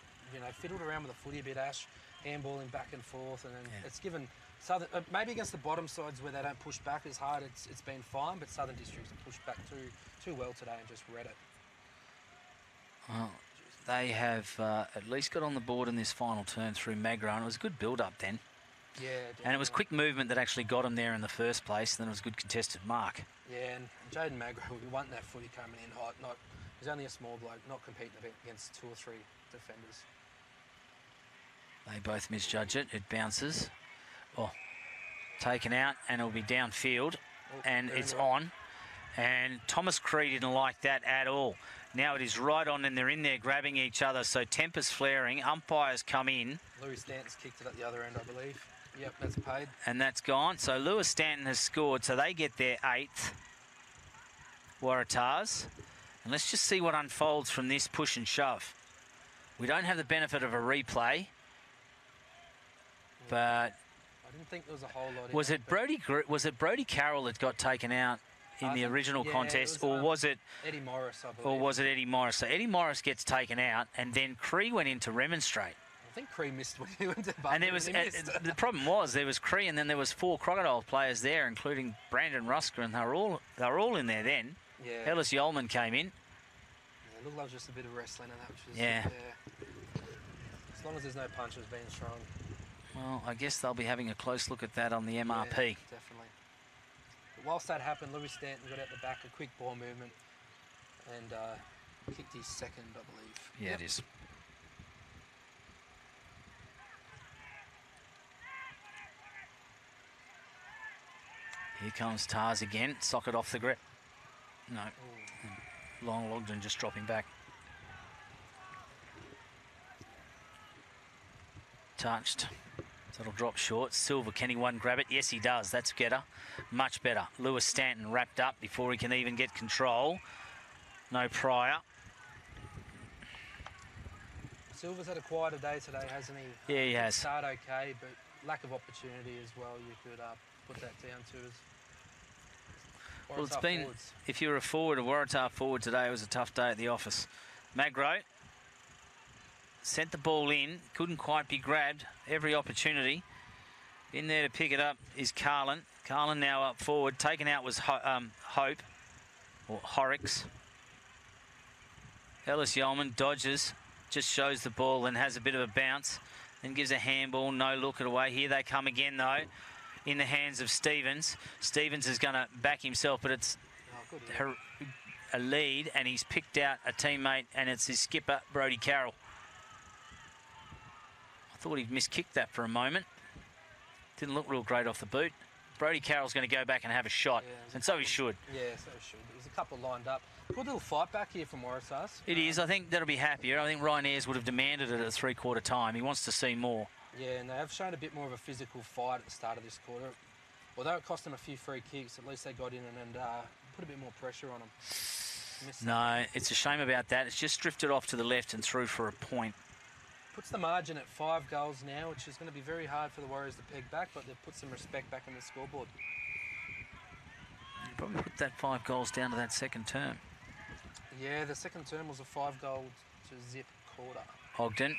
fiddled around with the footy a bit, Ash, handballing back and forth, and then it's given Southern, maybe against the bottom sides where they don't push back as hard, it's been fine, but Southern Districts have pushed back too well today and just read it. Well, they have at least got on the board in this final turn through Magro, and it was a good build-up then. Yeah, definitely. And it was quick movement that actually got him there in the first place, and then it was a good contested mark. Yeah, and Jaden Magro will be wanting that footy coming in hot. He's only a small bloke, not competing against 2 or 3 defenders. They both misjudge it. It bounces. Oh, taken out, and it'll be downfield, and it's on. And Thomas Cree didn't like that at all. Now it is right on, and they're in there grabbing each other. So tempers flaring. Umpires come in. Louis Stanton's kicked it at the other end, I believe. Yep, that's paid. And that's gone. So Lewis Stanton has scored. So they get their 8th. Waratahs. And let's just see what unfolds from this push and shove. We don't have the benefit of a replay. But I didn't think there was a whole lot. Was it Brody Carroll that got taken out in the original contest, or was it Eddie Morris, I believe? Or was it Eddie Morris? So Eddie Morris gets taken out, and then Cree went in to remonstrate. I think Cree missed when he went to Buckley. And there was the problem was there was Cree, and then there was 4 Crocodile players there, including Brandon Rusker, and they were all in there then. Yeah. Ellis Yeoman came in. Yeah, it looked like just a bit of wrestling in that, which is yeah. As long as there's no punches being thrown. Well, I guess they'll be having a close look at that on the MRP. Yeah, definitely. But whilst that happened, Louis Stanton got out the back, a quick ball movement, and kicked his 2nd, I believe. Yeah, it is. Here comes Tars again. Socket off the grip. No. Ooh. Long Logden just dropping back. Touched. So it'll drop short. Silver, can he one grab it? Yes, he does. That's better. Much better. Lewis Stanton wrapped up before he can even get control. No prior. Silver's had a quieter day today, hasn't he? Yeah, he has. Started okay, but lack of opportunity as well, you could put that down to as Well, it's Waratah been, forwards. if you're a forward, a Waratah forward today, it was a tough day at the office. Magro sent the ball in, couldn't quite be grabbed, every opportunity. In there to pick it up is Carlin. Carlin now up forward. Taken out was Hope, or Horrocks. Ellis Yeoman dodges, just shows the ball and has a bit of a bounce and gives a handball, no look it away. Here they come again though, in the hands of Stevens. Stevens is going to back himself, but it's a lead, and he's picked out a teammate, and it's his skipper, Brodie Carroll. I thought he'd miskicked that for a moment. Didn't look real great off the boot. Brodie Carroll's going to go back and have a shot, and so he should. Yeah, so he should. There's a couple lined up. Good little fight back here from Waratahs. It is. I think that'll be happier. I think Ryan Ayres would have demanded it at three-quarter time. He wants to see more. Yeah, and they have shown a bit more of a physical fight at the start of this quarter. Although it cost them a few free kicks, at least they got in and put a bit more pressure on them. No, it's a shame about that. It's just drifted off to the left and through for a point. Puts the margin at 5 goals now, which is going to be very hard for the Warriors to peg back, but they've put some respect back in the scoreboard. Probably put that 5 goals down to that second term. Yeah, the second term was a 5-goal to zip quarter. Ogden,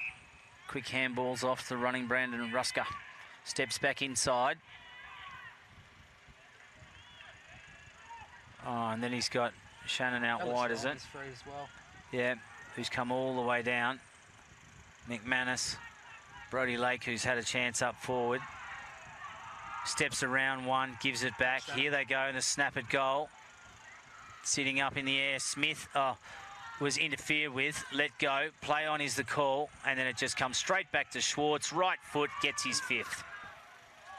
quick handballs off the running Brandon Rusker. Steps back inside. Oh, and then he's got Shannon out wide, is it? Free as well. Yeah, who's come all the way down. McManus, Brodie Lake, who's had a chance up forward. Steps around one, gives it back. Here they go, and the snap at goal. Sitting up in the air, Smith was interfered with, let go. Play on is the call, and then it just comes straight back to Schwartz. Right foot, gets his 5th.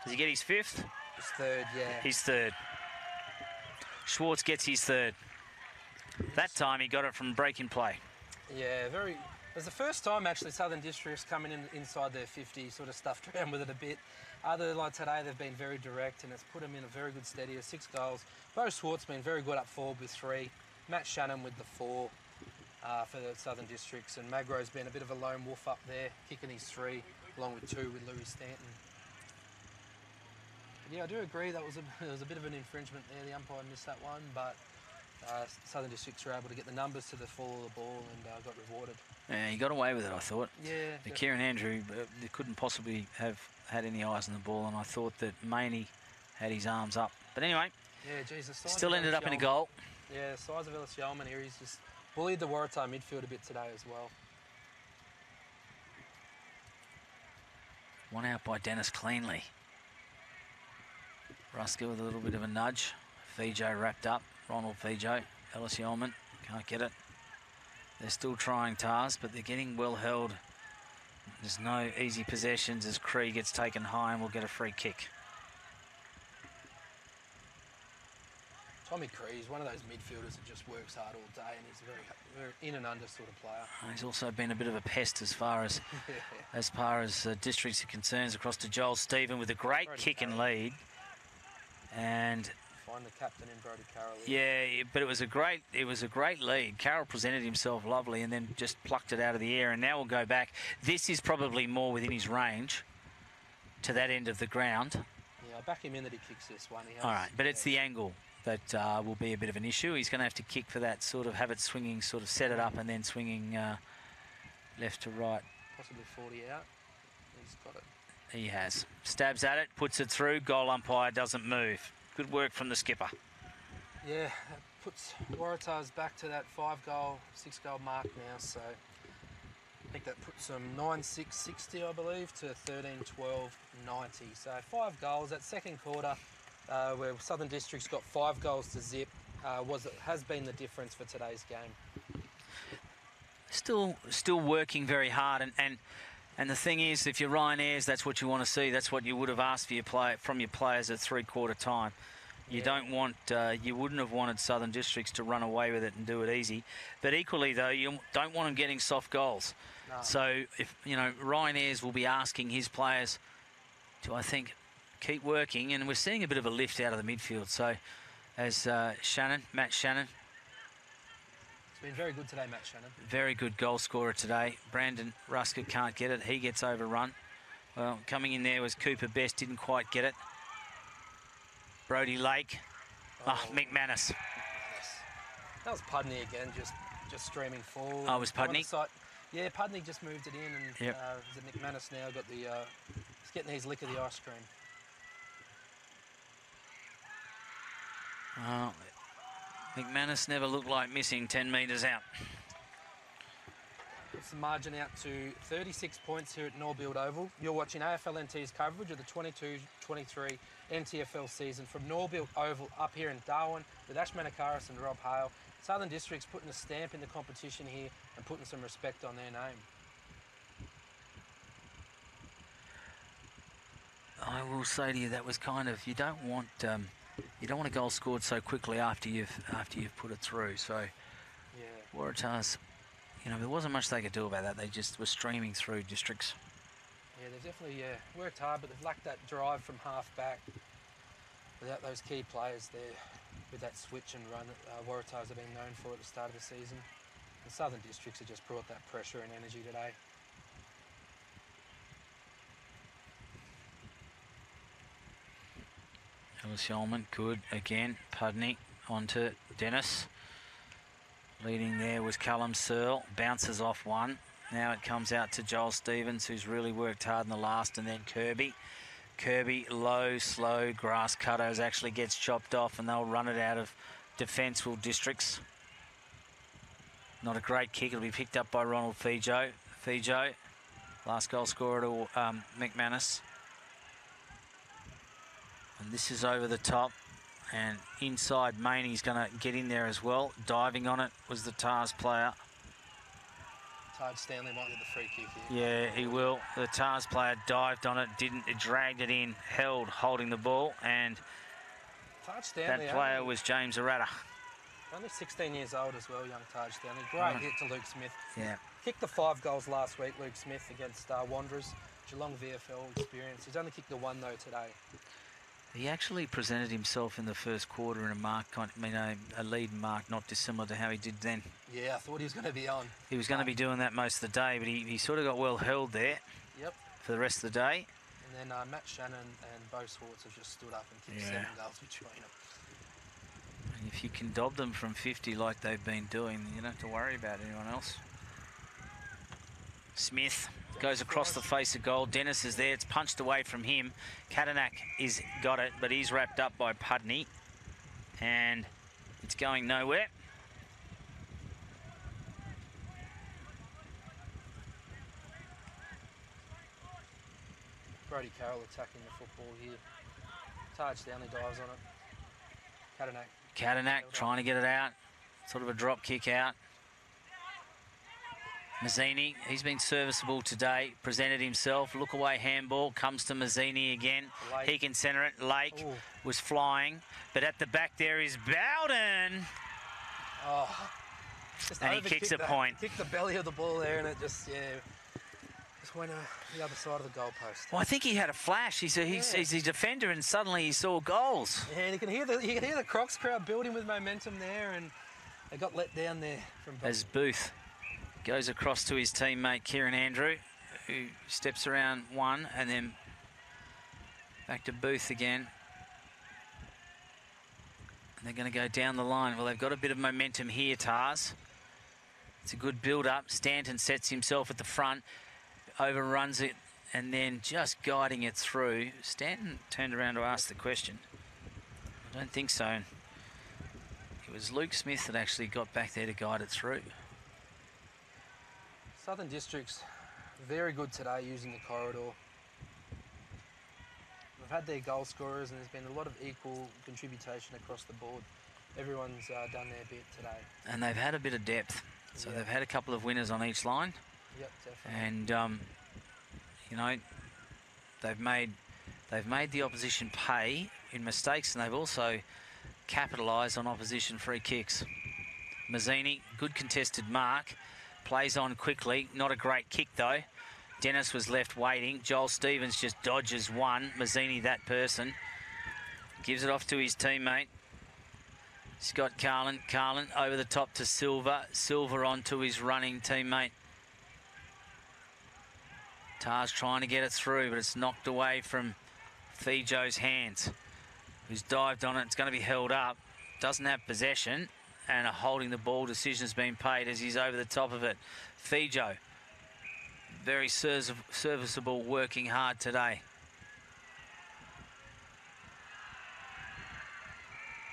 Does he get his 5th? His 3rd, yeah. His 3rd. Schwartz gets his 3rd. That time he got it from break in play. Yeah, it was the first time actually Southern Districts coming in inside their 50, sort of stuffed around with it a bit. Other like today, they've been very direct, and it's put them in a very good steady of 6 goals. Bo Schwartz been very good up forward with 3. Matt Shannon with the 4 for the Southern Districts, and Magro's been a bit of a lone wolf up there, kicking his 3, along with 2 with Louis Stanton. But yeah, I do agree that there was a bit of an infringement there. The umpire missed that one, but Southern Districts were able to get the numbers to the fall of the ball and got rewarded. Yeah, he got away with it, I thought. Yeah. Kieran Andrew couldn't possibly have had any eyes on the ball, and I thought that Maney had his arms up. But anyway, yeah, Jesus, still ended up in a goal. Yeah, the size of Ellis Yeoman here, he's just bullied the Waratah midfield a bit today as well. One out by Dennis Cleanley. Rusker with a little bit of a nudge. Fijo wrapped up. Ronald Fijo. Ellis Yeoman can't get it. They're still trying Tars, but they're getting well held. There's no easy possessions as Cree gets taken high and will get a free kick. Tommy Cree is one of those midfielders that just works hard all day, and he's a very in and under sort of player. He's also been a bit of a pest as far as districts are concerned. Across to Joel Stephen with a great kick and lead, and find the captain in Brodie Carroll. Yeah, but it was a great lead. Carroll presented himself lovely and then just plucked it out of the air, and now we'll go back. This is probably more within his range to that end of the ground. Yeah, I'll back him in that he kicks this one. All right, but it's the angle that will be a bit of an issue. He's going to have to kick for that, sort of have it swinging, sort of set it up and then swinging left to right. Possibly 40 out. He's got it. He has. Stabs at it, puts it through. Goal umpire doesn't move. Good work from the skipper. Yeah, that puts Waratahs back to that 5-goal, 6-goal mark now. So I think that puts them 9-6-60, I believe, to 13-12-90. So 5 goals. That second quarter, where Southern Districts got 5 goals to zip, has been the difference for today's game. Still working very hard, and the thing is, if you're Ryan Ayres, that's what you want to see. That's what you would have asked for from your players at 3/4 time. You don't want, you wouldn't have wanted Southern Districts to run away with it and do it easy. But equally, though, you don't want them getting soft goals. No. So if Ryan Ayres will be asking his players to, I think, keep working, and we're seeing a bit of a lift out of the midfield. So as Matt Shannon. Been very good today, Matt Shannon. Very good goal scorer today. Brandon Rusker can't get it. He gets overrun. Well, coming in there was Cooper Best, didn't quite get it. Brody Lake. McManus. That was Pudney again, just streaming forward. Oh, it was Pudney? Yeah, Pudney just moved it in, and yep. Is it McManus now got the? He's getting his lick of the ice cream. Well, McManus never looked like missing 10 metres out. It's the margin out to 36 points here at Norbuilt Oval. You're watching AFL NT's coverage of the 22-23 NTFL season from Norbuilt Oval up here in Darwin with Ash Manakaris and Rob Hale. Southern District's putting a stamp in the competition here and putting some respect on their name. I will say to you that was kind of, you don't want a goal scored so quickly after you've put it through. So yeah. Waratah's, there wasn't much they could do about that. They just were streaming through Districts. Yeah, they've definitely worked hard, but they've lacked that drive from half back. Without those key players there, with that switch and run that Waratahs have been known for at the start of the season. The Southern Districts have just brought that pressure and energy today. Ellis Yeoman, good again. Pudney onto Dennis. Leading there was Callum Searle. Bounces off one. Now it comes out to Joel Stevens, who's really worked hard in the last, and then Kirby. Kirby, low, slow, grass cutters, actually gets chopped off, and they'll run it out of defence, Districts. Not a great kick. It'll be picked up by Ronald Fijo. Fijo, last goal scorer to McManus. And this is over the top. And inside, Maney's going to get in there as well. Diving on it was the Tars player. Taj Stanley might get the free kick here. Yeah, he will. The Tars player dived on it, dragged it in, holding the ball, and Taj Stanley, that player was James Waratah. Only 16 years old as well, young Taj Stanley. Great hit to Luke Smith. Yeah. Kicked the 5 goals last week, Luke Smith, against Wanderers. Geelong VFL experience. He's only kicked the 1 though today. He actually presented himself in the first quarter in a lead mark, not dissimilar to how he did then. Yeah, I thought he was going to be on. He was going to be doing that most of the day, but he sort of got well held there. Yep. For the rest of the day. And then Matt Shannon and Bo Swartz have just stood up and kicked 7 goals between them. And if you can dob them from 50 like they've been doing, then you don't have to worry about anyone else. Smith goes across the face of goal. Dennis is there. It's punched away from him. Katanak is got it, but he's wrapped up by Pudney. And it's going nowhere. Brody Carroll attacking the football here. Taj Stanley dives on it. Katanak trying to get it out. Sort of a drop kick out. Mazzini, he's been serviceable today, presented himself, look away handball, comes to Mazzini again. He can centre it. Lake was flying, but at the back there is Bowden. Oh, and he kicks a point. Kicked the belly of the ball there, and it just went the other side of the goalpost. Well, I think he had a flash. He's a defender, and suddenly he saw goals. Yeah, and you can hear the Crocs crowd building with momentum there, and they got let down there from as Booth goes across to his teammate Kieran Andrew, who steps around one and then back to Booth again. And they're going to go down the line. Well, they've got a bit of momentum here, Tars. It's a good build-up. Stanton sets himself at the front, overruns it, and then just guiding it through. Stanton turned around to ask the question. I don't think so. It was Luke Smith that actually got back there to guide it through. Southern Districts, very good today using the corridor. They've had their goal scorers, and there's been a lot of equal contribution across the board. Everyone's done their bit today. And they've had a bit of depth. So they've had a couple of winners on each line. Yep, definitely. And, they've made the opposition pay in mistakes, and they've also capitalised on opposition free kicks. Mazzini, good contested mark. Plays on quickly. Not a great kick, though. Dennis was left waiting. Joel Stevens just dodges one. Mazzini, that person. Gives it off to his teammate. Scott Carlin. Carlin over the top to Silver. Silver on to his running teammate. Tars trying to get it through, but it's knocked away from Fijo's hands, who's dived on it. It's going to be held up. Doesn't have possession, and a holding the ball decision has been paid as he's over the top of it. Fijo, very serviceable, working hard today.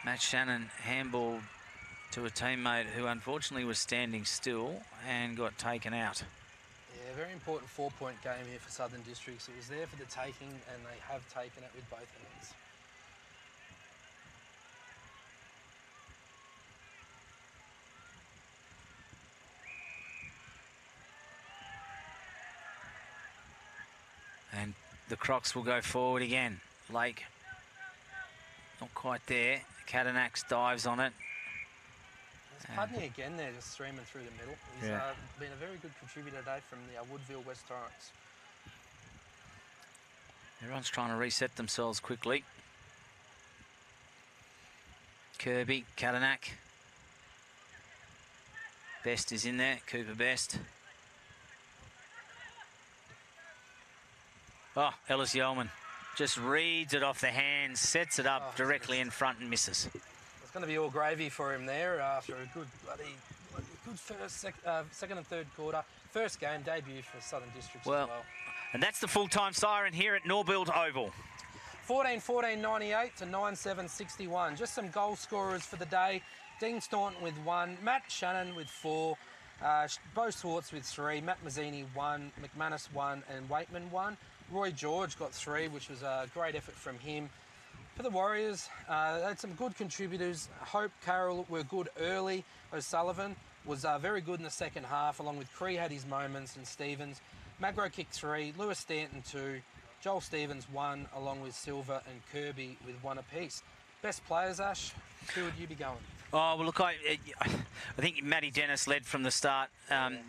Matt Shannon handballed to a teammate who unfortunately was standing still and got taken out. Yeah, very important 4-point game here for Southern Districts. It was there for the taking, and they have taken it with both hands. And the Crocs will go forward again. Lake, not quite there. Katanax dives on it. There's Pudney again there, just streaming through the middle. He's been a very good contributor today from the Woodville West Torrents. Everyone's trying to reset themselves quickly. Kirby, Katanack. Best is in there, Cooper Best. Oh, Ellis Yeoman just reads it off the hands, sets it up directly in front and misses. It's going to be all gravy for him there after a good first, second and third quarter. First game debut for Southern Districts as well. And that's the full-time siren here at Norbuilt Oval. 14-14-98 to 9-7-61. Just some goal scorers for the day. Dean Staunton with 1, Matt Shannon with 4, Bo Swartz with 3, Matt Mazzini 1, McManus 1 and Waitman 1. Roy George got 3, which was a great effort from him. For the Warriors, they had some good contributors. Hope, Carroll were good early. O'Sullivan was very good in the second half, along with Cree had his moments and Stevens. Magro kicked 3, Lewis Stanton 2, Joel Stevens 1, along with Silver and Kirby with 1 apiece. Best players, Ash, who would you be going? Oh, well, look, I think Matty Dennis led from the start.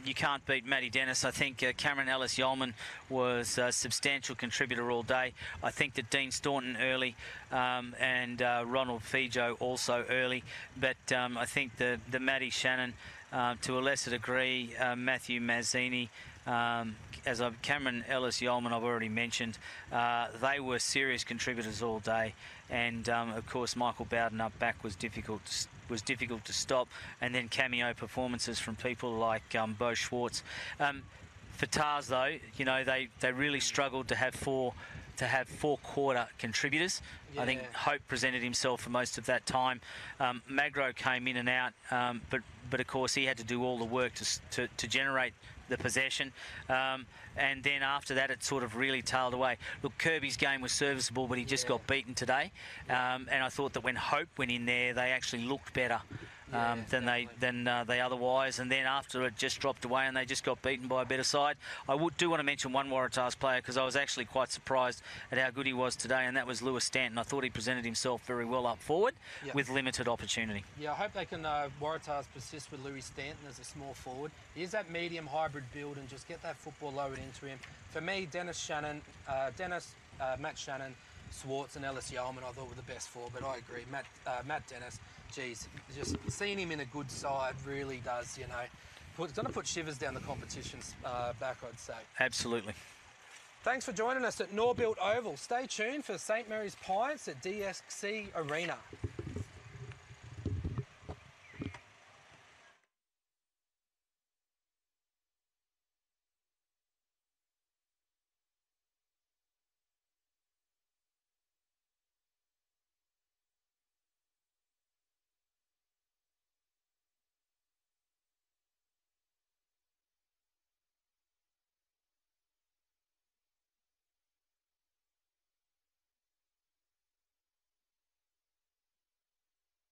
You can't beat Matty Dennis. I think Cameron Ellis-Yeoman was a substantial contributor all day. I think that Dean Staunton early and Ronald Fijo also early. But I think the Matty Shannon, to a lesser degree, Matthew Mazzini, Cameron Ellis-Yeoman I've already mentioned, they were serious contributors all day. And of course Michael Bowden up back was difficult to stop, and then cameo performances from people like Bo Schwartz. For Tars though, you know, they really struggled to have four quarter contributors. Yeah. I think Hope presented himself for most of that time. Magro came in and out, but of course he had to do all the work to generate the possession, and then after that it sort of really tailed away. Look, Kirby's game was serviceable, but he just got beaten today, and I thought that when Hope went in there they actually looked better than they otherwise, and then after it just dropped away and they just got beaten by a better side. I do want to mention one Waratah's player, because I was actually quite surprised at how good he was today, and that was Lewis Stanton. I thought he presented himself very well up forward with limited opportunity. Yeah, I hope they can, Waratah's persist with Lewis Stanton as a small forward. He is that medium hybrid build and just get that football lowered into him. For me, Matt Shannon, Swartz and Ellis Yeoman I thought were the best 4, but I agree. Matt Dennis, geez, just seeing him in a good side really does, you know, it's going to put shivers down the competition's back, I'd say. Absolutely. Thanks for joining us at Norbuilt Oval. Stay tuned for St Mary's Pints at DXC Arena.